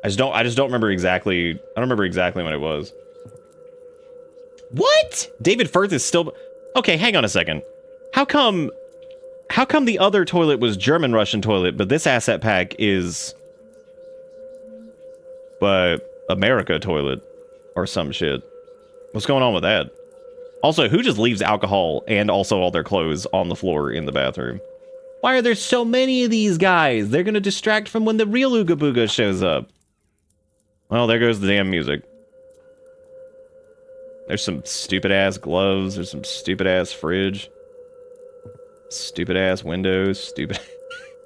I just don't remember exactly. I don't remember exactly when it was. What? David Firth is still. Okay, hang on a second. How come the other toilet was German Russian toilet, but this asset pack is America toilet or some shit? What's going on with that? Also, who just leaves alcohol and also all their clothes on the floor in the bathroom? Why are there so many of these guys? They're gonna distract from when the real Ooga Booga shows up. Well, there goes the damn music. There's some stupid-ass gloves. There's some stupid-ass fridge. Stupid-ass windows.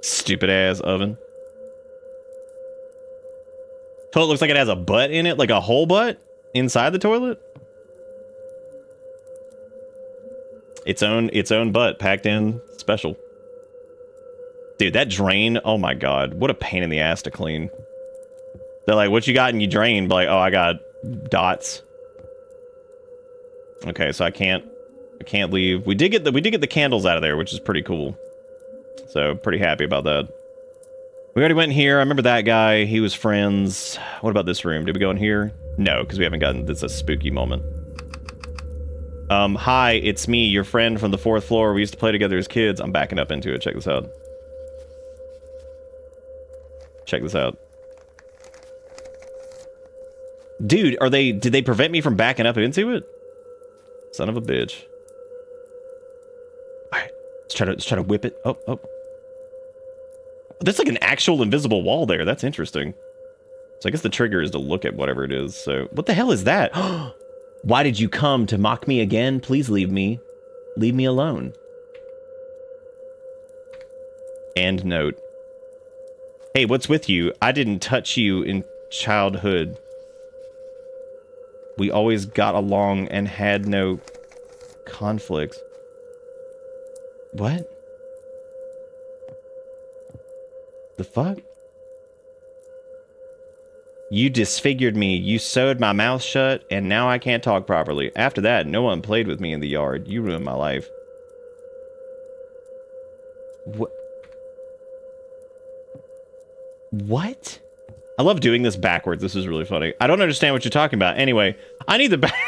Stupid-ass oven. Toilet looks like it has a butt in it, like a whole butt inside the toilet. Its own butt packed in special. Dude, that drain, oh my god, what a pain in the ass to clean. They're like, what you got in your drain? But like, oh, I got dots. Okay, so I can't leave. We did get the candles out of there, which is pretty cool. So, pretty happy about that. We already went in here. I remember that guy. He was friends. What about this room? Did we go in here? No, because we haven't gotten, this is a spooky moment. Hi, it's me, your friend from the 4th floor. We used to play together as kids. I'm backing up into it. Check this out. Check this out. Dude, did they prevent me from backing up into it? Son of a bitch. Alright, let's try to whip it. Oh. There's like an actual invisible wall there. That's interesting. So I guess the trigger is to look at whatever it is. So what the hell is that? Why did you come to mock me again? Please leave me alone. End note. Hey, what's with you? I didn't touch you in childhood. We always got along and had no conflicts. What? The fuck? You disfigured me. You sewed my mouth shut, and now I can't talk properly. After that, no one played with me in the yard. You ruined my life. What? What? I love doing this backwards. This is really funny. I don't understand what you're talking about. Anyway, I need the battery.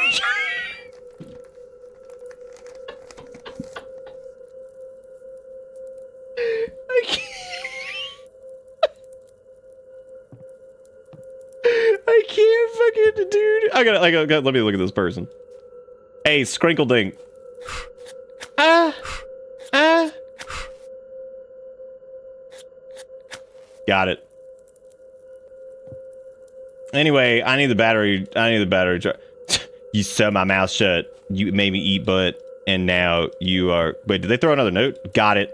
I can't. I can't fucking, dude. I gotta, let me look at this person. Hey, Scrinkle Dink. Got it. Anyway, I need the battery. You set my mouth shut. You made me eat butt. And now you are... Wait, did they throw another note? Got it.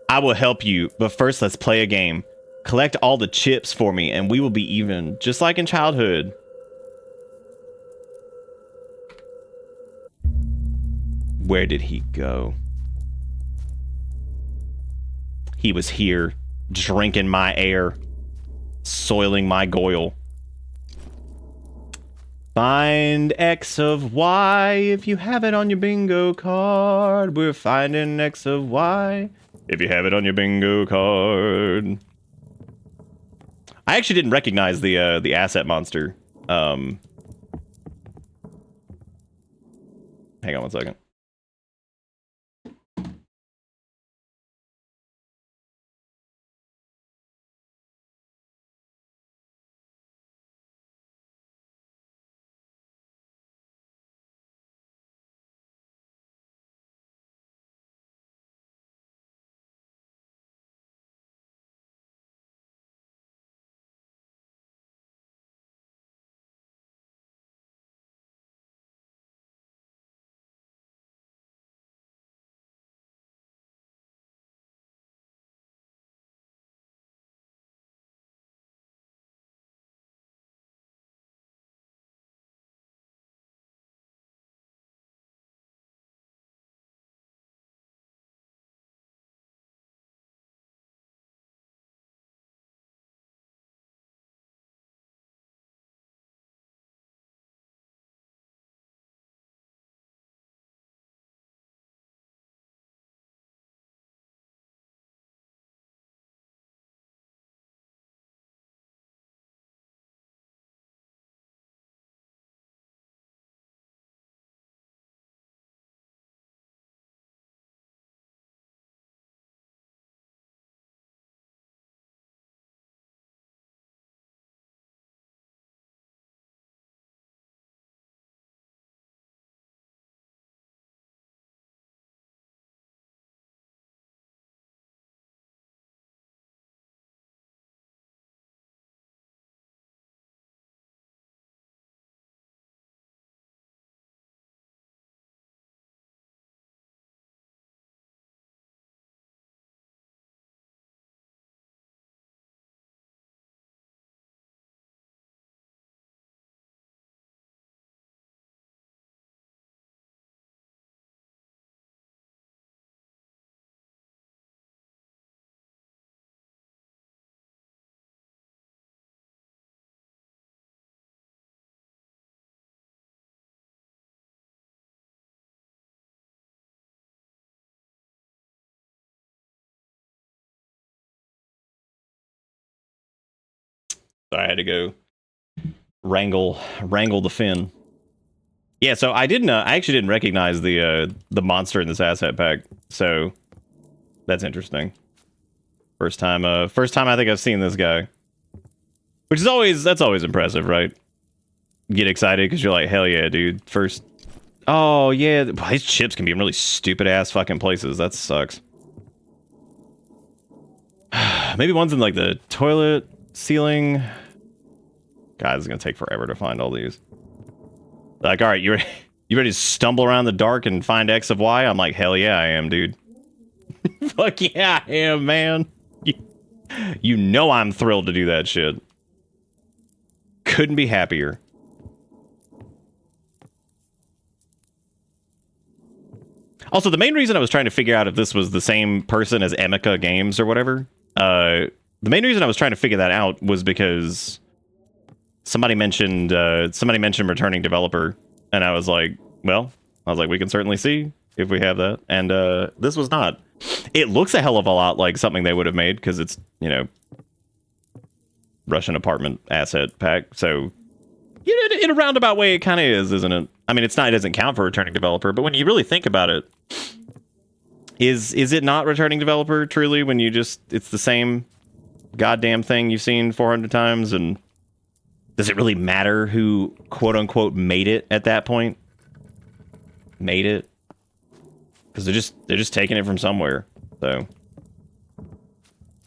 I will help you. But first, let's play a game. Collect all the chips for me and we will be even. Just like in childhood. Where did he go? He was here. Drinking my air. Soiling my goil. Find X of Y if you have it on your bingo card. We're finding X of Y if you have it on your bingo card. I actually didn't recognize the asset monster. Hang on one second. So I had to go wrangle the fin. Yeah, so I actually didn't recognize the monster in this asset pack. So that's interesting. First time I think I've seen this guy. Which is that's always impressive, right? Get excited because you're like, hell yeah, dude. First. Oh yeah, these chips can be in really stupid ass fucking places. That sucks. Maybe one's in like the toilet ceiling. God, it's gonna take forever to find all these. Like, all right, you ready to stumble around the dark and find X of Y? I'm like, hell yeah, I am, dude. Fuck yeah, I am, man. You know I'm thrilled to do that shit. Couldn't be happier. Also, the main reason I was trying to figure out if this was the same person as Emeka Games or whatever, the main reason I was trying to figure that out was because somebody mentioned returning developer, and I was like, we can certainly see if we have that, and this was not. It looks a hell of a lot like something they would have made because it's, you know, Russian apartment asset pack. So, you know, in a roundabout way, it kind of is, isn't it? I mean, it's not. It doesn't count for returning developer, but when you really think about it, is it not returning developer truly? When you just, it's the same goddamn thing you've seen 400 times, and does it really matter who quote unquote made it at that point? Made it because they're just taking it from somewhere. So,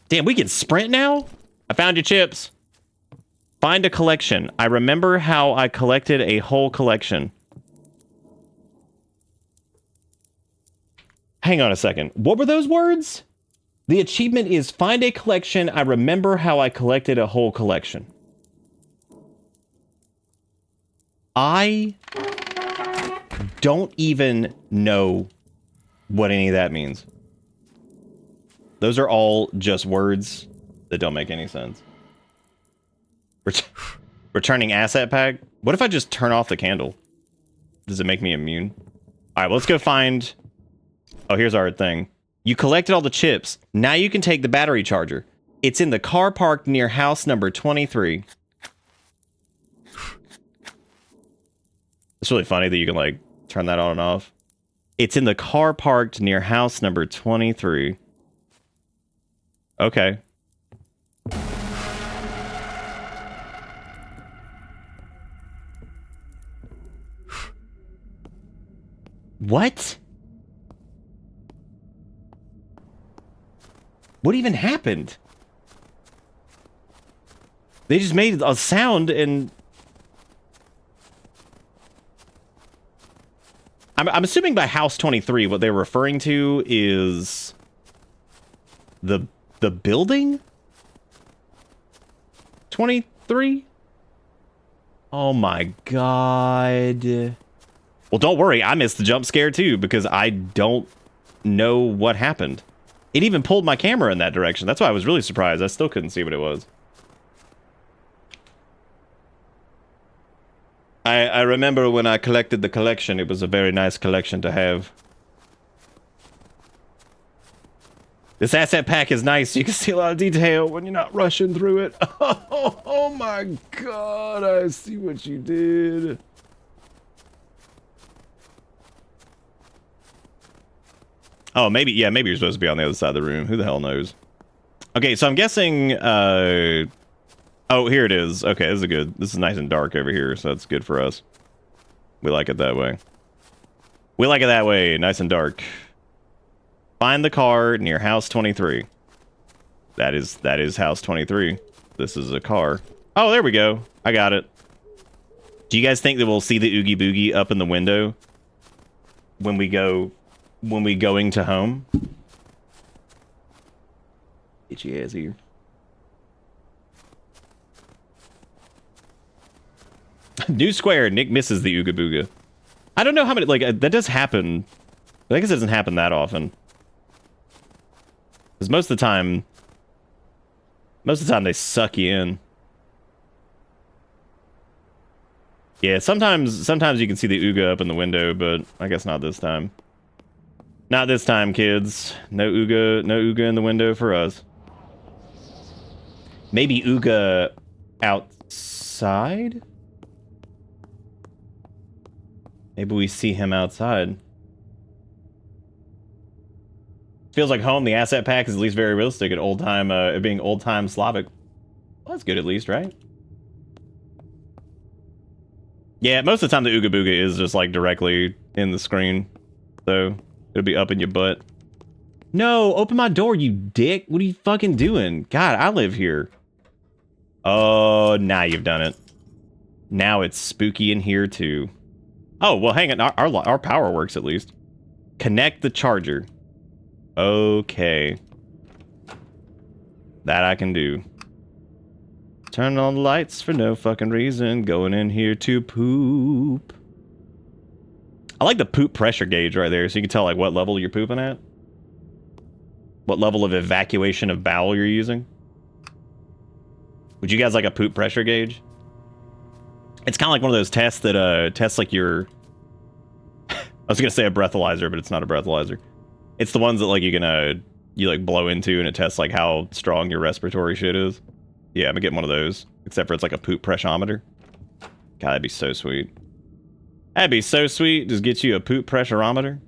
damn, we can sprint now. I found your chips. Find a collection. I remember how I collected a whole collection. Hang on a second. What were those words? The achievement is find a collection. I remember how I collected a whole collection. I don't even know what any of that means. Those are all just words that don't make any sense. Returning asset pack? What if I just turn off the candle? Does it make me immune? All right, let's go find... Oh, here's our thing. You collected all the chips. Now you can take the battery charger. It's in the car parked near house number 23. It's really funny that you can, like, turn that on and off. It's in the car parked near house number 23. Okay. What? What even happened? They just made a sound and... I'm assuming by House 23, what they're referring to is... The building? 23? Oh my god. Well, don't worry, I missed the jump scare too, because I don't know what happened. It even pulled my camera in that direction. That's why I was really surprised. I still couldn't see what it was. I remember when I collected the collection, it was a very nice collection to have. This asset pack is nice. You can see a lot of detail when you're not rushing through it. Oh my god, I see what you did. Oh, maybe, yeah, maybe you're supposed to be on the other side of the room. Who the hell knows? Okay, so I'm guessing, oh, here it is. Okay, this is good. This is nice and dark over here, so that's good for us. We like it that way. We like it that way, nice and dark. Find the car near house 23. That is house 23. This is a car. Oh, there we go. I got it. Do you guys think that we'll see the Oogie Boogie up in the window when we going to home? Itchy ass ear. New square. Nick misses the Ooga Booga. I don't know how many, like, that does happen. I guess it doesn't happen that often. Because most of the time they suck you in. Yeah, sometimes you can see the Ooga up in the window, but I guess not this time. Not this time, kids. No Ooga in the window for us. Maybe Ooga outside? Maybe we see him outside. Feels like home. The asset pack is at least very realistic at old time, being old time Slavic. Well, that's good at least, right? Yeah, most of the time the Ooga Booga is just like directly in the screen. So it'll be up in your butt. No, open my door, you dick. What are you fucking doing? God, I live here. Oh, now you've done it. Now it's spooky in here too. Oh, well, hang on. Our power works at least. Connect the charger. Okay. That I can do. Turn on the lights for no fucking reason. Going in here to poop. I like the poop pressure gauge right there, so you can tell like what level you're pooping at. What level of evacuation of bowel you're using. Would you guys like a poop pressure gauge? It's kind of like one of those tests that tests like your... I was going to say a breathalyzer, but it's not a breathalyzer. It's the ones that like you like blow into and it tests like how strong your respiratory shit is. Yeah, I'm gonna get one of those. Except for it's like a poop pressometer. God, that'd be so sweet. That'd be so sweet. Just get you a poop pressureometer.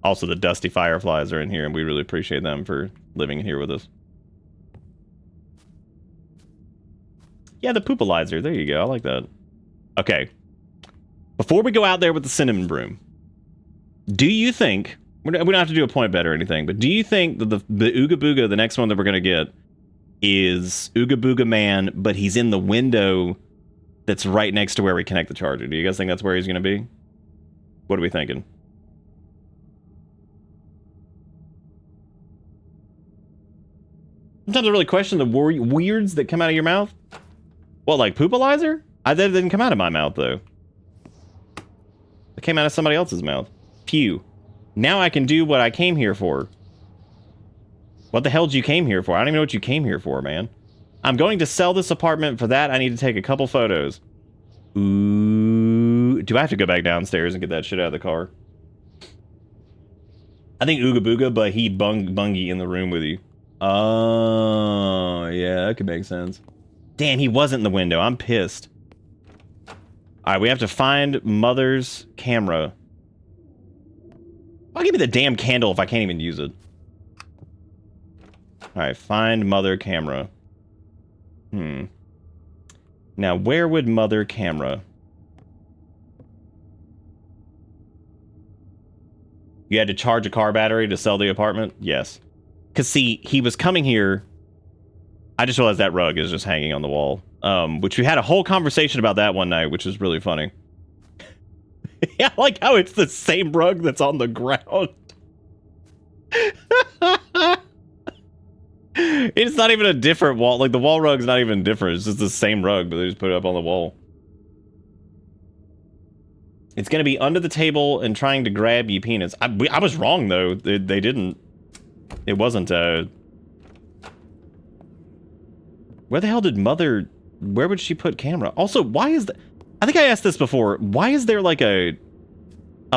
Also, the dusty fireflies are in here, and we really appreciate them for living here with us. Yeah, the poopalizer. There you go. I like that. Okay. Before we go out there with the cinnamon broom, do you think... We don't have to do a point bet or anything, but do you think that the Ooga Booga, the next one that we're going to get, is Ooga Booga Man, but he's in the window that's right next to where we connect the charger? Do you guys think that's where he's going to be? What are we thinking? Sometimes I really question the weirds that come out of your mouth. What, like poopalizer? That didn't come out of my mouth, though. It came out of somebody else's mouth. Phew. Now I can do what I came here for. What the hell did you came here for? I don't even know what you came here for, man. I'm going to sell this apartment. For that, I need to take a couple photos. Ooh. Do I have to go back downstairs and get that shit out of the car? I think Ooga Booga, but he bungy in the room with you. Oh, yeah, that could make sense. Damn, he wasn't in the window. I'm pissed. Alright, we have to find Mother's camera. I'll give me the damn candle if I can't even use it. Alright, find Mother camera. Now, where would Mother camera? You had to charge a car battery to sell the apartment? Yes. Because, see, he was coming here. I just realized that rug is just hanging on the wall. Which we had a whole conversation about that one night, which is really funny. Yeah, I like how it's the same rug that's on the ground. It's not even a different wall. Like, the wall rug's not even different. It's just the same rug, but they just put it up on the wall. It's going to be under the table and trying to grab you penis. I was wrong, though. They didn't. It wasn't, Where the hell did Mother... Where would she put camera? Also, why is the... I think I asked this before. Why is there, like, a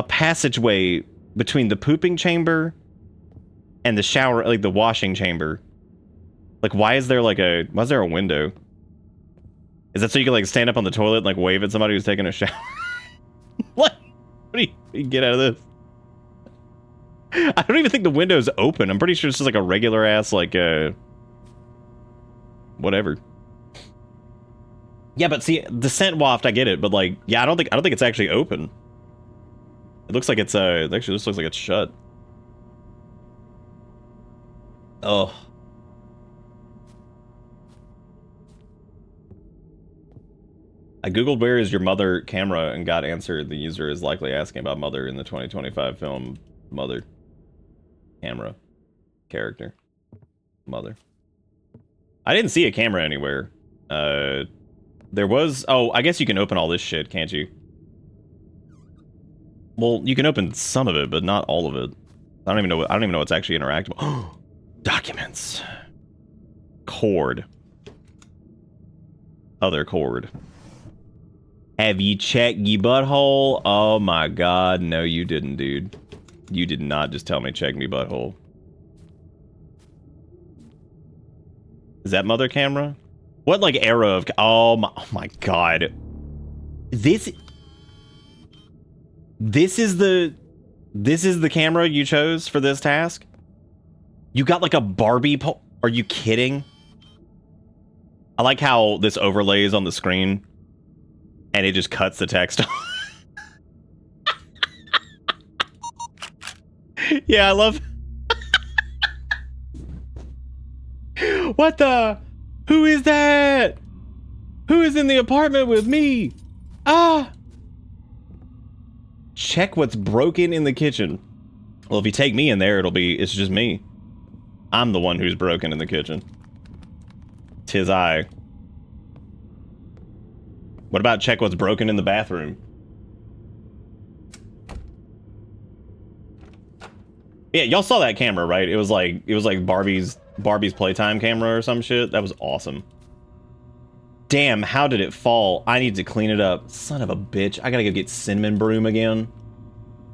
passageway between the pooping chamber and the shower, like, the washing chamber? Like, why is there, like, why is there a window? Is that so you can, like, stand up on the toilet and, like, wave at somebody who's taking a shower? What? What do you get out of this? I don't even think the window's open. I'm pretty sure it's just, like, a regular ass, like, whatever. Yeah, but see, the scent waft, I get it, but like, yeah, I don't think it's actually open. It looks like it's it actually just looks like it's shut. Oh. I googled where is your Mother camera and got answered. The user is likely asking about Mother in the 2025 film Mother. Camera. Character. Mother. I didn't see a camera anywhere. There was... Oh, I guess you can open all this shit, can't you? Well, you can open some of it, but not all of it. I don't even know what's actually interactable. Documents. Cord. Other cord. Have you checked ye butthole? Oh my god, no you didn't, dude. You did not just tell me check me butthole. Is that Mother camera? What, like, era of... Oh my god. This is the camera you chose for this task? You got, like, a Barbie pole? Are you kidding? I like how this overlays on the screen, and it just cuts the text off. Yeah, I love... What the... Who is that? Who is in the apartment with me? Ah! Check what's broken in the kitchen. Well, if you take me in there, it's just me. I'm the one who's broken in the kitchen. 'Tis I. What about check what's broken in the bathroom? Yeah, y'all saw that camera, right? It was like Barbie's playtime camera or some shit. That was awesome. Damn, how did it fall? I need to clean it up. Son of a bitch. I gotta go get cinnamon broom again.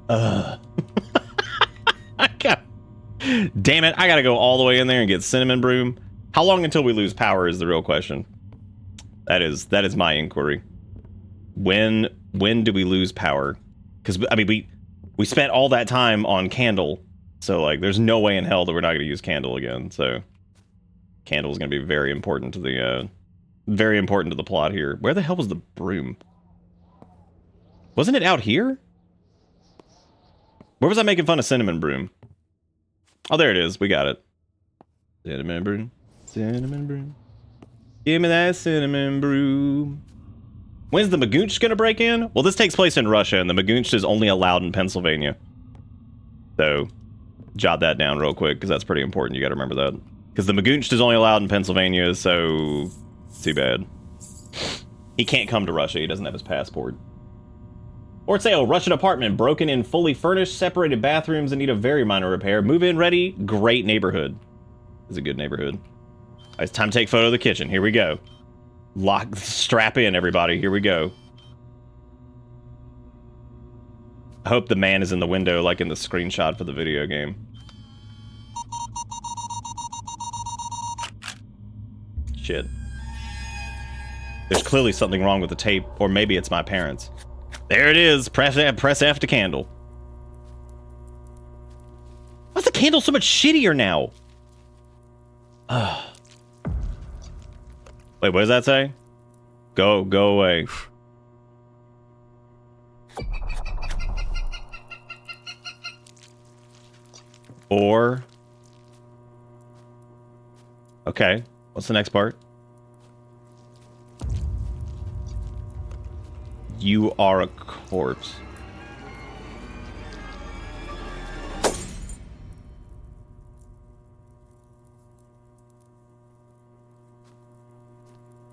I got, damn it, I gotta go all the way in there and get cinnamon broom. How long until we lose power is the real question. That is my inquiry. When do we lose power? Because I mean we spent all that time on candle, so like there's no way in hell that we're not gonna use candle again. So candle is gonna be very important to the plot here. Where the hell was the broom? Wasn't it out here? Where was I making fun of cinnamon broom? Oh, there it is. We got it. Cinnamon broom. Cinnamon broom. Give me that cinnamon broom. When's the Magoonch gonna break in? Well, this takes place in Russia, and the Magoonch is only allowed in Pennsylvania. So, jot that down real quick, because that's pretty important. You gotta remember that. Because the Magoonch is only allowed in Pennsylvania, so... too bad. He can't come to Russia. He doesn't have his passport. Or say, oh, Russian apartment, broken in, fully furnished, separated bathrooms in need of very minor repair. Move-in ready, great neighborhood. It's a good neighborhood. All right, it's time to take photo of the kitchen. Here we go. Strap in, everybody. Here we go. I hope the man is in the window like in the screenshot for the video game. Shit. There's clearly something wrong with the tape, or maybe it's my parents. There it is. Press F to candle. Why's the candle so much shittier now? Wait, what does that say? Go away. Or... okay, what's the next part? You are a corpse.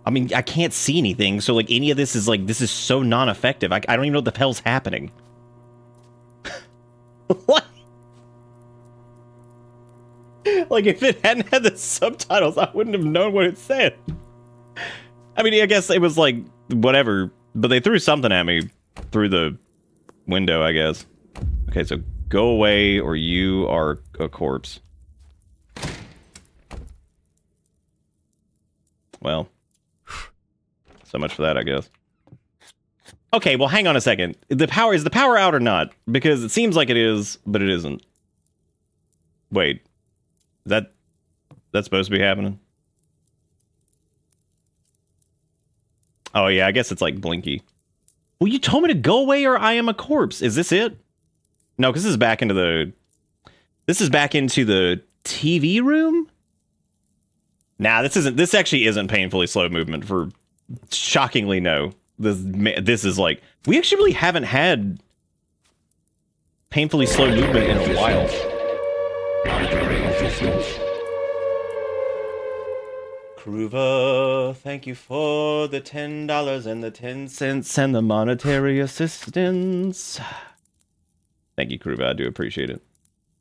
I mean, I can't see anything, so like any of this is like, this is so non-effective. I don't even know what the hell's happening. What? Like, if it hadn't had the subtitles, I wouldn't have known what it said. I mean, I guess it was like, whatever. But they threw something at me through the window, I guess. Okay, so go away or you are a corpse. Well, so much for that, I guess. Okay, well, hang on a second. Is the power out or not? Because it seems like it is, but it isn't. Wait. That's supposed to be happening? Oh, yeah, I guess it's like blinky. Well, you told me to go away or I am a corpse. Is this it? No, because this is back into the... this is back into the TV room? Nah, this actually isn't painfully slow movement for... shockingly, no. This is like... we actually really haven't had painfully slow movement in a while. Kruva, thank you for the $10 and the 10 cents and the monetary assistance. Thank you, Kruva. I do appreciate it.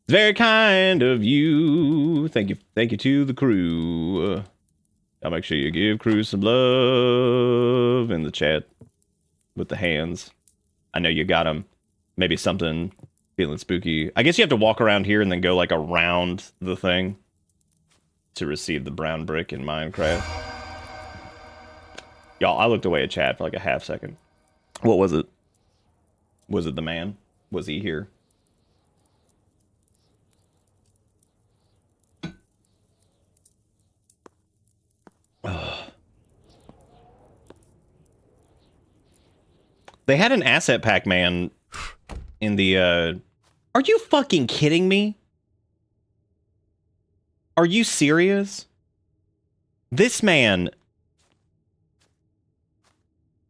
It's very kind of you. Thank you to the crew. I'll make sure you give crew some love in the chat with the hands. I know you got them. Maybe something feeling spooky. I guess you have to walk around here and then go like around the thing to receive the brown brick in Minecraft. Y'all, I looked away at chat for like a half second. What was it? Was it the man? Was he here? They had an asset pack man in the, Are you fucking kidding me? Are you serious? This man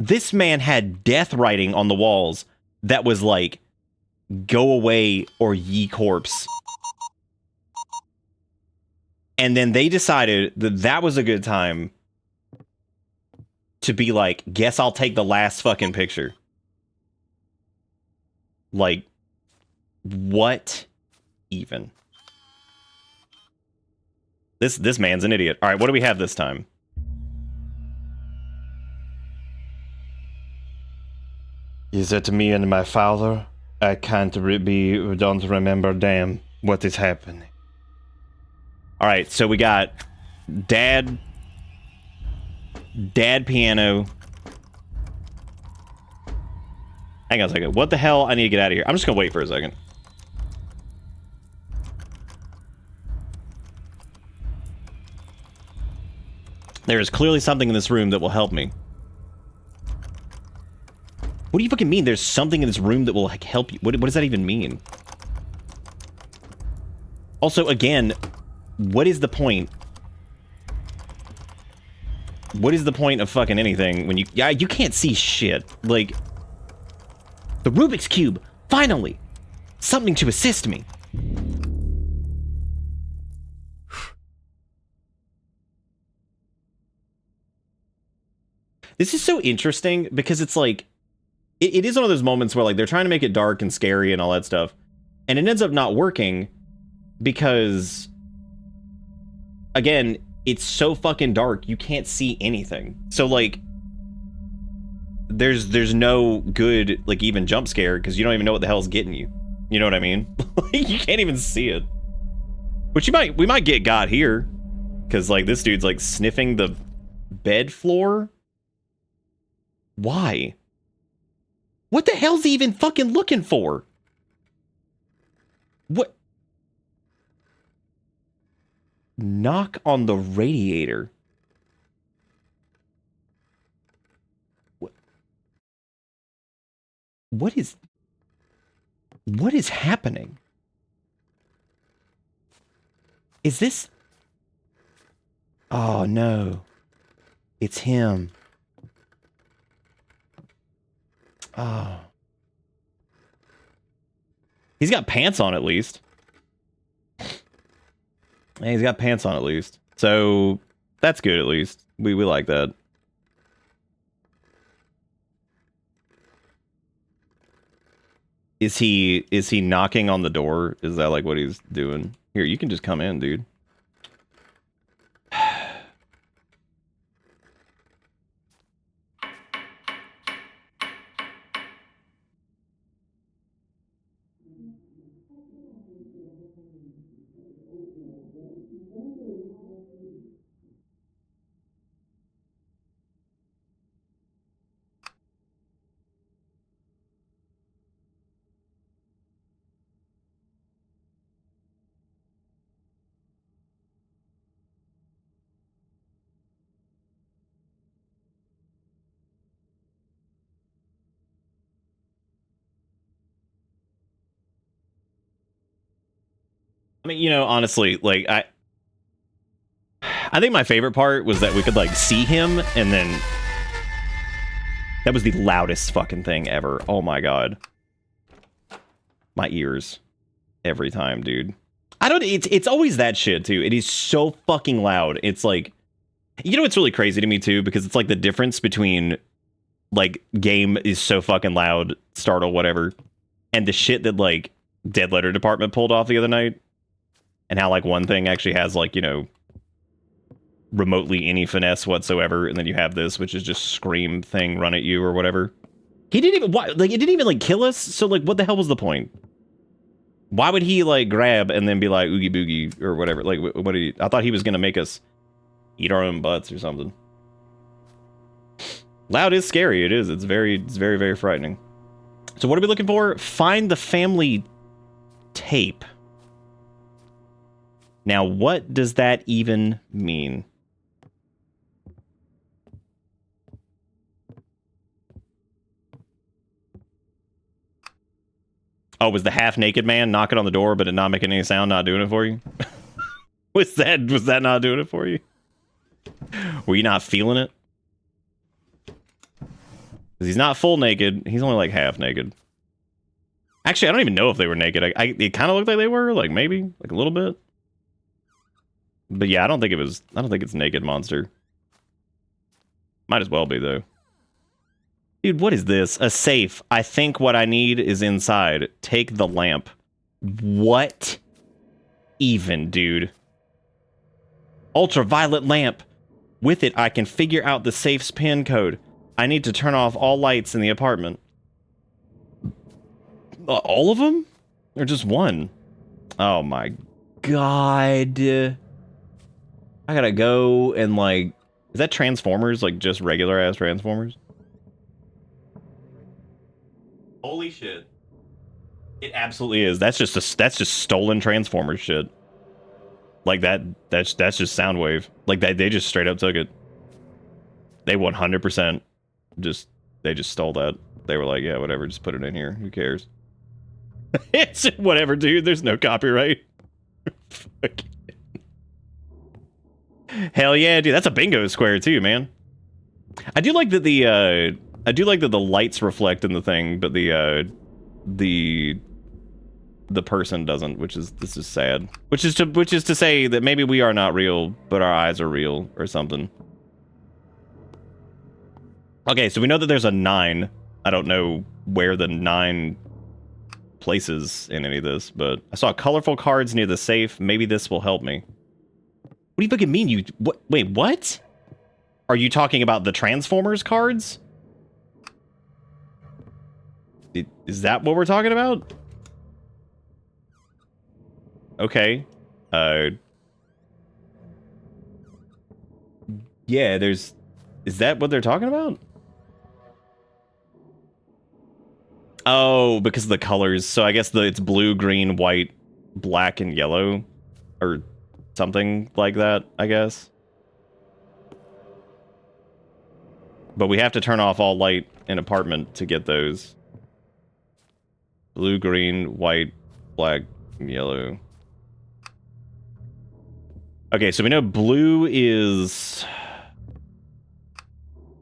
had death writing on the walls that was like, go away or ye corpse. And then they decided that that was a good time to be like, guess I'll take the last fucking picture. Like, what even? This man's an idiot. All right, what do we have this time? Is it me and my father? I can't don't remember damn what is happening. Alright, so we got dad piano. Hang on a second. What the hell? I need to get out of here. I'm just gonna wait for a second. There is clearly something in this room that will help me. What do you fucking mean there's something in this room that will like, help you? What does that even mean? Also, again, what is the point? What is the point of fucking anything when you can't see shit? Like, the Rubik's Cube, finally! Something to assist me. This is so interesting because it's like, it is one of those moments where like they're trying to make it dark and scary and all that stuff, and it ends up not working because, again, it's so fucking dark you can't see anything. So like, there's no good like even jump scare because you don't even know what the hell's getting you. You know what I mean? You can't even see it. Which we might get got here because like this dude's like sniffing the bed floor. Why? What the hell's he even fucking looking for? What? Knock on the radiator. What is happening? Is this? Oh no. It's him. Oh. He's got pants on at least. Yeah, he's got pants on at least. So that's good at least. We like that. Is he knocking on the door? Is that like what he's doing? Here, you can just come in, dude. I mean, you know, honestly, like I think my favorite part was that we could like see him, and then that was the loudest fucking thing ever. Oh my god. My ears. Every time, dude. It's always that shit too. It is so fucking loud. It's like, you know what's really crazy to me too, because it's like the difference between like game is so fucking loud, startle, whatever, and the shit that like Dead Letter Department pulled off the other night. And how, like, one thing actually has, like, you know, remotely any finesse whatsoever. And then you have this, which is just scream thing run at you or whatever. He didn't even, like, it didn't even, like, kill us. So, like, what the hell was the point? Why would he, like, grab and then be like, oogie boogie or whatever? Like, what did he, I thought he was going to make us eat our own butts or something. Loud is scary. It is. It's very, very frightening. So what are we looking for? Find the family tape. Now, what does that even mean? Oh, was the half-naked man knocking on the door, but it not making any sound, not doing it for you? was that not doing it for you? Were you not feeling it? Because he's not full naked. He's only like half naked. Actually, I don't even know if they were naked. It kind of looked like they were, like maybe, like a little bit. But yeah, I don't think it's Naked Monster. Might as well be, though. Dude, what is this? A safe. I think what I need is inside. Take the lamp. What? Even, dude. Ultraviolet lamp. With it, I can figure out the safe's PIN code. I need to turn off all lights in the apartment. All of them? Or just one? Oh my god. I gotta go and like... Is that Transformers? Like just regular ass Transformers? Holy shit. It absolutely is. That's just stolen Transformers shit. Like that's just Soundwave. Like that they just straight up took it. They 100% they just stole that. They were like, yeah, whatever, just put it in here. Who cares? It's whatever, dude. There's no copyright. Fuck. Hell yeah, dude. That's a bingo square too, man. I do like that the lights reflect in the thing, but the person doesn't, this is sad. Which is to say that maybe we are not real, but our eyes are real or something. Okay, so we know that there's a 9. I don't know where the 9 places in any of this, but I saw colorful cards near the safe. Maybe this will help me. What do you fucking mean? Wait, what? Are you talking about the Transformers cards? Is that what we're talking about? Okay. Yeah, is that what they're talking about? Oh, because of the colors. So I guess it's blue, green, white, black, and yellow. Or something like that, I guess. But we have to turn off all light in apartment to get those. Blue, green, white, black, yellow. Okay, so we know blue is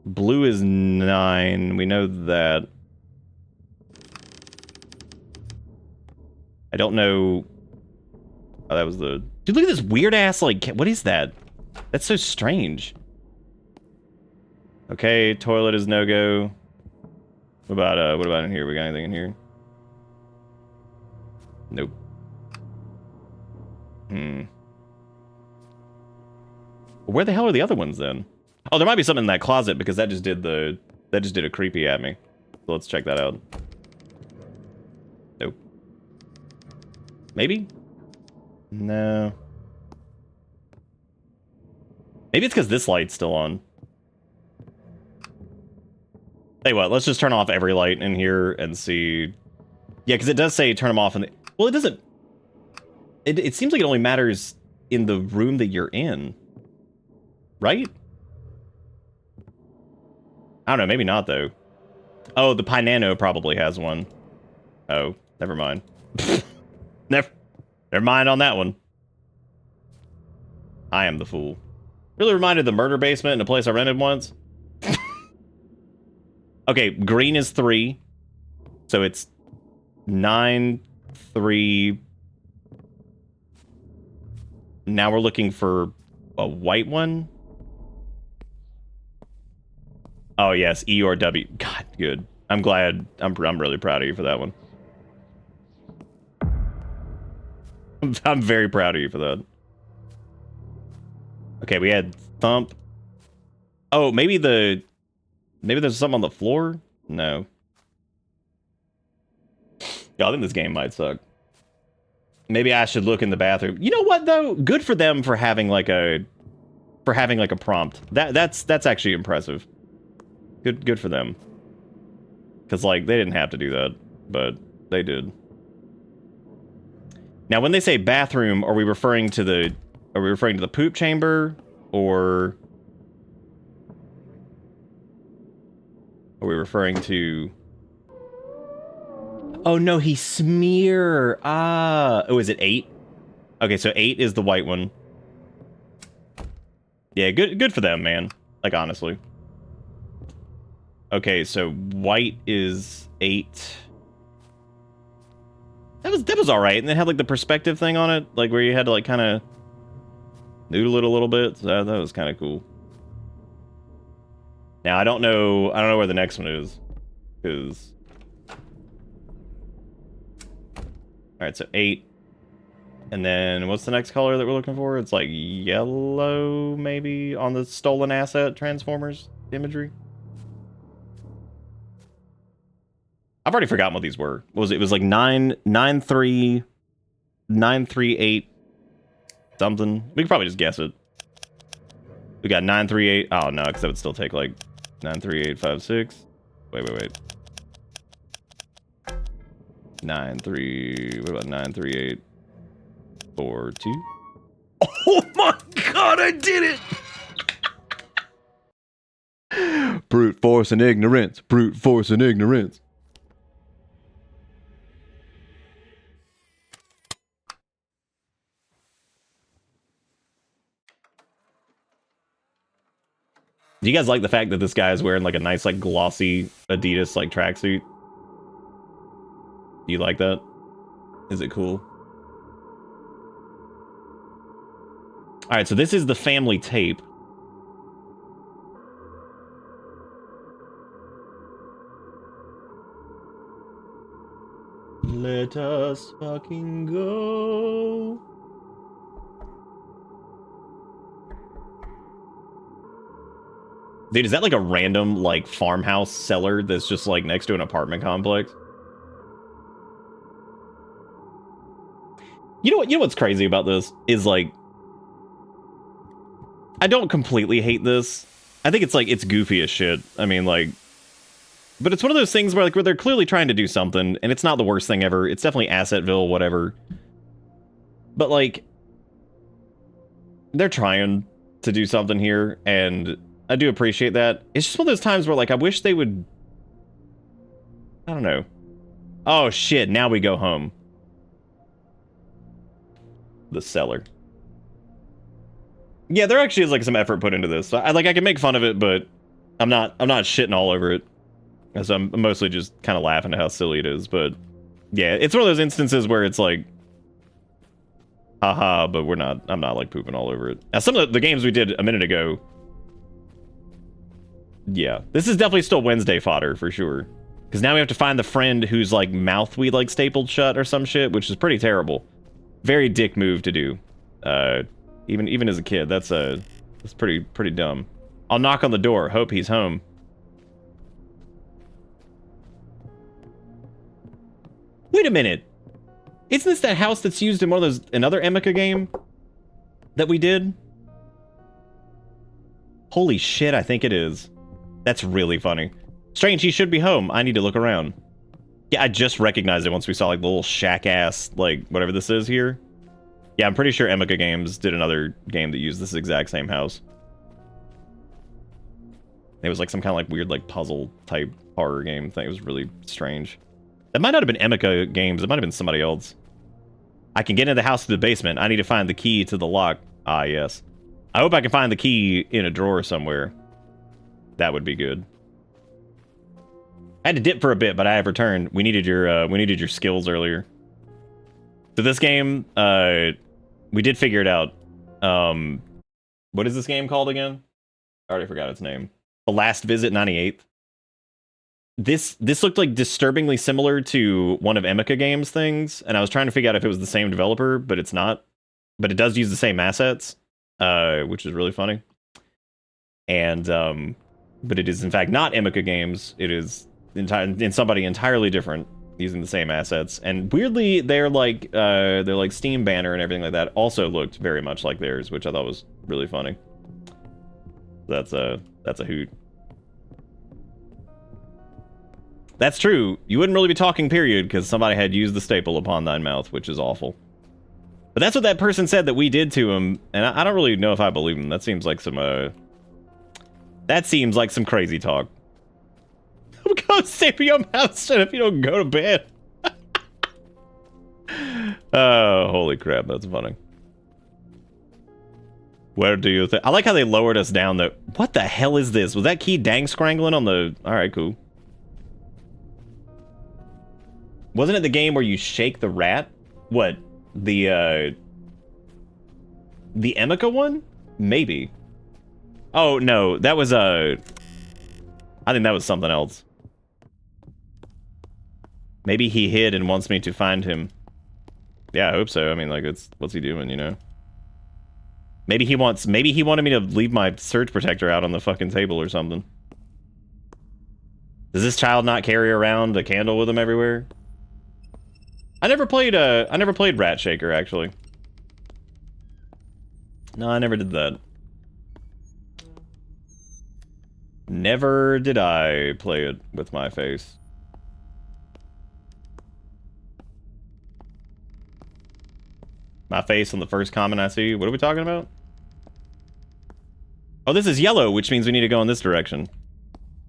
9. We know that. I don't know. Oh, that was the... Dude, look at this weird ass, like, what is that? That's so strange. Okay, toilet is no-go. What about in here? We got anything in here? Nope. Where the hell are the other ones then? Oh, there might be something in that closet because that just did a creepy at me. So let's check that out. Nope. Maybe? No. Maybe it's because this light's still on. Hey, what? Let's just turn off every light in here and see. Yeah, because it does say turn them off. Well, it doesn't. It seems like it only matters in the room that you're in. Right? I don't know. Maybe not, though. Oh, the Pi Nano probably has one. Oh, never mind. Never mind on that one. I am the fool. Really reminded the murder basement in a place I rented once. Okay, green is 3. So it's 9, 3. Now we're looking for a white one. Oh, yes, E or W. God, good. I'm glad. I'm really proud of you for that one. I'm very proud of you for that. Okay, we had thump. Oh, maybe there's something on the floor? No. Yeah, I think this game might suck. Maybe I should look in the bathroom. You know what though? Good for them for having like a prompt. That's actually impressive. Good for them. Cuz like they didn't have to do that, but they did. Now, when they say bathroom, are we referring to the poop chamber, or are we referring to... Oh no, he smear. Ah, oh, is it 8? Okay, so 8 is the white one. Yeah, good for them, man. Like honestly. Okay, so white is 8. That was all right, and it had like the perspective thing on it, like where you had to like kind of noodle it a little bit. So that was kind of cool. Now I don't know where the next one is, because all right, so 8, and then what's the next color that we're looking for? It's like yellow, maybe, on the stolen asset Transformers imagery. I've already forgotten what these were. What was it? It was like 938 something. We could probably just guess it. We got 938. Oh no, because that would still take like 93856. Wait. 93. What about 93842? Oh my god, I did it! Brute force and ignorance. Brute force and ignorance. Do you guys like the fact that this guy is wearing like a nice like glossy Adidas like tracksuit? Do you like that? Is it cool? All right, so this is the family tape. Let us fucking go. Dude, is that like a random like farmhouse cellar that's just like next to an apartment complex? You know what? You know what's crazy about this is like, I don't completely hate this. I think it's like it's goofy as shit. I mean, like, but it's one of those things where like where they're clearly trying to do something, and it's not the worst thing ever. It's definitely Assetville, whatever. But like, they're trying to do something here, and I do appreciate that. It's just one of those times where like I wish they would. I don't know. Oh shit! Now we go home. The cellar. Yeah, there actually is like some effort put into this. I can make fun of it, but I'm not shitting all over it. So I'm mostly just kind of laughing at how silly it is. But yeah, it's one of those instances where it's like, haha, but I'm not like pooping all over it. Now, some of the games we did a minute ago, yeah, this is definitely still Wednesday fodder for sure. Because now we have to find the friend whose like mouth we like stapled shut or some shit, which is pretty terrible. Very dick move to do. Even as a kid, that's pretty dumb. I'll knock on the door. Hope he's home. Wait a minute. Isn't this that house that's used in one of those another Emeka game that we did? Holy shit, I think it is. That's really funny. Strange, he should be home. I need to look around. Yeah, I just recognized it once we saw like the little shack ass like whatever this is here. Yeah, I'm pretty sure Emeka Games did another game that used this exact same house. It was like some kind of like weird like puzzle type horror game thing. It was really strange. That might not have been Emeka Games. It might have been somebody else. I can get into the house through the basement. I need to find the key to the lock. Ah, yes. I hope I can find the key in a drawer somewhere. That would be good. I had to dip for a bit, but I have returned. We needed your skills earlier. So this game, we did figure it out. What is this game called again? I already forgot its name. The Last Visit 98th. This looked like disturbingly similar to one of Emeka Games things, and I was trying to figure out if it was the same developer, but it's not. But it does use the same assets, which is really funny. And but it is in fact not Emeka Games. It is in somebody entirely different using the same assets. And weirdly, they're like Steam banner and everything like that also looked very much like theirs, which I thought was really funny. That's a hoot. That's true. You wouldn't really be talking, period, because somebody had used the staple upon thine mouth, which is awful. But that's what that person said that we did to him, and I don't really know if I believe him. That seems like some crazy talk. I'm gonna staple your mouth shut if you don't go to bed. Oh, holy crap, that's funny. Where do you think? I like how they lowered us down there. What the hell is this? Was that key dang scrangling on the... Alright, cool. Wasn't it the game where you shake the rat? What? The Emeka one? Maybe. Oh, no. That was, I think that was something else. Maybe he hid and wants me to find him. Yeah, I hope so. I mean, like, what's he doing, you know? Maybe he wanted me to leave my surge protector out on the fucking table or something. Does this child not carry around a candle with him everywhere? I never played Rat Shaker, actually. No, I never did that. Never did I play it with my face. My face on the first comment I see. What are we talking about? Oh, this is yellow, which means we need to go in this direction.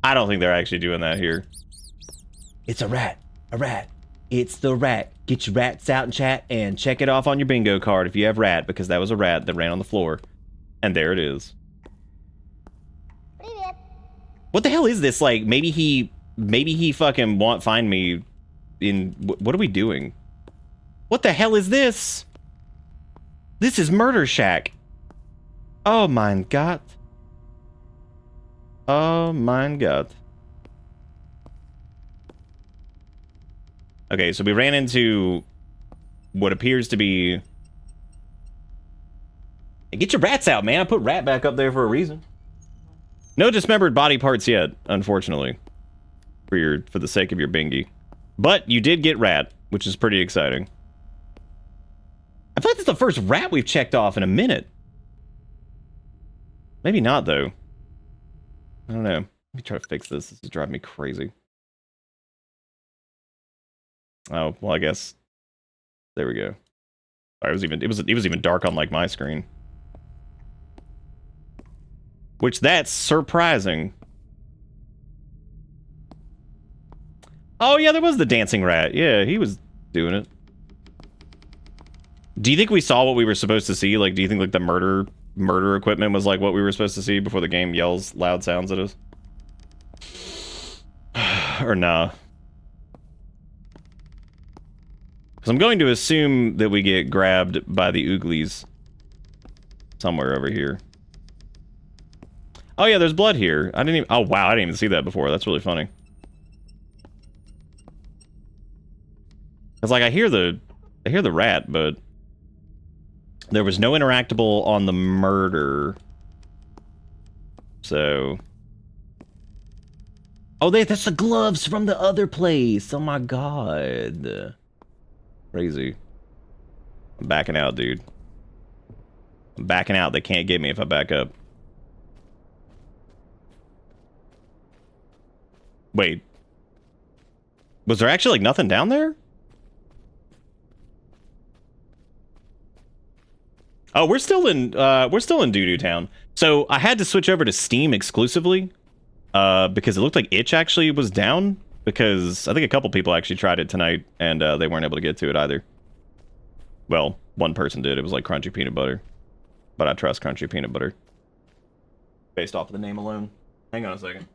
I don't think they're actually doing that here. It's a rat. A rat. It's the rat. Get your rats out in chat and check it off on your bingo card if you have rat, because that was a rat that ran on the floor. And there it is. What the hell is this? Like, maybe he fucking won't find me in... What are we doing? What the hell is this? This is Murder Shack. Oh mein Gott. Oh mein Gott. Okay, so we ran into what appears to be... Hey, get your rats out, man. I put rat back up there for a reason. No dismembered body parts yet, unfortunately. For the sake of your bingy. But you did get rat, which is pretty exciting. I feel like this is the first rat we've checked off in a minute. Maybe not, though. I don't know. Let me try to fix this. This is driving me crazy. Oh, well, I guess. There we go. Sorry, it was even dark on like my screen. Which that's surprising. Oh yeah, there was the dancing rat. Yeah, he was doing it. Do you think we saw what we were supposed to see? Like, do you think like the murder equipment was like what we were supposed to see before the game yells loud sounds at us? Or nah? Because I'm going to assume that we get grabbed by the ooglies somewhere over here. Oh yeah, there's blood here. I didn't even... Oh wow, I didn't even see that before. That's really funny. It's like I hear the rat, but there was no interactable on the murder. So... Oh, that's the gloves from the other place. Oh my god. Crazy. I'm backing out, dude. I'm backing out. They can't get me if I back up. Wait. Was there actually like nothing down there? Oh, we're still in Doo-Doo Town. So I had to switch over to Steam exclusively. Because it looked like Itch actually was down. Because I think a couple people actually tried it tonight and they weren't able to get to it either. Well, one person did. It was like Crunchy Peanut Butter. But I trust Crunchy Peanut Butter. Based off of the name alone. Hang on a second.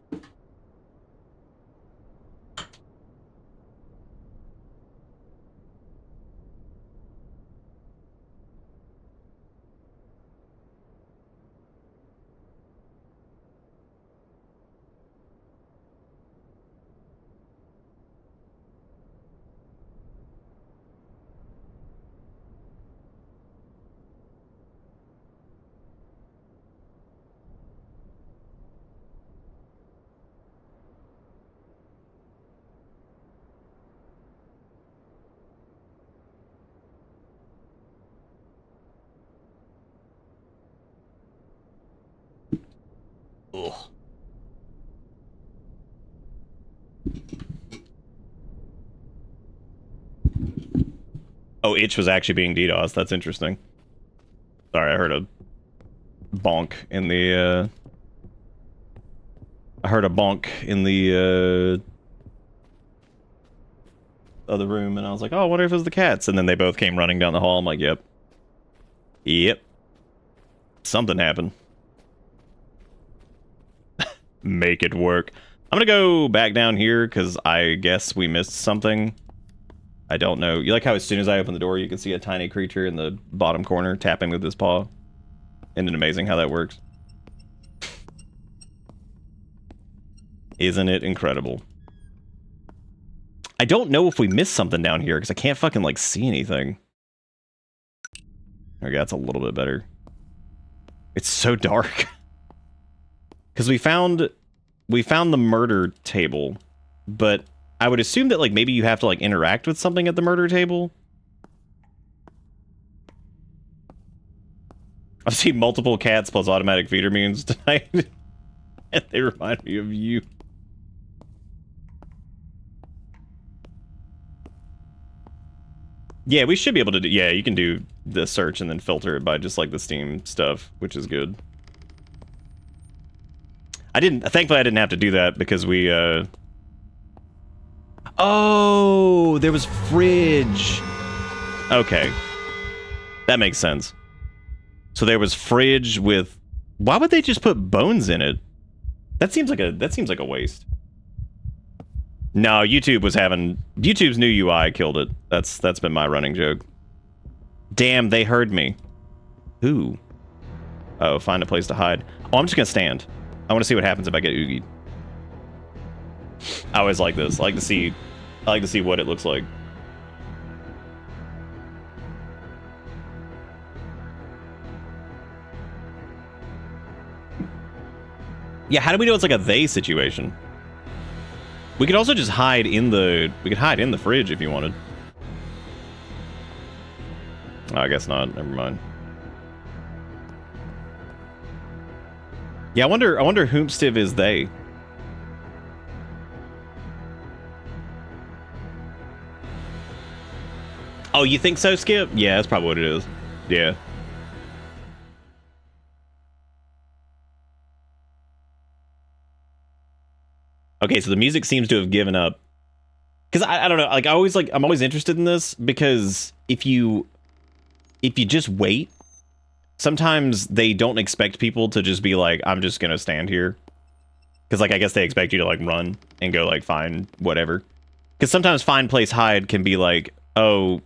Ugh. Oh, Itch was actually being DDoS. That's interesting. Sorry, I heard a bonk in the, I heard a bonk in the, other room, and I was like, oh, I wonder if it was the cats. And then they both came running down the hall. I'm like, yep. Yep. Something happened. Make it work. I'm gonna go back down here, because I guess we missed something. I don't know. You like how as soon as I open the door, you can see a tiny creature in the bottom corner tapping with his paw? Isn't it amazing how that works? Isn't it incredible? I don't know if we missed something down here, because I can't fucking, like, see anything. Okay, that's a little bit better. It's so dark. Because we found the murder table. but I would assume that like maybe you have to like interact with something at the murder table. I've seen multiple cats plus automatic feeder means tonight, and they remind me of you. Yeah, we should be able to do... Yeah, you can do the search and then filter it by just, like, the Steam stuff, which is good. Thankfully, I didn't have to do that because we, Oh, there was fridge. Okay. That makes sense. So there was fridge with... Why would they just put bones in it? That seems like a waste. No, YouTube's new UI killed it. That's been my running joke. Damn, they heard me. Who? Oh, find a place to hide. Oh, I'm just gonna stand. I want to see what happens if I get oogied. I always like this. I like to see what it looks like. Yeah, how do we know it's like a they situation? We could also just hide in the... We could hide in the fridge if you wanted. Oh, I guess not. Never mind. Yeah, I wonder whomstiv is they. Oh, you think so, Skip? Yeah, that's probably what it is. Yeah. Okay, so the music seems to have given up. Because I don't know, like I'm always interested in this because if you just wait, sometimes they don't expect people to just be like, I'm just gonna stand here. Because like I guess they expect you to like run and go like find whatever. Because sometimes find place hide can be like, oh,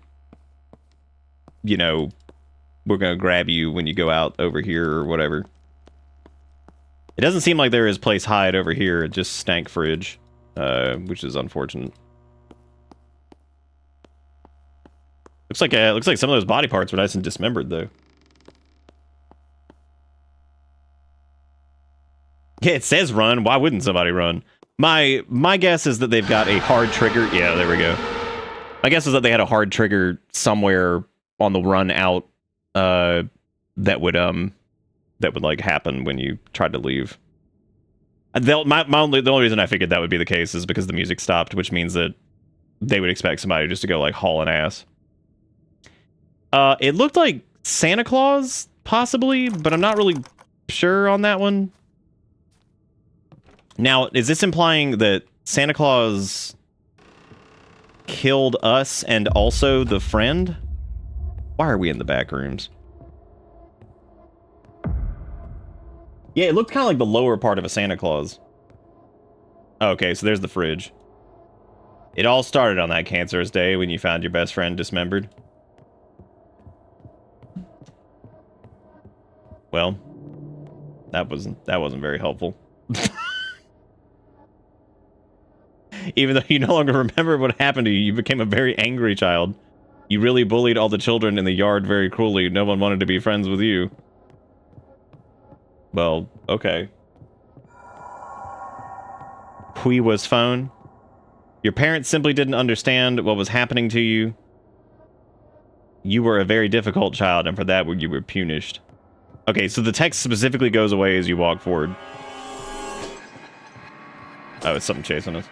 you know, we're gonna grab you when you go out over here or whatever. It doesn't seem like there is place hide over here. It just stank fridge, which is unfortunate. Looks like some of those body parts were nice and dismembered, though. Yeah, it says run. Why wouldn't somebody run? My guess is that they've got a hard trigger. Yeah, there we go. My guess is that they had a hard trigger somewhere on the run out. That would like happen when you tried to leave. The only reason I figured that would be the case is because the music stopped, which means that they would expect somebody just to go like haul an ass. It looked like Santa Claus, possibly, but I'm not really sure on that one. Now, is this implying that Santa Claus killed us and also the friend? Why are we in the back rooms? Yeah, it looked kind of like the lower part of a Santa Claus. Okay, so there's the fridge. It all started on that cancerous day when you found your best friend dismembered. Well, that wasn't very helpful. Even though you no longer remember what happened to you, you became a very angry child. You really bullied all the children in the yard very cruelly. No one wanted to be friends with you. Well, okay. Hui was phone. Your parents simply didn't understand what was happening to you. You were a very difficult child, and for that you were punished. Okay, so the text specifically goes away as you walk forward. Oh, it's something chasing us.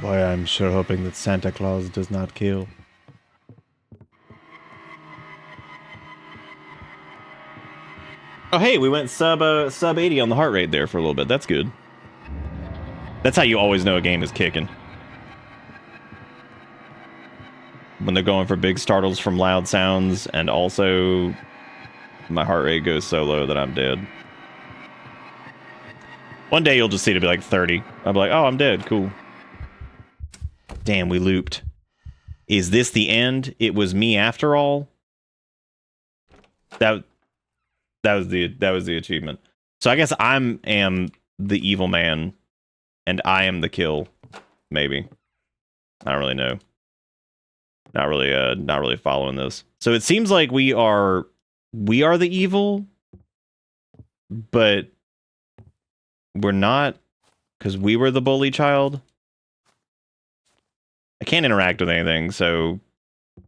Boy, I'm sure hoping that Santa Claus does not kill. Oh, hey, we went sub 80 on the heart rate there for a little bit. That's good. That's how you always know a game is kicking. When they're going for big startles from loud sounds, and also my heart rate goes so low that I'm dead. One day you'll just see it be like 30. I'll be like, oh, I'm dead. Cool. Damn, we looped. Is this the end? It was me after all? That was the achievement. So I guess am the evil man and I am the kill. Maybe. I don't really know. Not really following this. So it seems like we are the evil, but we're not, because we were the bully child. I can't interact with anything, so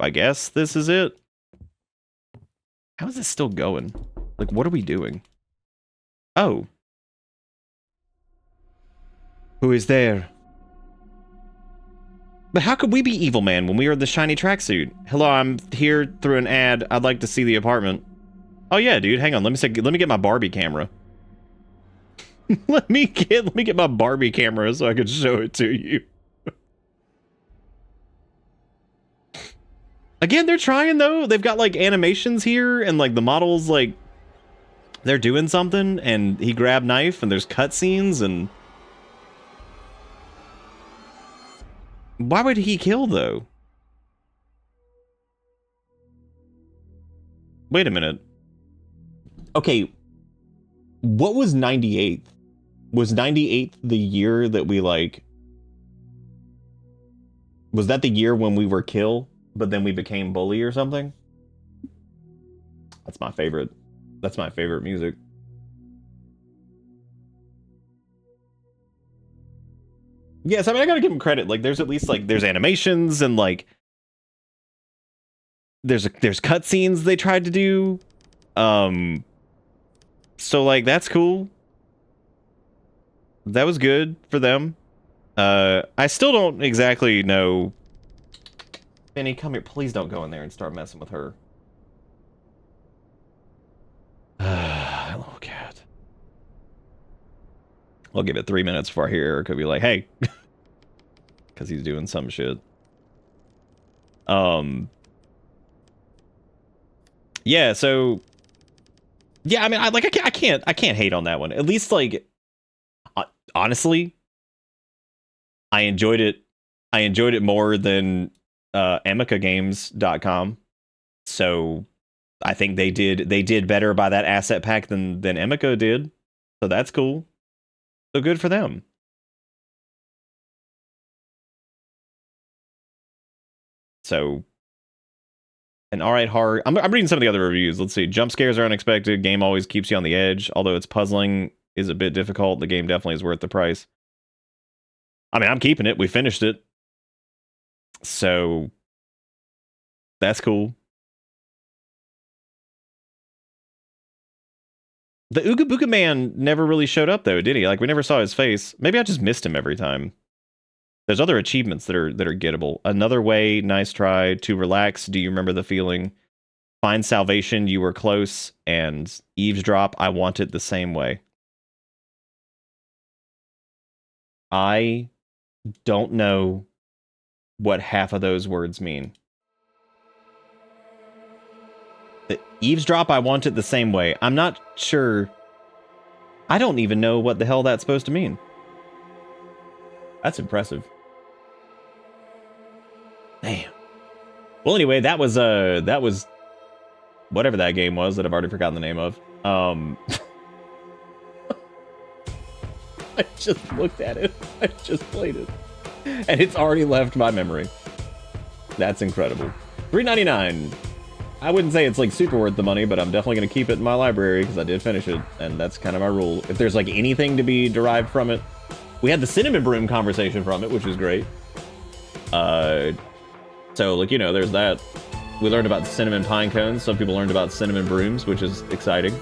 I guess this is it. How is this still going? Like, what are we doing? Oh. Who is there? But how could we be evil man when we are the shiny tracksuit? Hello, I'm here through an ad. I'd like to see the apartment. Oh yeah, dude. Hang on. Let me get my Barbie camera. let me get my Barbie camera so I can show it to you. Again, they're trying though. They've got like animations here and like the models like they're doing something and he grabbed knife and there's cutscenes and why would he kill though? Wait a minute. Okay. What was 98th? Was 98th the year that we like... Was that the year when we were kill, but then we became bully or something? That's my favorite. That's my favorite music. Yes, I mean, I gotta give him credit. Like, there's at least, like, there's animations and, like... There's cutscenes they tried to do. So, like, that's cool. That was good for them. I still don't exactly know... Benny, come here. Please don't go in there and start messing with her. Hello, cat. I'll give it 3 minutes before I hear Erica be like, hey. Because he's doing some shit. Yeah, so... Yeah, I mean, I can't hate on that one. At least, like... honestly... I enjoyed it. I enjoyed it more than emikagames.com. So I think they did better by that asset pack than Emika did. So that's cool. So good for them. So an alright horror. I'm reading some of the other reviews. Let's see. Jump scares are unexpected. Game always keeps you on the edge. Although it's puzzling is a bit difficult. The game definitely is worth the price. I mean, I'm keeping it. We finished it. So that's cool. The Ooga Booga Man never really showed up though, did he? Like we never saw his face. Maybe I just missed him every time. There's other achievements that are gettable. Another way, nice try. To relax, do you remember the feeling? Find salvation, you were close. And eavesdrop, I want it the same way. I don't know what half of those words mean. The eavesdrop, I want it the same way. I'm not sure. I don't even know what the hell that's supposed to mean. That's impressive. Damn. Well, anyway, that was whatever that game was that I've already forgotten the name of. I just looked at it. I just played it. And it's already left my memory. That's incredible. $3.99. I wouldn't say it's like super worth the money, but I'm definitely going to keep it in my library because I did finish it. And that's kind of my rule. If there's like anything to be derived from it. We had the cinnamon broom conversation from it, which was great. So like, you know, there's that. We learned about the cinnamon pine cones. Some people learned about cinnamon brooms, which is exciting.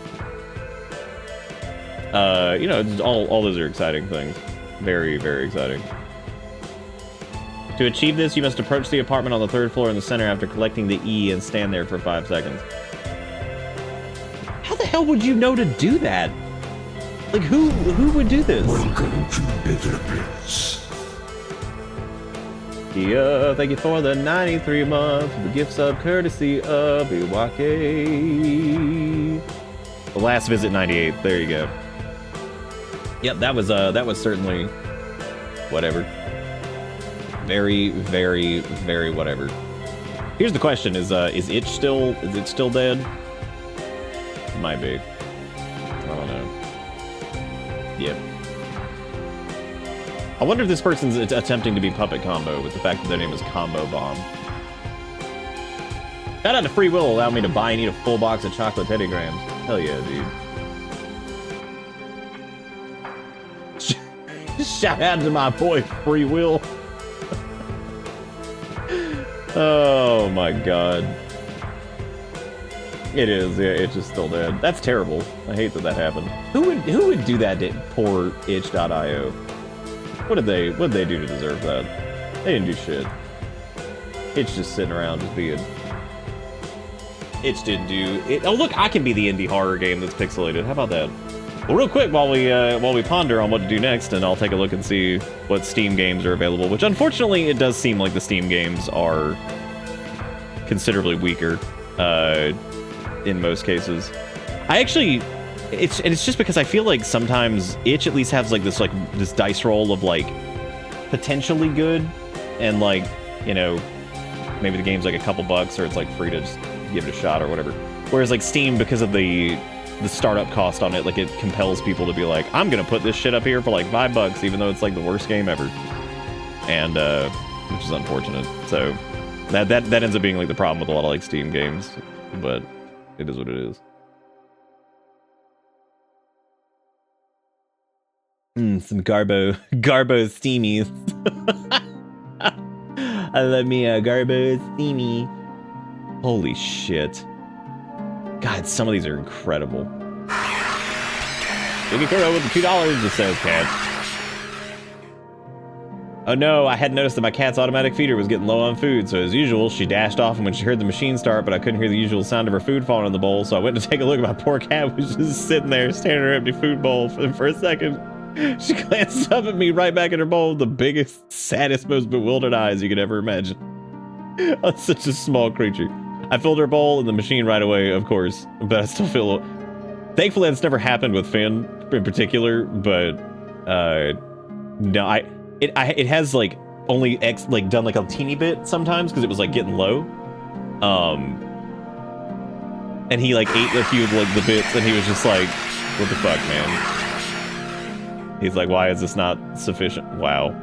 You know, all those are exciting things. Very, very exciting. To achieve this, you must approach the apartment on the 3rd floor in the center after collecting the E and stand there for 5 seconds. How the hell would you know to do that? Like, who would do this? Welcome to Bitter Bliss. Yeah, thank you for the 93 months. The gifts of courtesy of Iwake. The last visit 98. There you go. Yep, that was certainly whatever. Very, very, very whatever. Here's the question: is it still dead? It might be. I don't know. Yep. I wonder if this person's attempting to be Puppet Combo with the fact that their name is Combo Bomb. Shout out to Free Will, allow me to buy and eat a full box of chocolate Teddy Grahams. Hell yeah, dude. Shout out to my boy Free Will. Oh my god. It is, yeah, it's just still dead. That's terrible. I hate that happened. Who would do that to poor itch.io? What did they do to deserve that? They didn't do shit. Itch just sitting around just being... Itch didn't do it. Oh look, I can be the indie horror game that's pixelated. How about that? Well, real quick, while we ponder on what to do next, and I'll take a look and see what Steam games are available. Which, unfortunately, it does seem like the Steam games are considerably weaker in most cases. I actually, it's just because I feel like sometimes Itch at least has like this dice roll of like potentially good, and like, you know, maybe the game's like a couple bucks or it's like free to just give it a shot or whatever. Whereas like Steam, because of the startup cost on it, like it compels people to be like, I'm gonna put this shit up here for like $5, even though it's like the worst game ever, and which is unfortunate. So that ends up being like the problem with a lot of like Steam games, but it is what it is. Some Garbo steamies. I love me a Garbo steamy. Holy shit. God, some of these are incredible. Yukikuro with the $2, just says cat. Oh no, I had noticed that my cat's automatic feeder was getting low on food, so as usual, she dashed off when she heard the machine start, but I couldn't hear the usual sound of her food falling in the bowl, so I went to take a look at my poor cat, was just sitting there, staring at her empty food bowl for a second. She glanced up at me right back at her bowl with the biggest, saddest, most bewildered eyes you could ever imagine. That's such a small creature. I filled her bowl in the machine right away, of course, but I still feel... Thankfully, that's never happened with Finn in particular, but no, it has like only done like a teeny bit sometimes because it was like getting low, and he like ate a few of like the bits, and he was just like, "What the fuck, man?" He's like, "Why is this not sufficient?" Wow,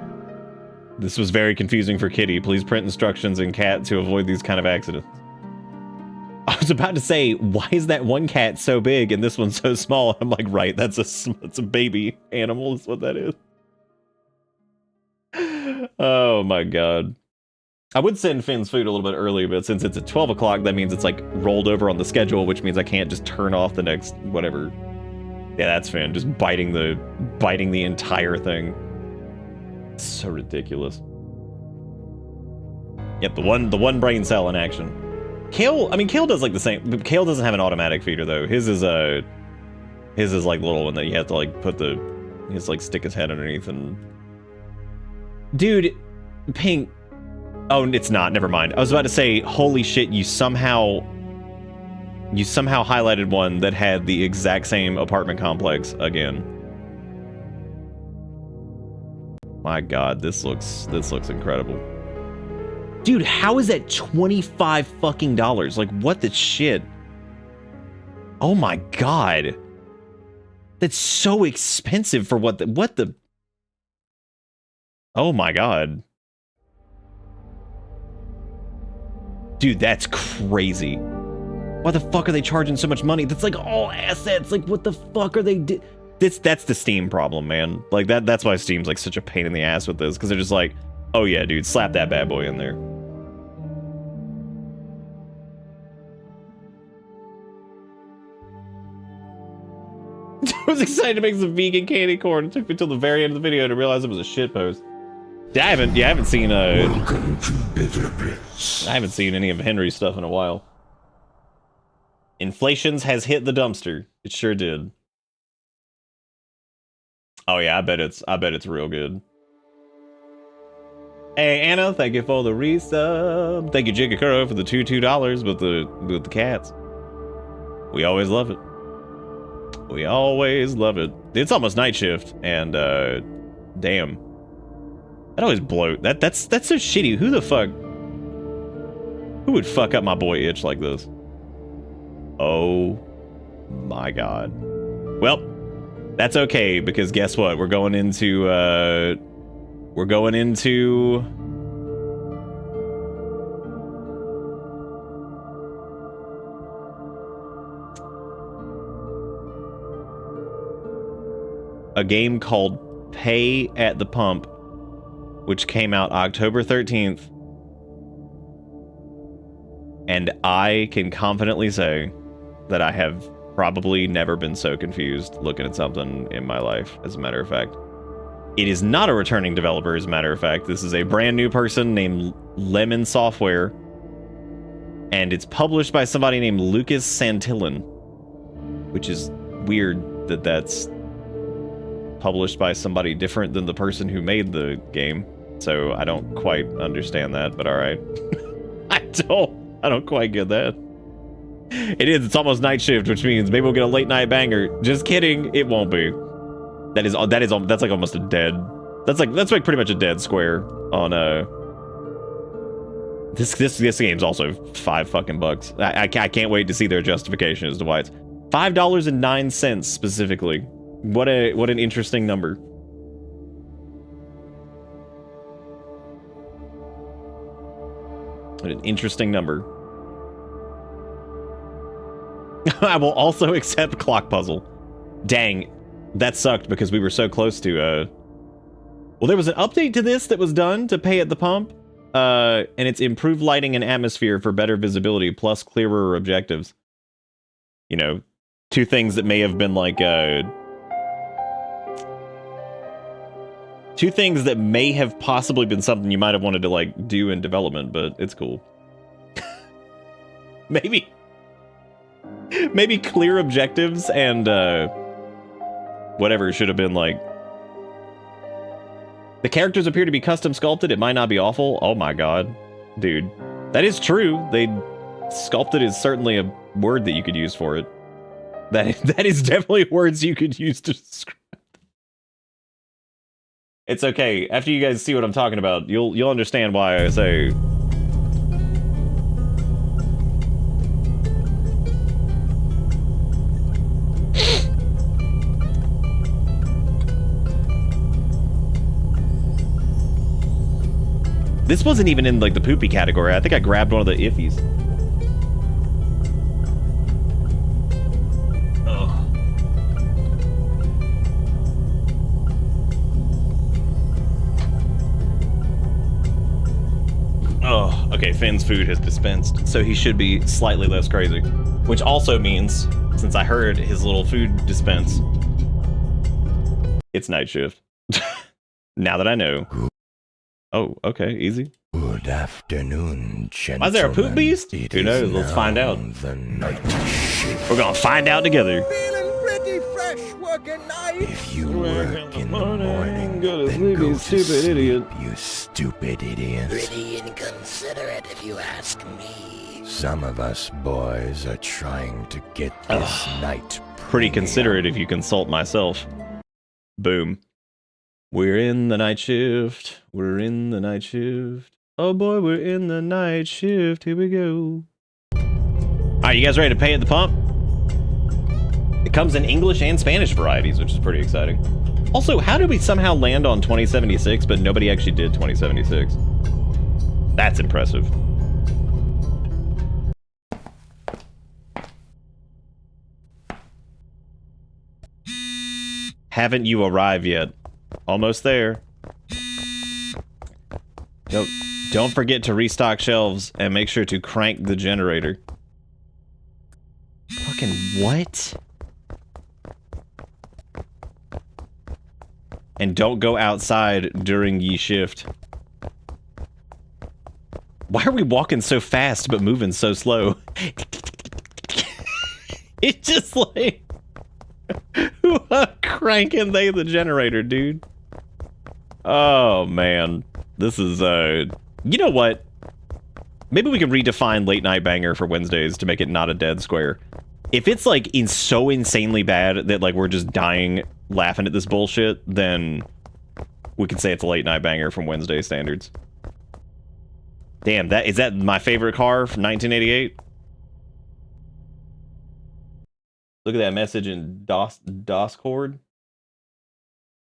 this was very confusing for Kitty. Please print instructions in cat to avoid these kind of accidents. I was about to say, why is that one cat so big and this one so small? I'm like, right, that's a baby animal is what that is. Oh my god. I would send Finn's food a little bit early, but since it's at 12 o'clock, that means it's like rolled over on the schedule, which means I can't just turn off the next whatever. Yeah, that's Finn, just biting the entire thing. So ridiculous. Yep, the one brain cell in action. Kale does like the same, but Kale doesn't have an automatic feeder though. His is like little one that you have to like like stick his head underneath and... Dude, Pink, oh, it's not, never mind. I was about to say, holy shit, you somehow highlighted one that had the exact same apartment complex again. My god, this looks incredible. Dude, how is that $25 fucking dollars? Like, what the shit? Oh my god. That's so expensive for what the... Oh my god. Dude, that's crazy. Why the fuck are they charging so much money? That's like all assets. Like, what the fuck are they That's the Steam problem, man. Like, that's why Steam's like such a pain in the ass with this, because they're just like, oh yeah, dude, slap that bad boy in there. I was excited to make some vegan candy corn. It took me till the very end of the video to realize it was a shit post. I haven't seen Welcome to Bitter Bits. I haven't seen any of Henry's stuff in a while. Inflations has hit the dumpster. It sure did. Oh yeah, I bet it's real good. Hey Anna, thank you for the resub. Thank you Jigakuro for the $2 with the cats. We always love it. We always love it. It's almost night shift, and damn. That always bloat. That's so shitty. Who the fuck? Who would fuck up my boy Itch like this? Oh my god. Well, that's okay, because guess what? We're going into a game called Pay at the Pump, which came out October 13th. And I can confidently say that I have probably never been so confused looking at something in my life, as a matter of fact. It is not a returning developer, as a matter of fact. This is a brand new person named Lemon Software. And it's published by somebody named Lucas Santillan. Which is weird that that's published by somebody different than the person who made the game. So I don't quite understand that, but alright. I don't quite get that. It's almost night shift, which means maybe we'll get a late night banger. Just kidding, it won't be. That's like almost a dead. That's like pretty much a dead square on this game's also $5 I can't wait to see their justification as to why it's $5.09 specifically. What an interesting number. What an interesting number. I will also accept Clock Puzzle. Dang, that sucked because we were so close to, well, there was an update to this that was done to Pay at the Pump, and it's improved lighting and atmosphere for better visibility, plus clearer objectives. You know, two things that may have been like, two things that may have possibly been something you might have wanted to, like, do in development, but it's cool. Maybe clear objectives and, whatever should have been, like... The characters appear to be custom sculpted. It might not be awful. Oh my god. Dude. That is true. Sculpted is certainly a word that you could use for it. That is definitely words you could use to describe. It's okay. After you guys see what I'm talking about, you'll understand why I say... This wasn't even in, like, the poopy category. I think I grabbed one of the iffies. Oh, okay, Finn's food has dispensed, so he should be slightly less crazy. Which also means, since I heard his little food dispense, it's night shift. Now that I know. Oh, okay, easy. Good afternoon, gentlemen. Why is there a poop beast? Who knows? Let's find out. We're gonna find out together. Feeling pretty fresh working night. If you work in the morning, go to then sleep, go you to stupid sleep, idiot. you stupid idiot. Pretty inconsiderate if you ask me. Some of us boys are trying to get this night Pretty considerate if you consult myself. Boom. We're in the night shift. We're in the night shift. Oh boy, we're in the night shift. Here we go. Alright, you guys ready to pay at the pump? It comes in English and Spanish varieties, which is pretty exciting. Also, how did we somehow land on 2076, but nobody actually did 2076? That's impressive. Haven't you arrived yet? Almost there. Don't forget to restock shelves and make sure to crank the generator. Fucking what? And don't go outside during ye shift. Why are we walking so fast but moving so slow? It's just like... Who cranking they the generator, dude? Oh, man. This is, You know what? Maybe we can redefine late night banger for Wednesdays to make it not a dead square. If it's like so insanely bad that like we're just dying laughing at this bullshit, then we can say it's a late night banger from Wednesday standards. Damn, is that my favorite car from 1988? Look at that message in Discord.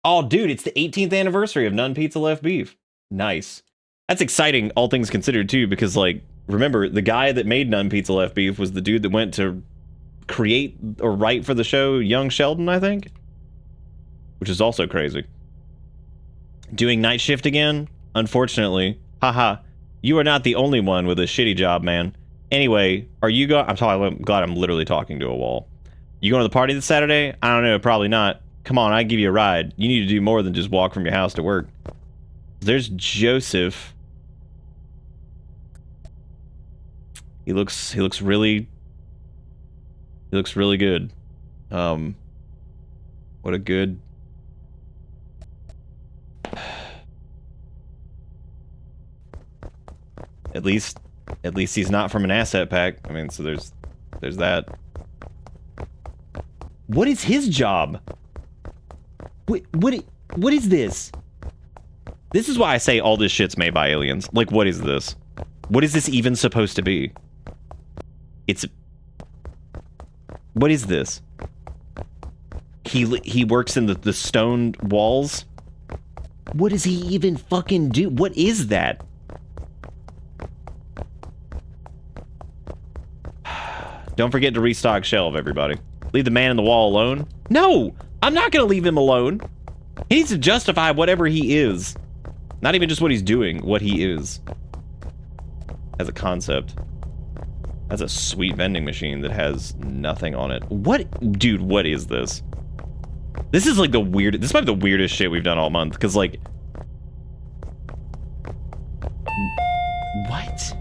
Oh, dude, it's the 18th anniversary of None Pizza Left Beef. Nice. That's exciting, all things considered, too, because, like, remember, the guy that made None Pizza Left Beef was the dude that went to create or write for the show Young Sheldon, I think? Which is also crazy. Doing night shift again? Unfortunately. Haha. You are not the only one with a shitty job, man. Anyway, are you I'm glad I'm literally talking to a wall. You going to the party this Saturday? I don't know, probably not. Come on, I give you a ride. You need to do more than just walk from your house to work. There's Joseph. He looks really good. What a good At least he's not from an asset pack. I mean, so there's that. What is his job? What is this? This is why I say all this shit's made by aliens. Like, what is this? What is this even supposed to be? What is this? He works in the stone walls? What does he even fucking do? What is that? Don't forget to restock shelf, everybody. Leave the man in the wall alone? No! I'm not gonna leave him alone. He needs to justify whatever he is. Not even just what he's doing, what he is. As a concept. That's a sweet vending machine that has nothing on it. What? Dude, what is this? This is like this might be the weirdest shit we've done all month, because like... What?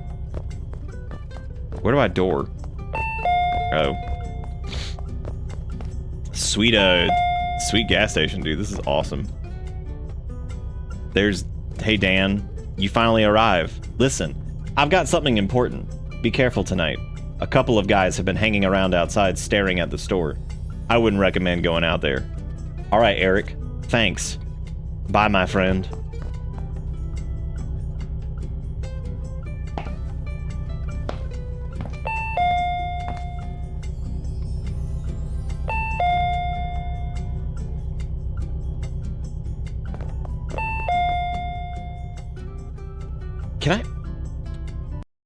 Where do I door? Oh. Sweet gas station, dude. This is awesome. Hey Dan, you finally arrive. Listen, I've got something important. Be careful tonight. A couple of guys have been hanging around outside staring at the store. I wouldn't recommend going out there. Alright, Eric. Thanks. Bye, my friend.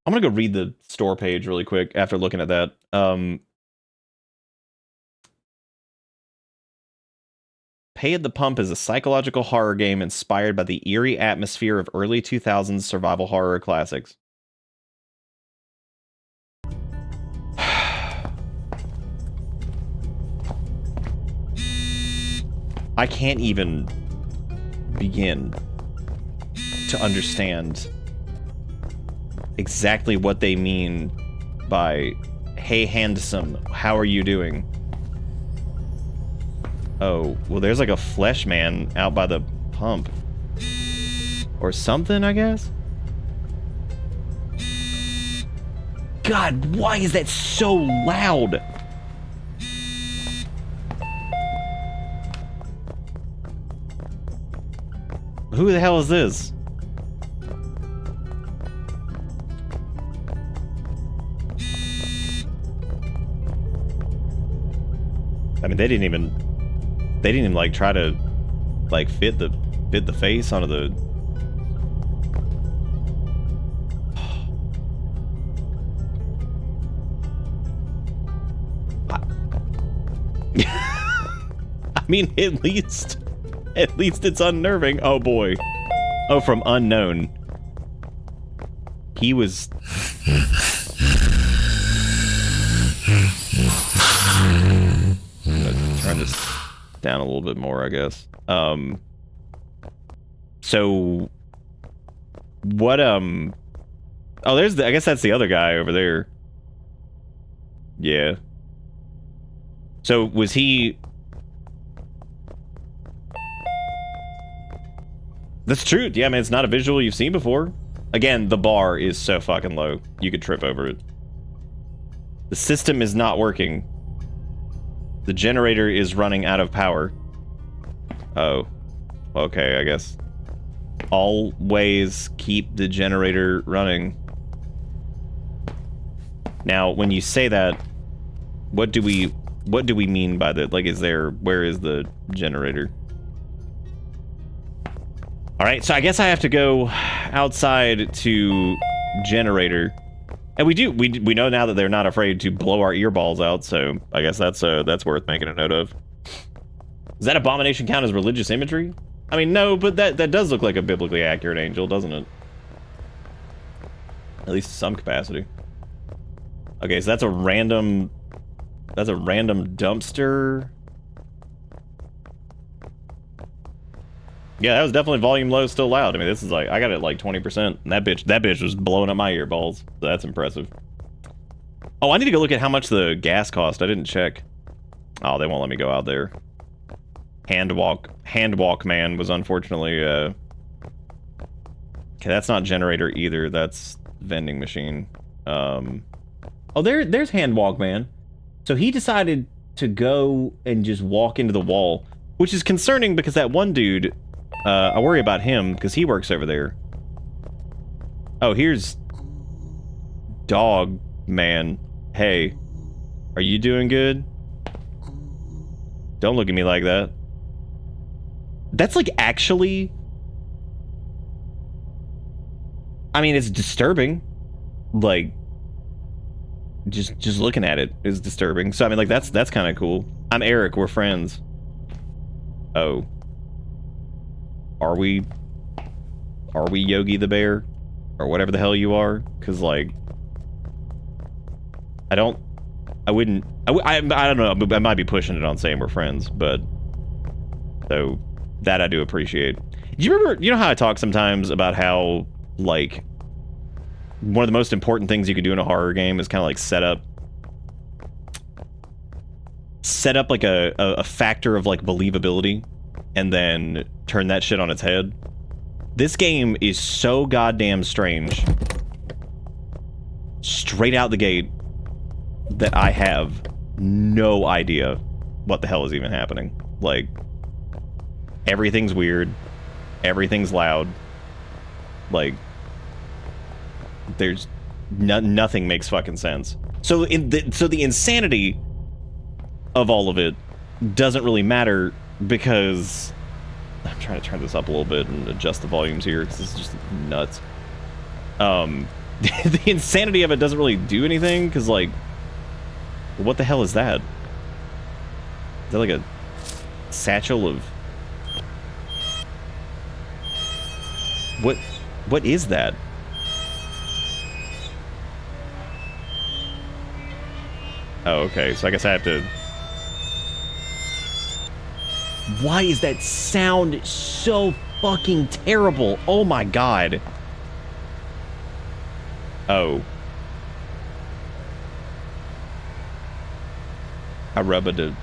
I'm gonna go read the store page really quick after looking at that. Pay at the Pump is a psychological horror game inspired by the eerie atmosphere of early 2000s survival horror classics. I can't even begin to understand exactly what they mean by, hey, handsome, how are you doing? Oh, well, there's like a flesh man out by the pump. Or something, I guess? God, why is that so loud? Who the hell is this? I mean, they didn't even like try to like fit the face onto the I mean, at least it's unnerving. Oh boy. Oh, from unknown. He was turn this down a little bit more, I guess. So what oh, there's I guess that's the other guy over there. Yeah. So was he... That's true. Yeah, man, it's not a visual you've seen before. Again, the bar is so fucking low. You could trip over it. The system is not working. The generator is running out of power. Oh. Okay, I guess. Always keep the generator running. Now, when you say that, what do we mean by that? Like, where is the generator? All right, so I guess I have to go outside to generator. And we know now that they're not afraid to blow our earballs out, so I guess that's worth making a note of. Does that abomination count as religious imagery? I mean, no, but that does look like a biblically accurate angel, doesn't it? At least to some capacity. Okay, so that's a random dumpster. Yeah, that was definitely volume low, still loud. I mean, this is like, I got it like 20%. And that bitch was blowing up my earballs. So that's impressive. Oh, I need to go look at how much the gas cost. I didn't check. Oh, they won't let me go out there. Handwalk man was unfortunately, okay, that's not generator either. That's vending machine. Oh, there's Handwalk man. So he decided to go and just walk into the wall, which is concerning because that one dude, I worry about him because he works over there. Oh, here's Dog Man. Hey, are you doing good? Don't look at me like that. That's like actually, I mean, it's disturbing. Like, just looking at it is disturbing. So I mean, like, that's kind of cool. I'm Eric. We're friends. Oh, are we Yogi the Bear, or whatever the hell you are? Because like, I don't know. I might be pushing it on saying we're friends, but so that I do appreciate. Do you remember? You know how I talk sometimes about how like one of the most important things you can do in a horror game is kind of like set up like a factor of like believability, and then turn that shit on its head. This game is so goddamn strange, straight out the gate, that I have no idea what the hell is even happening. Like, everything's weird, everything's loud, like, there's nothing makes fucking sense. So the insanity of all of it doesn't really matter, because I'm trying to turn this up a little bit and adjust the volumes here because this is just nuts. The insanity of it doesn't really do anything, because like, what the hell is that? Is that like a satchel of what is that? Oh, okay, so I guess I have to... Why is that sound so fucking terrible? Oh my god. Oh. I rub it.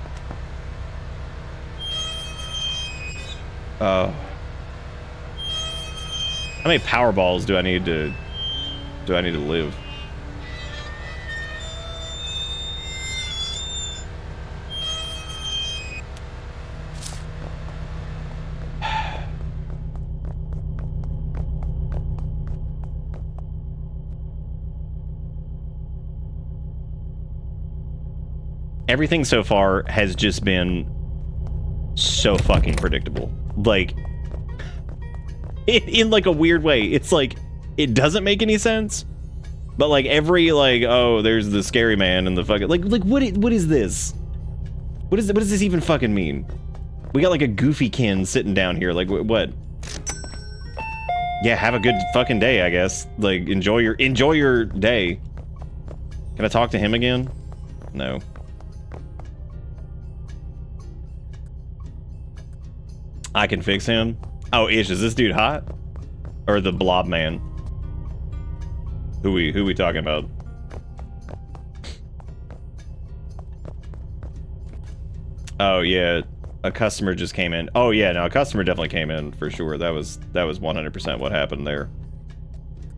Oh. How many power balls do I need to live? Everything so far has just been so fucking predictable. Like, in like a weird way. It's like, it doesn't make any sense, but like every like, oh, there's the scary man and the fucking like what is this? What does this even fucking mean? We got like a goofy kin sitting down here. Like what? Yeah, have a good fucking day, I guess. Like enjoy your day. Can I talk to him again? No. I can fix him. Oh, is this dude hot? Or the blob man? Who we talking about? Oh yeah, a customer just came in. Oh yeah, no, a customer definitely came in for sure. That was 100% what happened there.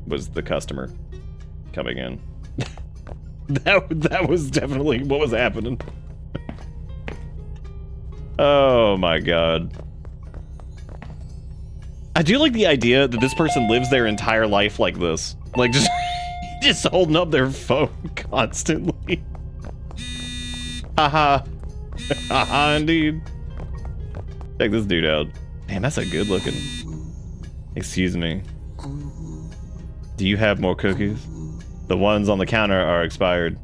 Was the customer coming in? that was definitely what was happening. Oh my god. I do like the idea that this person lives their entire life like this. Like, just holding up their phone constantly. Haha. Haha, indeed. Check this dude out. Man, that's a good looking. Excuse me. Do you have more cookies? The ones on the counter are expired.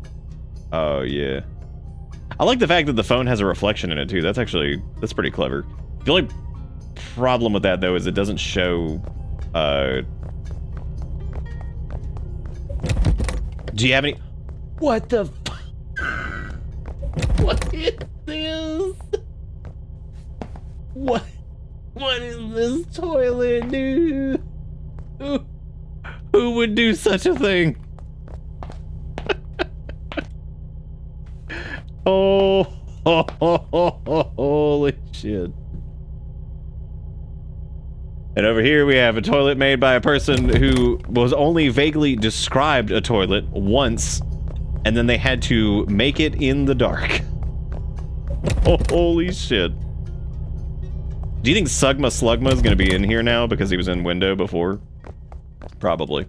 Oh, yeah. I like the fact that the phone has a reflection in it, too. That's pretty clever. The only problem with that, though, is it doesn't show, Do you have any? What the What is this? What is this toilet, dude? Who would do such a thing? Oh, holy shit. And over here we have a toilet made by a person who was only vaguely described a toilet once, and then they had to make it in the dark. Holy shit. Do you think Sugma Slugma is going to be in here now because he was in window before? Probably.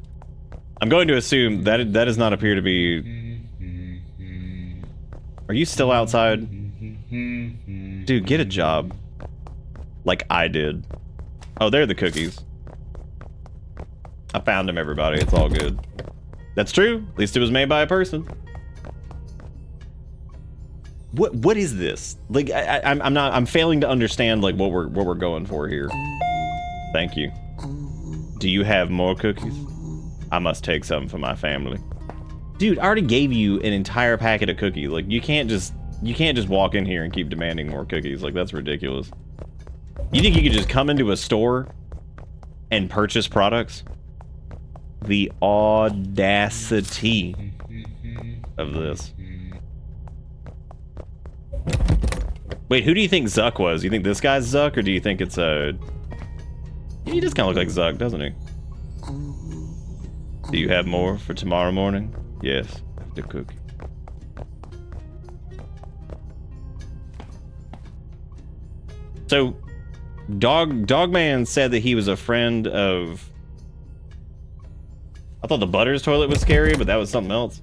I'm going to assume that does not appear to be... Are you still outside? Dude, get a job. Like I did. Oh, they're the cookies. I found them, everybody. It's all good. That's true. At least it was made by a person. What is this? Like I'm failing to understand like what we're going for here. Thank you. Do you have more cookies? I must take some for my family. Dude, I already gave you an entire packet of cookies. Like you can't just walk in here and keep demanding more cookies. Like that's ridiculous. You think you could just come into a store and purchase products? The audacity of this. Wait, who do you think Zuck was? You think this guy's Zuck, or do you think it's a... He does kind of look like Zuck, doesn't he? Do you have more for tomorrow morning? Yes, the cookie. So, Dogman said that he was a friend of... I thought the Butters toilet was scary, but that was something else.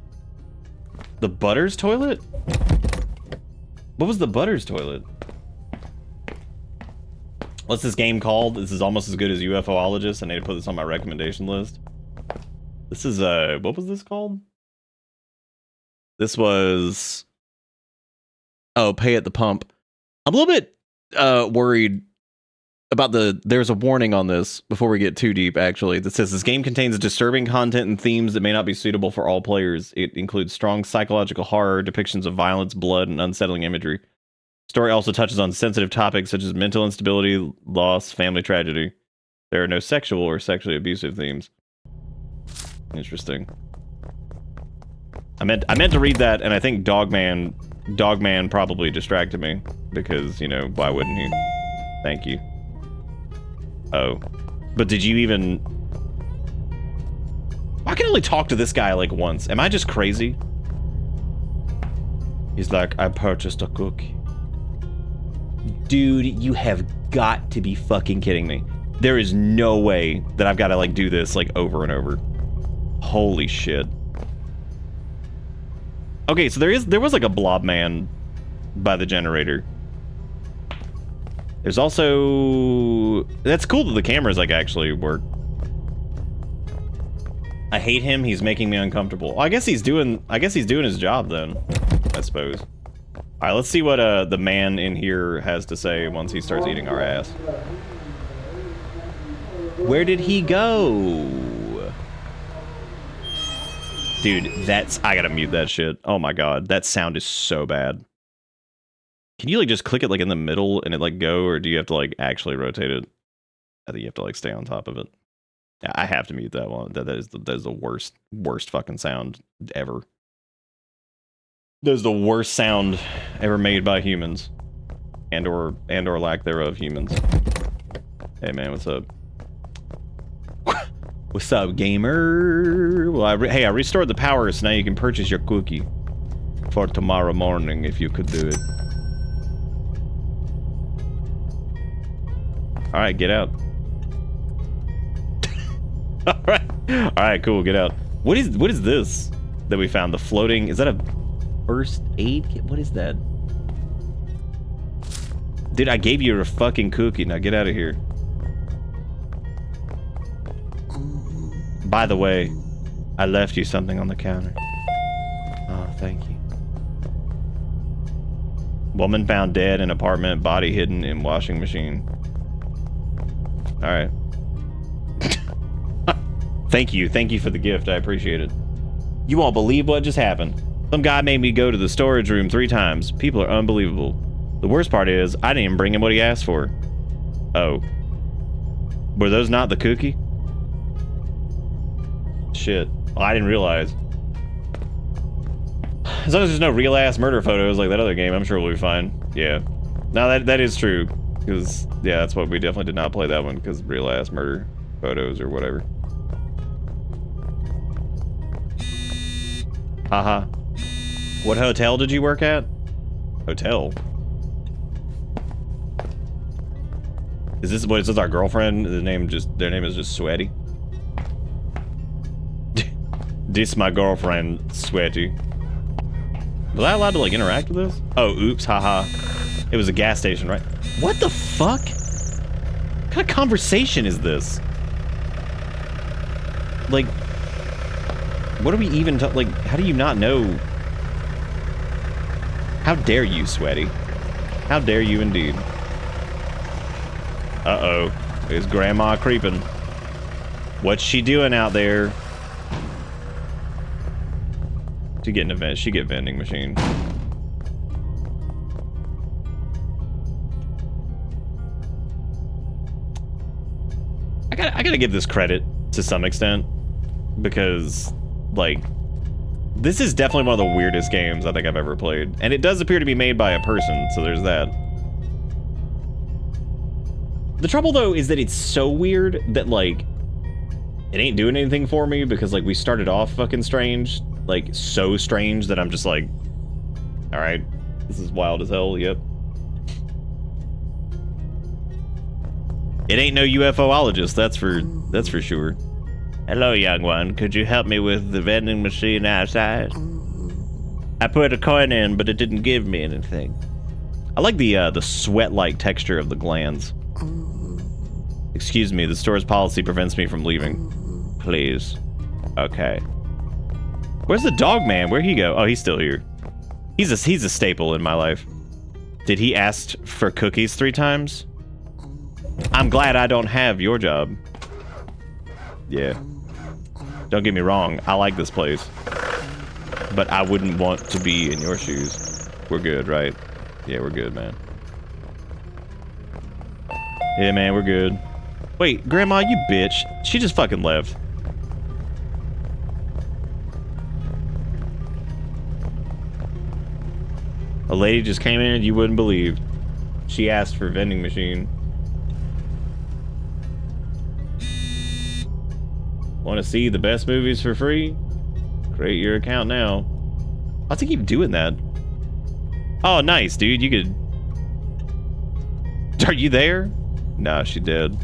The Butters toilet? What was the Butters toilet? What's this game called? This is almost as good as UFOologist. I need to put this on my recommendation list. This is, what was this called? This was... Oh, Pay at the Pump. I'm a little bit worried about there's a warning on this before we get too deep, actually, that says this game contains disturbing content and themes that may not be suitable for all players. It includes strong psychological horror, depictions of violence, blood, and unsettling imagery. Story also touches on sensitive topics such as mental instability, loss, family tragedy. There are no sexual or sexually abusive themes. Interesting. I meant to read that, and I think Dogman probably distracted me because, you know, why wouldn't he? Thank you. Oh, but did you even... I can only talk to this guy like once. Am I just crazy? He's like, I purchased a cookie. Dude, you have got to be fucking kidding me. There is no way that I've got to like do this like over and over. Holy shit. Okay, so there was like a blob man by the generator. There's also... That's cool that the cameras like actually work. I hate him. He's making me uncomfortable. Well, I guess he's doing his job then, I suppose. All right, let's see what the man in here has to say once he starts eating our ass. Where did he go? Dude, I gotta mute that shit. Oh my god, that sound is so bad. Can you like just click it like in the middle and it like go, or do you have to like actually rotate it? I think you have to like stay on top of it. Yeah, I have to mute that one. That is the worst fucking sound ever. That is the worst sound ever made by humans, and or lack thereof humans. Hey man, what's up? What's up, gamer? Well, I restored the power, so now you can purchase your cookie for tomorrow morning if you could do it. All right, get out. All right, cool, get out. What is this that we found? The floating, is that a first aid kit? What is that? Dude, I gave you a fucking cookie. Now get out of here. By the way, I left you something on the counter. Oh, thank you. Woman found dead in apartment, body hidden in washing machine. All right. Thank you for the gift. I appreciate it. You won't believe what just happened. Some guy made me go to the storage room 3 times. People are unbelievable. The worst part is, I didn't even bring him what he asked for. Oh. Were those not the cookie? Shit. Well, I didn't realize. As long as there's no real ass murder photos like that other game, I'm sure we'll be fine. Yeah. No, that is true. Because, yeah, that's what we definitely did not play that one, because real ass murder photos or whatever. Haha. What hotel did you work at? Hotel? Is this our girlfriend? Their name is just Sweaty. This my girlfriend, Sweaty. Was I allowed to like interact with this? Oh, oops, haha. It was a gas station, right? What the fuck? What kind of conversation is this? Like, what are we even like, how do you not know? How dare you, Sweaty? How dare you indeed? Uh-oh. Is Grandma creeping? What's she doing out there? She get an event. She get vending machine. I gotta give this credit to some extent, because like this is definitely one of the weirdest games I think I've ever played, and it does appear to be made by a person, so there's that. The trouble though is that it's so weird that like it ain't doing anything for me, because like we started off fucking strange, like so strange that I'm just like, all right, this is wild as hell. Yep. It ain't no UFOologist, that's for sure. Hello, young one. Could you help me with the vending machine outside? I put a coin in, but it didn't give me anything. I like the sweat-like texture of the glands. Excuse me, the store's policy prevents me from leaving. Please. Okay. Where's the dog man? Where'd he go? Oh, he's still here. He's a staple in my life. Did he ask for cookies 3 times? I'm glad I don't have your job. Yeah. Don't get me wrong, I like this place. But I wouldn't want to be in your shoes. We're good, right? Yeah, we're good, man. Yeah, man, we're good. Wait, Grandma, you bitch. She just fucking left. A lady just came in, you wouldn't believe. She asked for a vending machine. Want to see the best movies for free? Create your account now. How's he keep doing that? Oh, nice, dude. You could... Are you there? Nah, she did.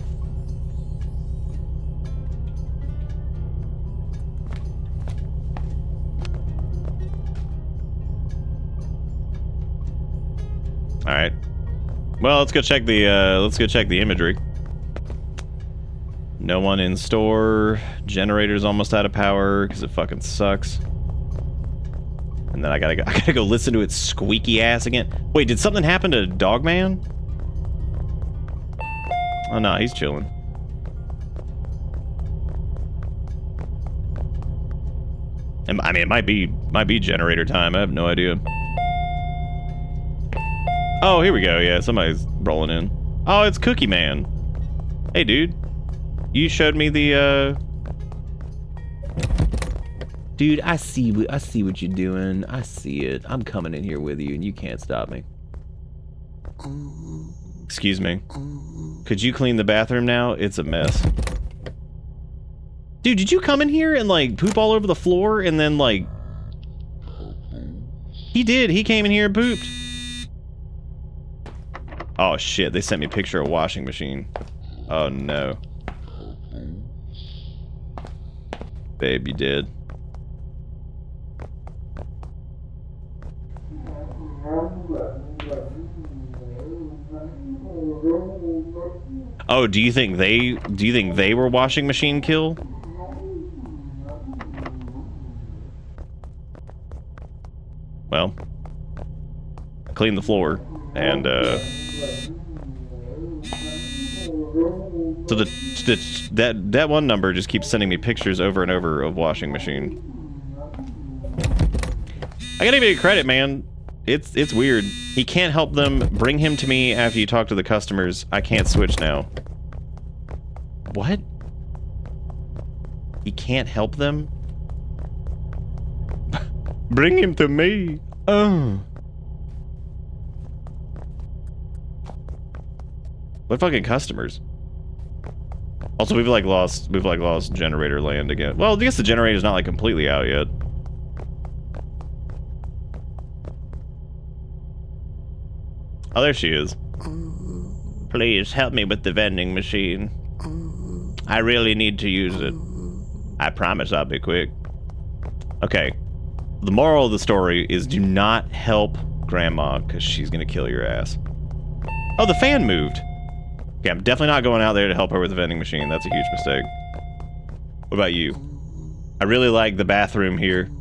All right. Well, let's go check the imagery. No one in store. Generator's almost out of power because it fucking sucks. And then I gotta go listen to its squeaky ass again. Wait, did something happen to Dogman? Oh no, he's chilling. And, I mean, it might be generator time. I have no idea. Oh, here we go. Yeah, somebody's rolling in. Oh, it's Cookie Man. Hey, dude. You showed me the, Dude, I see what you're doing. I see it. I'm coming in here with you, and you can't stop me. Excuse me. Could you clean the bathroom now? It's a mess. Dude, did you come in here and, like, poop all over the floor, and then, like... He did. He came in here and pooped. Oh, shit. They sent me a picture of a washing machine. Oh no. Babe, you did. Oh, do you think they were washing machine kill? Well, clean the floor and so that one number just keeps sending me pictures over and over of washing machine. I gotta give you credit, man. It's weird. He can't help them. Bring him to me after you talk to the customers. I can't switch now. What? He can't help them? Bring him to me. Oh. What fucking customers? Also, we've lost generator land again. Well, I guess the generator's not like completely out yet. Oh, there she is. Please help me with the vending machine. I really need to use it. I promise I'll be quick. Okay. The moral of the story is do not help Grandma because she's gonna kill your ass. Oh, the fan moved. Okay, I'm definitely not going out there to help her with the vending machine. That's a huge mistake. What about you? I really like the bathroom here.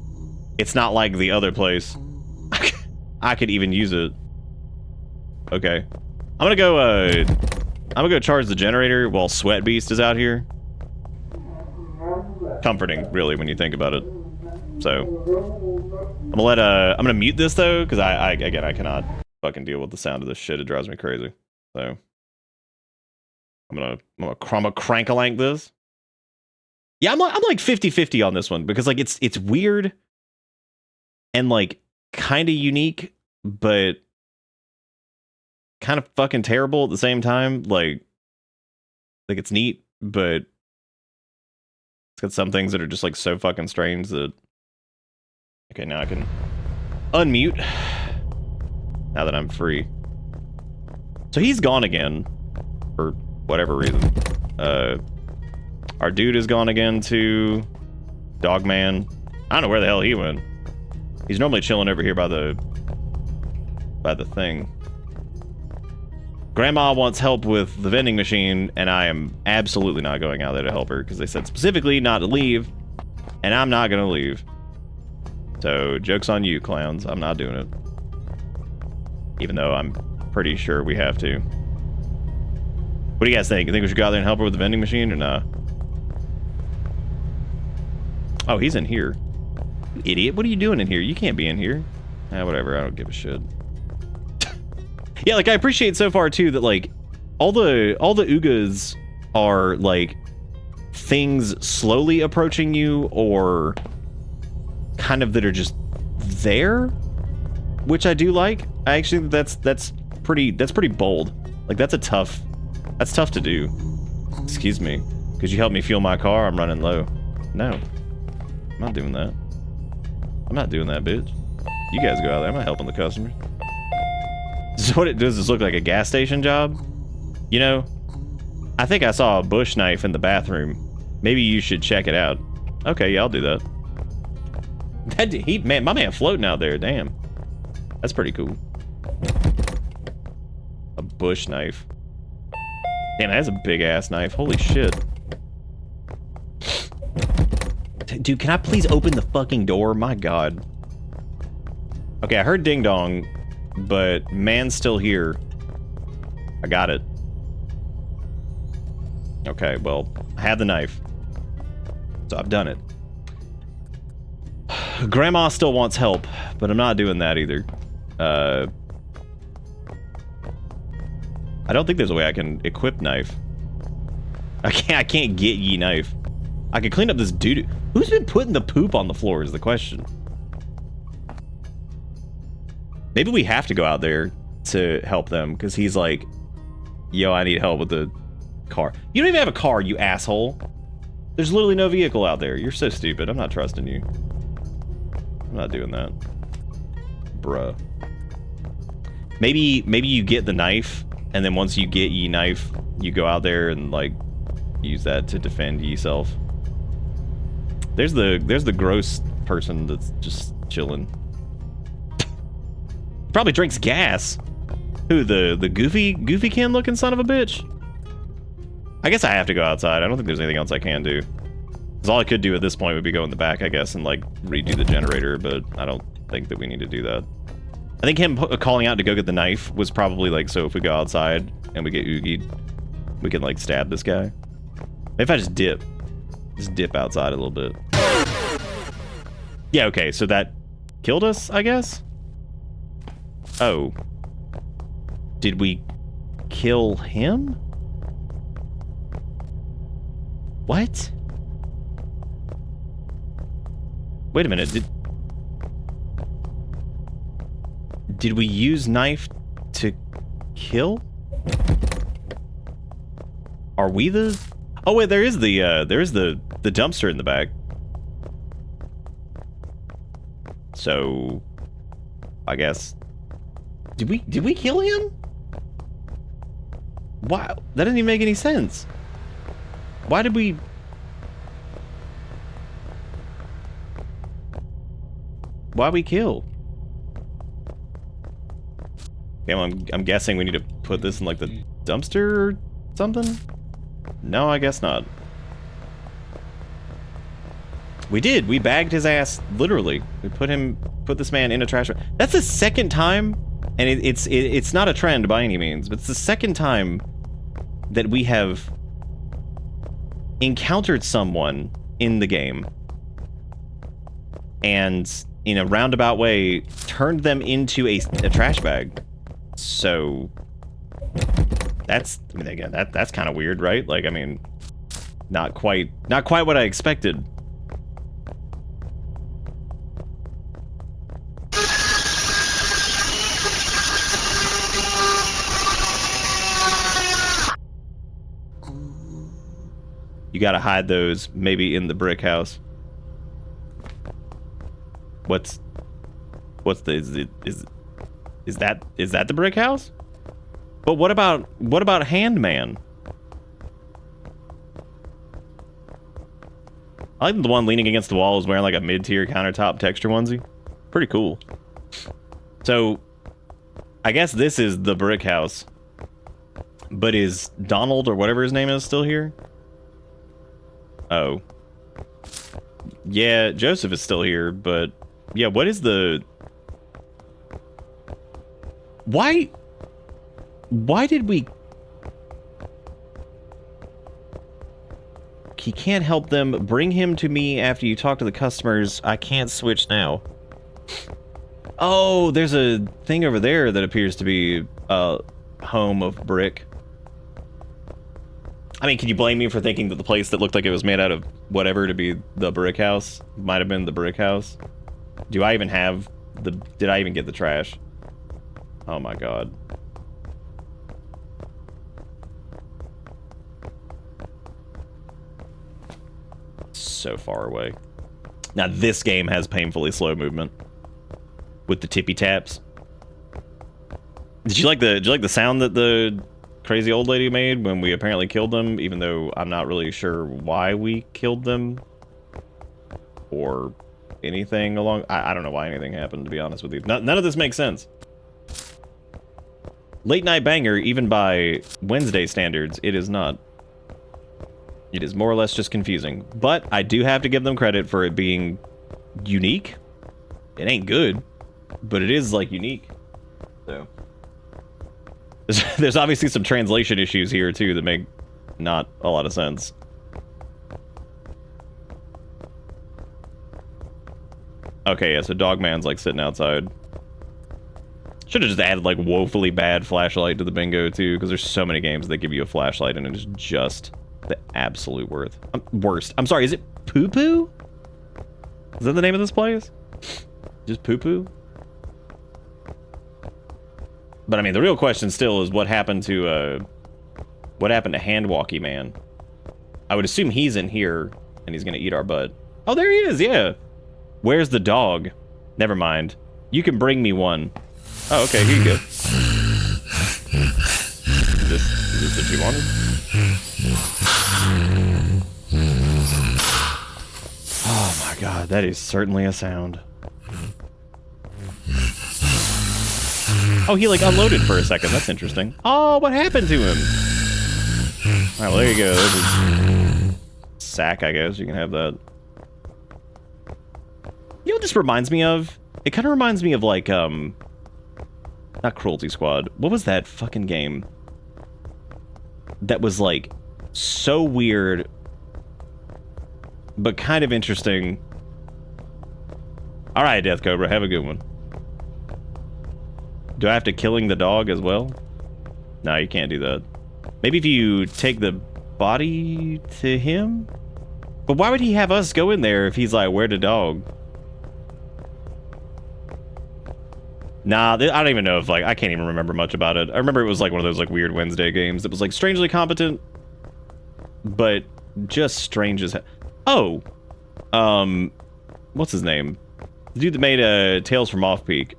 It's not like the other place. I could even use it. Okay. I'm gonna go charge the generator while Sweat Beast is out here. Comforting, really, when you think about it. So I'm gonna mute this though, because I cannot fucking deal with the sound of this shit. It drives me crazy. So I'm gonna crank-a-lank this. Yeah, I'm like 50-50 on this one because like it's weird and like kind of unique, but kind of fucking terrible at the same time. Like it's neat, but it's got some things that are just like so fucking strange that. Okay, now I can unmute now that I'm free. So he's gone again for whatever reason. Our dude is gone again too. Dogman. I don't know where the hell he went. He's normally chilling over here by the thing. Grandma wants help with the vending machine, and I am absolutely not going out there to help her because they said specifically not to leave, and I'm not gonna leave. So joke's on you, clowns. I'm not doing it. Even though I'm pretty sure we have to. What do you guys think? You think we should go out there and help her with the vending machine or not? Oh, he's in here. You idiot. What are you doing in here? You can't be in here. Whatever. I don't give a shit. Yeah, like I appreciate so far too that like all the Oogas are like things slowly approaching you or kind of that are just there, which I do like. I actually that's pretty bold. Like that's tough to do. Excuse me. Could you help me fuel my car? I'm running low. No. I'm not doing that. I'm not doing that, bitch. You guys go out there. I'm not helping the customers. So what it does is look like a gas station job. You know, I think I saw a bush knife in the bathroom. Maybe you should check it out. Okay, yeah, I'll do that. Man, my man floating out there. Damn, that's pretty cool. A bush knife. Damn, that's a big ass knife. Holy shit. Dude, can I please open the fucking door? My god. Okay, I heard ding dong. But man's still here. I got it. Okay, well, I have the knife. So I've done it. Grandma still wants help, but I'm not doing that either. I don't think there's a way I can equip knife. I can't get ye knife. I can clean up this dude. Who's been putting the poop on the floor is the question. Maybe we have to go out there to help them because he's like, yo, I need help with the car. You don't even have a car, you asshole. There's literally no vehicle out there. You're so stupid. I'm not trusting you. I'm not doing that. Bruh. Maybe you get the knife And then once you get ye knife, you go out there and like use that to defend yourself. There's the gross person that's just chilling. Probably drinks gas. Who, the goofy can looking son of a bitch? I guess I have to go outside. I don't think there's anything else I can do. Because all I could do at this point would be go in the back, I guess, and like redo the generator, but I don't think that we need to do that. I think him calling out to go get the knife was probably like, so if we go outside and we get oogied, we can like stab this guy. Maybe if I just dip outside a little bit. Yeah, okay, so that killed us, I guess? Oh. Did we kill him? What? Wait a minute, did we use knife to kill? Are we the... Oh wait, there is the dumpster in the back. So, I guess... Did we kill him? Wow, that didn't even make any sense. Why did we... Why we kill? Okay, well, I'm guessing we need to put this in like the dumpster or something? No, I guess not. We did. We bagged his ass, literally. We put this man in a trash. That's the second time, and it's not a trend by any means, but it's the second time that we have encountered someone in the game and in a roundabout way turned them into a trash bag. So that's, I mean, again, that's kind of weird, right? Like, I mean, not quite what I expected. You gotta hide those, maybe in the brick house. What's the, is that the brick house? But what about Handman? I like the one leaning against the wall is wearing like a mid-tier countertop texture onesie. Pretty cool. So, I guess this is the brick house. But is Donald or whatever his name is still here? Oh. Yeah, Joseph is still here, but yeah, what is the... Why did we... He can't help them. Bring him to me after you talk to the customers. I can't switch now. Oh, there's a thing over there that appears to be a home of brick. I mean, can you blame me for thinking that the place that looked like it was made out of whatever to be the brick house might have been the brick house? Do I even have the... Did I even get the trash? Oh my god. So far away. Now this game has painfully slow movement with the tippy taps. Did you like the sound that the crazy old lady made when we apparently killed them, even though I'm not really sure why we killed them or anything along... I don't know why anything happened, to be honest with you. None of this makes sense. Late night banger, even by Wednesday standards, it is not. It is more or less just confusing. But I do have to give them credit for it being unique. It ain't good, but it is like unique. So there's obviously some translation issues here too that make not a lot of sense. Okay, yeah, so Dogman's like sitting outside. Should have just added like woefully bad flashlight to the bingo too, because there's so many games that give you a flashlight and it is just the absolute worst. I'm sorry, is it Poo Poo? Is that the name of this place? Just Poo Poo? But I mean, the real question still is what happened to Handwalkie Man? I would assume he's in here and he's gonna eat our butt. Oh, there he is, yeah. Where's the dog? Never mind. You can bring me one. Oh, okay, here you go. this what you wanted? Oh my god, that is certainly a sound. Oh, he like unloaded for a second. That's interesting. Oh, what happened to him? Alright, well there you go. There's a sack, I guess. You can have that. You know what this reminds me of? It kind of reminds me of like, not Cruelty Squad. What was that fucking game? That was like so weird, but kind of interesting. Alright, Death Cobra, have a good one. Do I have to killing the dog as well? No, you can't do that. Maybe if you take the body to him? But why would he have us go in there if he's like, where the dog? Nah, I don't even know if, like, I can't even remember much about it. I remember it was like one of those, like, weird Wednesday games that was, like, strangely competent, but just strange as hell. Oh! What's his name? The dude that made, Tales from Off-Peak.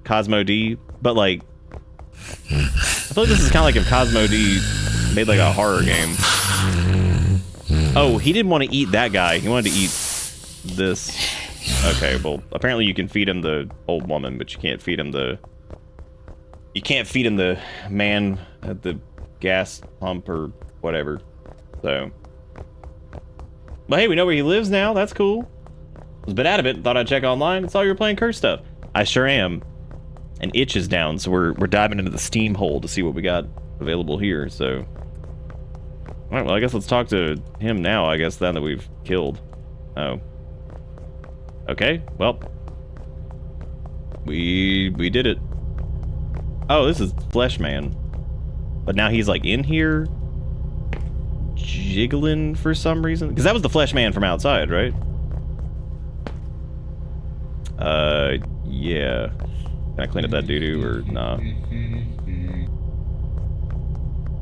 Cosmo D, but, like, I feel like this is kind of like if Cosmo D made, like, a horror game. Oh, he didn't want to eat that guy. He wanted to eat this. Okay, well, apparently you can feed him the old woman, but you can't feed him the... You can't feed him the man at the gas pump or whatever, so... But hey, we know where he lives now, that's cool. Was a bit out of it, thought I'd check online, and saw you were playing Curse stuff. I sure am. And Itch is down, so we're diving into the Steam hole to see what we got available here, so... Alright, well, I guess let's talk to him now, I guess, then that we've killed. Oh. Okay, well. We did it. Oh, this is Flesh Man. But now he's, like, in here? Jiggling for some reason? Because that was the Flesh Man from outside, right? Yeah. Can I clean up that doo-doo or nah?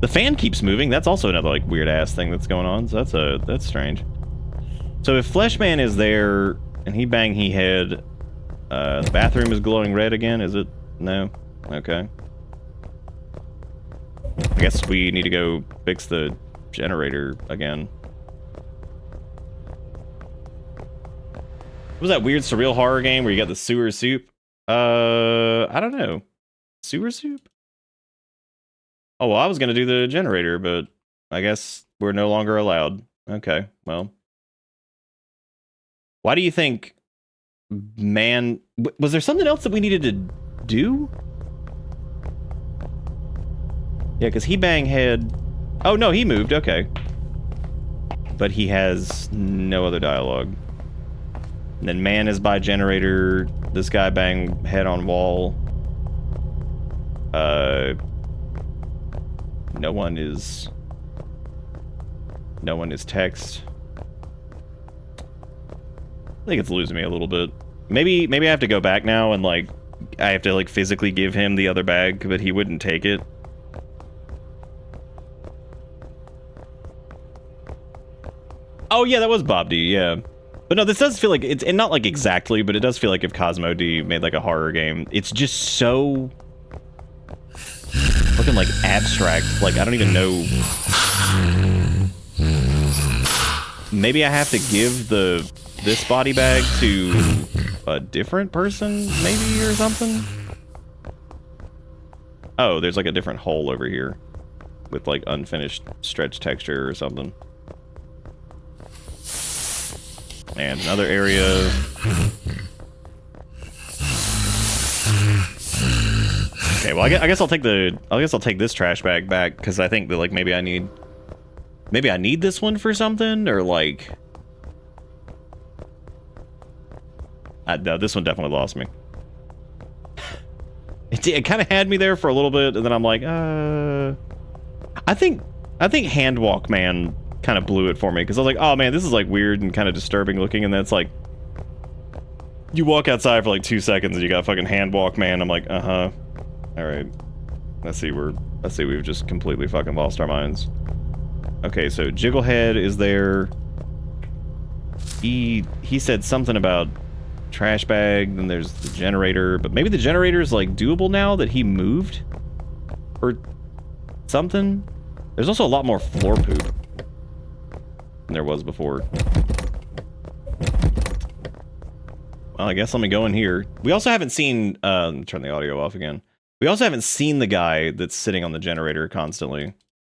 The fan keeps moving. That's also another like weird ass thing that's going on. So that's strange. So if Fleshman is there and he bang he head, the bathroom is glowing red again. Is it? No. Okay. I guess we need to go fix the generator again. What was that weird surreal horror game where you got the sewer soup? I don't know. Sewer soup? Oh, well, I was gonna do the generator, but I guess we're no longer allowed. Okay, well. Why do you think man... Was there something else that we needed to do? Yeah, because he bang head... Oh, no, he moved, okay. But he has no other dialogue. And then man is by generator. This guy bang head on wall. No one is text. I think it's losing me a little bit. Maybe I have to go back now and like I have to like physically give him the other bag, but he wouldn't take it. Oh yeah, that was Bob D, yeah. But no, this does feel like it's, and not like exactly, but it does feel like if Cosmo D made like a horror game. It's just so fucking like abstract. Like I don't even know. Maybe I have to give this body bag to a different person, maybe, or something. Oh, there's like a different hole over here with like unfinished stretch texture or something. And another area. Okay, well, I guess I'll take this trash bag back because I think that like maybe I need this one for something, or like no, this one definitely lost me. It kind of had me there for a little bit, and then I'm like, I think Handwalk Man kind of blew it for me because I was like, oh man, this is like weird and kind of disturbing looking, and then it's like you walk outside for like 2 seconds and you got fucking Handwalk Man. I'm like, all right, let's see we've just completely fucking lost our minds. Okay, so Jigglehead is there. He said something about trash bag, then there's the generator, but maybe the generator is like doable now that he moved or something. There's also a lot more floor poop than there was before. Well, I guess let me go in here. We also haven't seen, turn the audio off again. We also haven't seen the guy that's sitting on the generator constantly.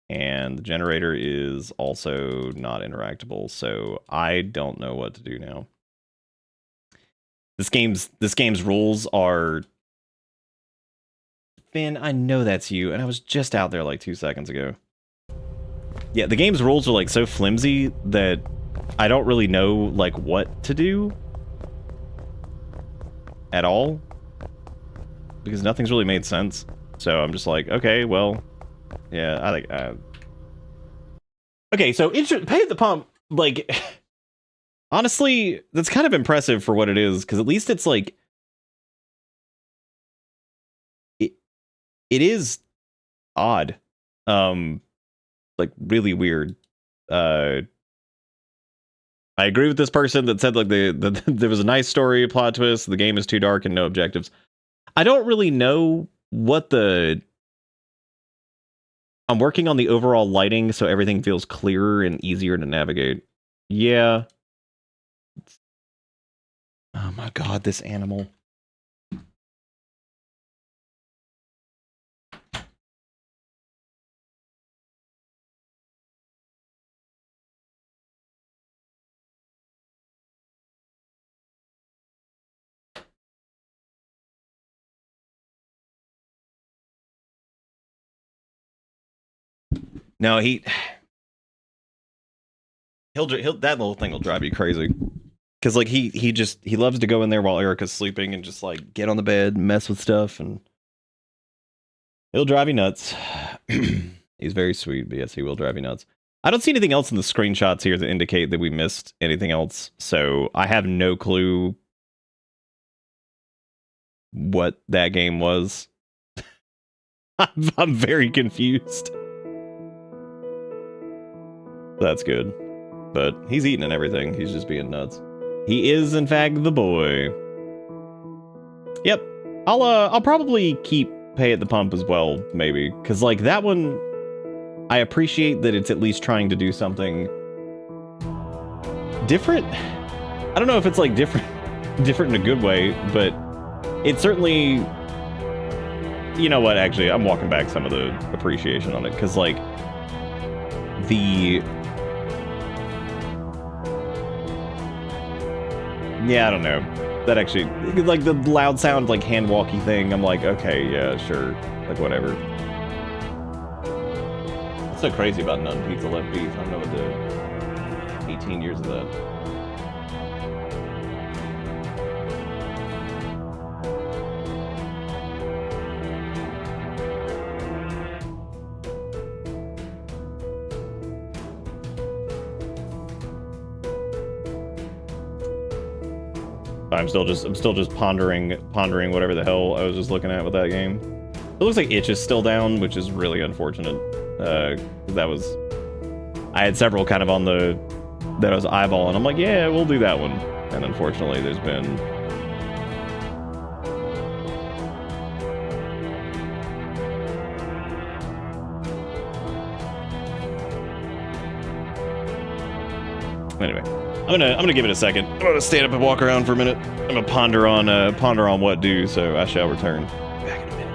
And the generator is also not interactable, so I don't know what to do now. This game's rules are... Finn, I know that's you, and I was just out there like 2 seconds ago. Yeah, the game's rules are like so flimsy that I don't really know like what to do at all, because nothing's really made sense. So I'm just like, okay, well, yeah, I think. Okay, so pay at the pump, like, honestly, that's kind of impressive for what it is, because at least it's like, it is odd, like really weird. I agree with this person that said like there was a nice story, plot twist, the game is too dark and no objectives. I don't really know what I'm working on the overall lighting so everything feels clearer and easier to navigate. Yeah. Oh my god, this animal. No, he'll that little thing will drive you crazy. Cause like he loves to go in there while Erica's sleeping and just like get on the bed, mess with stuff, and he'll drive you nuts. He's very sweet, but yes, he will drive you nuts. I don't see anything else in the screenshots here that indicate that we missed anything else, so I have no clue what that game was. I'm very confused. That's good. But he's eating and everything. He's just being nuts. He is, in fact, the boy. Yep. I'll probably keep Pay at the Pump as well, maybe. Because, like, that one, I appreciate that it's at least trying to do something different. I don't know if it's, like, different in a good way, but it certainly... You know what, actually, I'm walking back some of the appreciation on it. Because, like, yeah, I don't know. That actually, like the loud sound, like hand walkie thing, I'm like, okay, yeah, sure. Like, whatever. What's so crazy about none pizza left beef? I don't know what the 18 years of that. I'm still just pondering whatever the hell I was just looking at with that game. It looks like Itch is still down, which is really unfortunate. I had several kind of on that I was eyeballing. I'm like, yeah, we'll do that one. And unfortunately, there's been... Anyway. I'm gonna give it a second. I'm gonna stand up and walk around for a minute. I'm gonna ponder on what do, so I shall return. Back in a minute.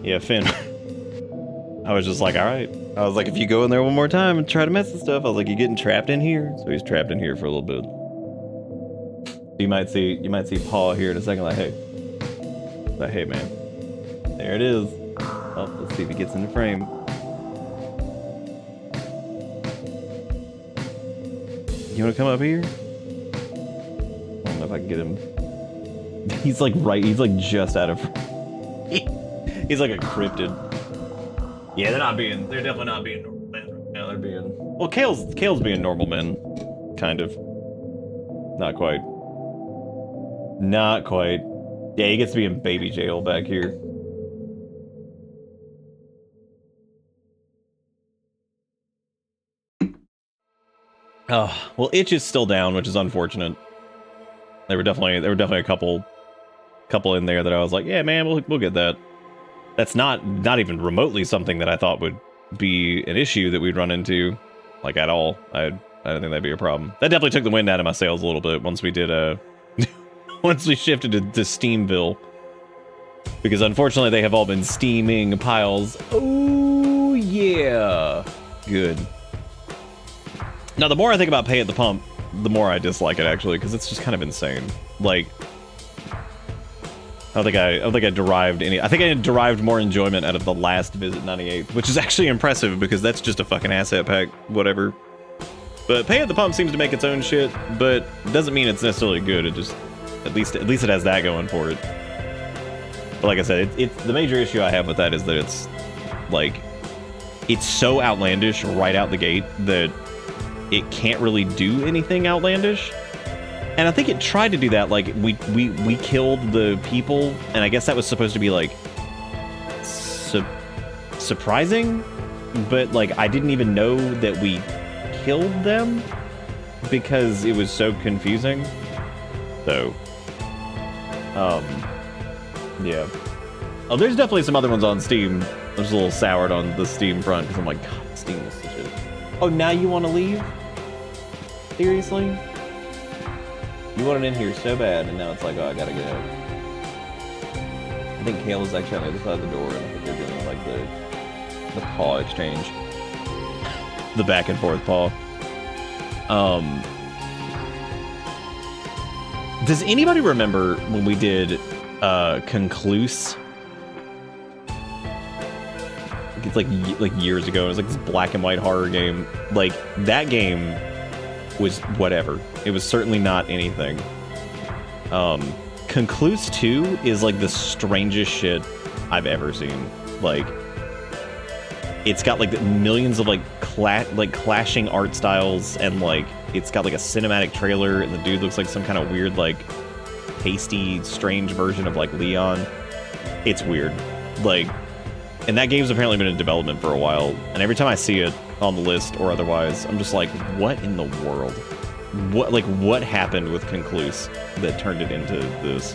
Yeah, Finn. I was just like, all right. I was like, if you go in there one more time and try to mess with stuff, I was like, you're getting trapped in here. So he's trapped in here for a little bit. You might see Paul here in a second, like, hey man, there it is. Oh, let's see if he gets in the frame. You want to come up here? I don't know if I can get him. He's like just out of. He's like a cryptid. Yeah, they're definitely not being normal men right now. They're being, well, Kale's being normal men, kind of. Not quite. Not quite. Yeah, he gets to be in baby jail back here. Oh, well, Itch is still down, which is unfortunate. There were definitely a couple in there that I was like, yeah, man, we'll get that. That's not even remotely something that I thought would be an issue that we'd run into, like, at all. I don't think that'd be a problem. That definitely took the wind out of my sails a little bit once we did once we shifted to Steamville, because unfortunately they have all been steaming piles. Oh yeah, good. Now the more I think about Pay at the Pump, the more I dislike it, actually, because it's just kind of insane. Like, I think I derived more enjoyment out of the last Visit 98, which is actually impressive because that's just a fucking asset pack, whatever. But Pay at the Pump seems to make its own shit, but doesn't mean it's necessarily good. It just, at least it has that going for it. But like I said, it's the major issue I have with that is that it's like, it's so outlandish right out the gate that it can't really do anything outlandish. And I think it tried to do that, like, we killed the people, and I guess that was supposed to be, like, surprising, but, like, I didn't even know that we killed them, because it was so confusing. So, yeah. Oh, there's definitely some other ones on Steam. I was a little soured on the Steam front, because I'm like, God, Steam is such a... Oh, now you want to leave? Seriously? You wanted in here so bad, and now it's like, oh, I gotta get out. I think Kale is actually on the other side of the door, and I think they're doing like the paw exchange, the back and forth paw. Does anybody remember when we did Concluse? It's like years ago. It was like this black and white horror game. Like, that game was whatever. It was certainly not anything. Concluse 2 is like the strangest shit I've ever seen. Like, it's got like millions of like clashing art styles, and like it's got like a cinematic trailer, and the dude looks like some kind of weird like pasty, strange version of like Leon. It's weird. Like, and that game's apparently been in development for a while, and every time I see it on the list or otherwise, I'm just like, what in the world? What happened with Concluse that turned it into this?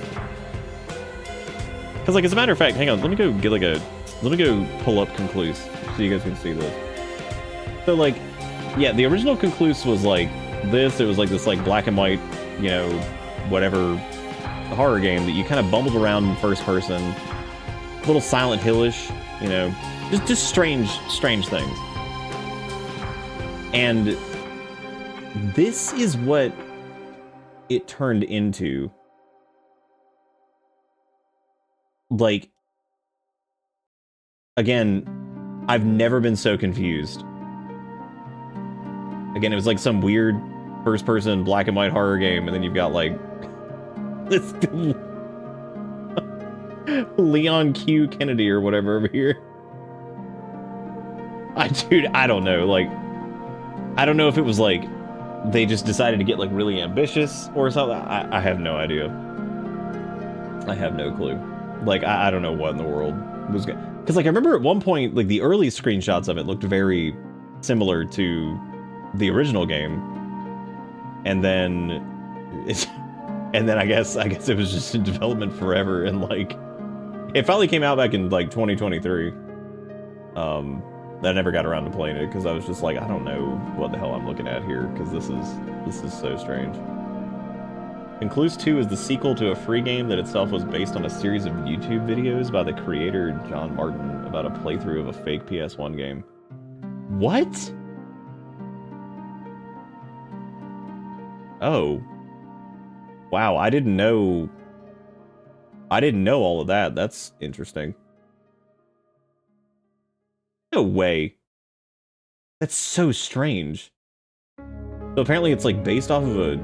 Because like, as a matter of fact, hang on, let me go pull up Concluse so you guys can see this. So like, yeah, the original Concluse was like this. It was like this like black and white, you know, whatever horror game that you kind of bumbled around in first person, a little Silent Hill-ish, you know, just strange things. And this is what it turned into. Like, again, I've never been so confused. Again, it was like some weird first-person black and white horror game, and then you've got like this Leon Q. Kennedy or whatever over here. Dude, I don't know. Like, I don't know if it was like they just decided to get like really ambitious or something. I have no idea. I have no clue. Like, I don't know what in the world was going. Because like I remember at one point, like the early screenshots of it looked very similar to the original game, and then I guess it was just in development forever, and like it finally came out back in like 2023. I never got around to playing it because I was just like, I don't know what the hell I'm looking at here, because this is so strange. Concluse 2 is the sequel to a free game that itself was based on a series of YouTube videos by the creator John Martin about a playthrough of a fake PS1 game. What? Oh. Wow, I didn't know all of that. That's interesting. No way. That's so strange. So apparently it's like based off of a...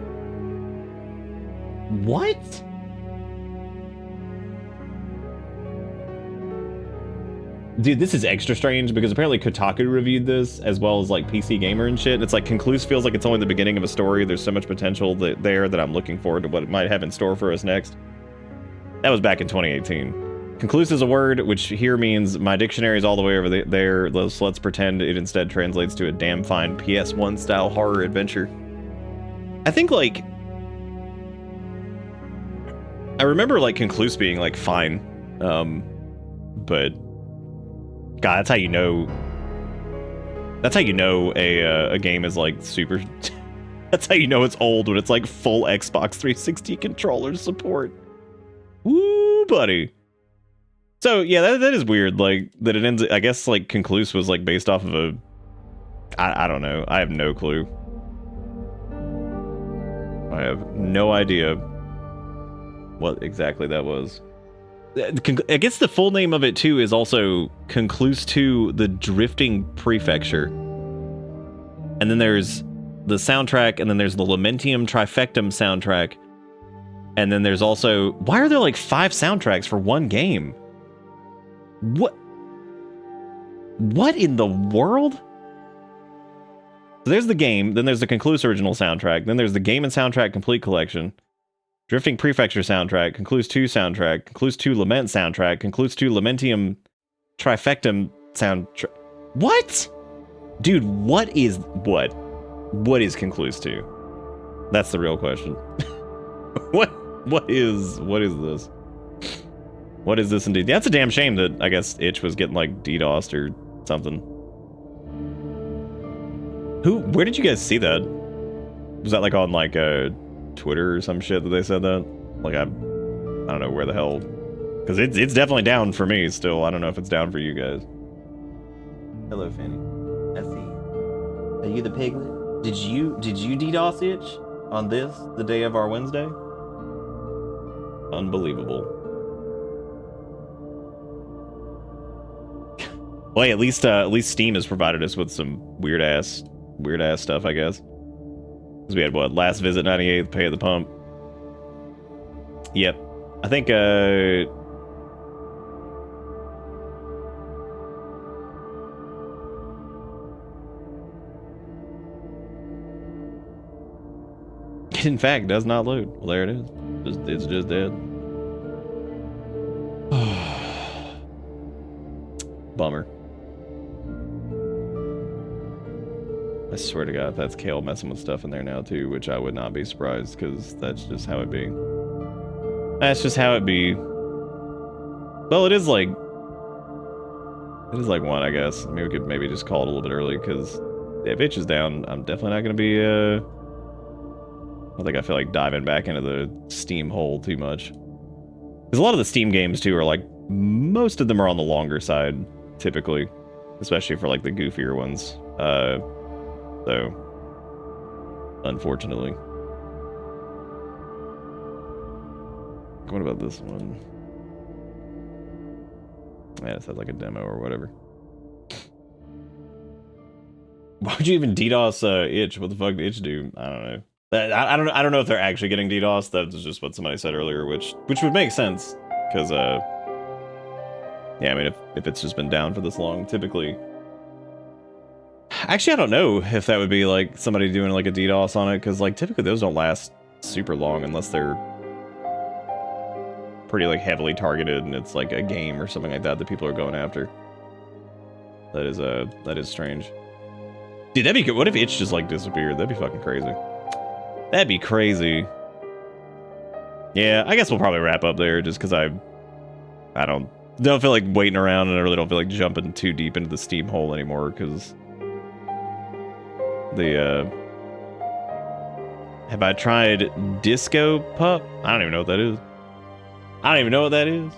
What? Dude, this is extra strange because apparently Kotaku reviewed this as well as like PC Gamer and shit. It's like Concluse feels like it's only the beginning of a story. There's so much potential there that I'm looking forward to what it might have in store for us next. That was back in 2018. Concluse is a word which here means my dictionary is all the way over there. Let's pretend it instead translates to a damn fine PS1 style horror adventure. I think like I remember like Concluse being like fine, but God, that's how you know. That's how you know a game is like super. That's how you know it's old, when it's like full Xbox 360 controller support. Woo, buddy. So yeah, that is weird. Like that it ends. I guess like Concluse was like based off of a. I don't know. I have no clue. I have no idea what exactly that was. I guess the full name of it too is also Concluse 2: The Drifting Prefecture. And then there's the soundtrack, and then there's the Lamentium Trifectum soundtrack. And then there's also... Why are there like 5 soundtracks for one game? What in the world? So there's the game, then there's the Concluse original soundtrack, then there's the Game and Soundtrack Complete Collection, Drifting Prefecture soundtrack, Concluse 2 soundtrack, Concluse 2 Lament soundtrack, Concluse 2 Lamentium Trifectum soundtrack. What? Dude, what is Concluse 2? That's the real question. What is this? What is this indeed? That's a damn shame that I guess Itch was getting like DDoSed or something. Where did you guys see that? Was that like on like Twitter or some shit that they said that? Like I don't know where the hell, because it's definitely down for me still. I don't know if it's down for you guys. Hello, Fanny. I see. Are you the piglet? Did you DDoS Itch on the day of our Wednesday? Unbelievable. Well, hey, at least Steam has provided us with some weird ass stuff, I guess. Because we had what? Last visit 98th, pay at the pump. Yep. I think in fact does not load. Well, there it is. It's just dead. Bummer. I swear to God, that's Kale messing with stuff in there now too, which I would not be surprised, because that's just how it be. That's just how it be. Well, it is like 1, I guess. I mean, we could maybe just call it a little bit early, because if itch is down, I'm definitely not going to be, I don't think I feel like diving back into the Steam hole too much. Because a lot of the Steam games too are like, most of them are on the longer side, typically. Especially for like the goofier ones. So, unfortunately. What about this one? Yeah, it sounds like a demo or whatever. Why would you even DDoS itch? What the fuck did itch do? I don't know. I don't know if they're actually getting DDoS. That's just what somebody said earlier, which would make sense, because yeah, I mean, if it's just been down for this long, typically. Actually, I don't know if that would be like somebody doing like a DDoS on it, because like typically those don't last super long unless they're pretty like heavily targeted and it's like a game or something like that that people are going after. That is strange. Dude, that'd be good. What if itch just like disappeared? That'd be fucking crazy. That'd be crazy. Yeah, I guess we'll probably wrap up there, just because I don't feel like waiting around, and I really don't feel like jumping too deep into the Steam hole anymore, because have I tried Disco Pup? I don't even know what that is.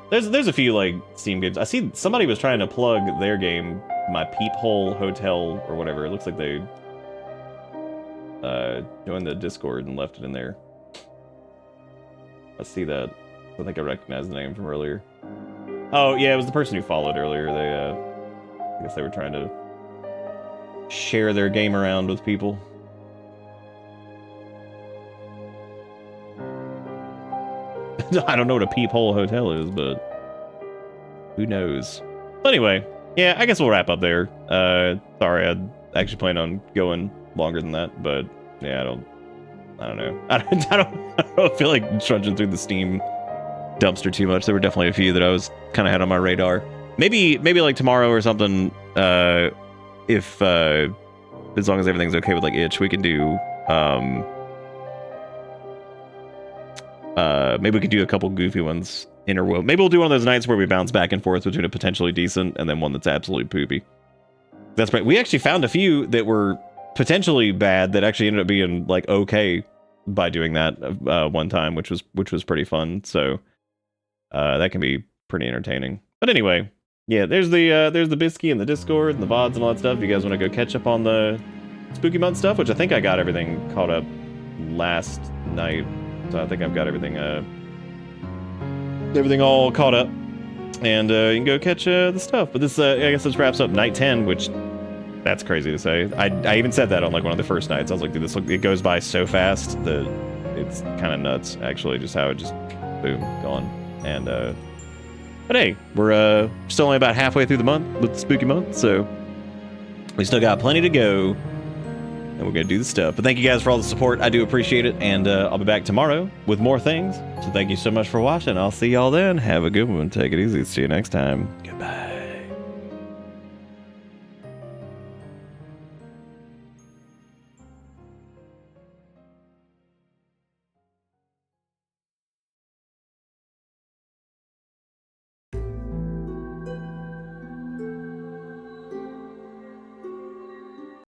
There's a few like Steam games. I see somebody was trying to plug their game, My Peephole Hotel or whatever. It looks like they joined the Discord and left it in there. I see that. I think I recognize the name from earlier. Oh yeah, it was the person who followed earlier. They I guess they were trying to share their game around with people. I don't know what a Peephole Hotel is, but who knows? But anyway, yeah, I guess we'll wrap up there. Sorry, I actually plan on going longer than that, but yeah, I don't know. I don't feel like trudging through the Steam dumpster too much. There were definitely a few that I was kind of had on my radar. Maybe like tomorrow or something. If as long as everything's okay with like itch, we can do maybe we could do a couple goofy ones in a row. Maybe we'll do one of those nights where we bounce back and forth between a potentially decent and then one that's absolutely poopy. That's right. We actually found a few that were potentially bad that actually ended up being like okay by doing that one time, which was pretty fun. So that can be pretty entertaining. But anyway, yeah, there's the Bisky and the Discord and the VoDs and all that stuff. If you guys want to go catch up on the Spooky Month stuff, which I think I got everything caught up last night. So I think I've got everything all caught up, and you can go catch the stuff. But this, I guess this wraps up night 10, which that's crazy to say. I even said that on like one of the first nights. I was like, dude, it goes by so fast that it's kind of nuts, actually, just how it just boom gone. And but hey, we're still only about halfway through the month with the Spooky Month, so we still got plenty to go. And we're going to do the stuff. But thank you guys for all the support. I do appreciate it. And I'll be back tomorrow with more things. So thank you so much for watching. I'll see y'all then. Have a good one. Take it easy. See you next time. Goodbye.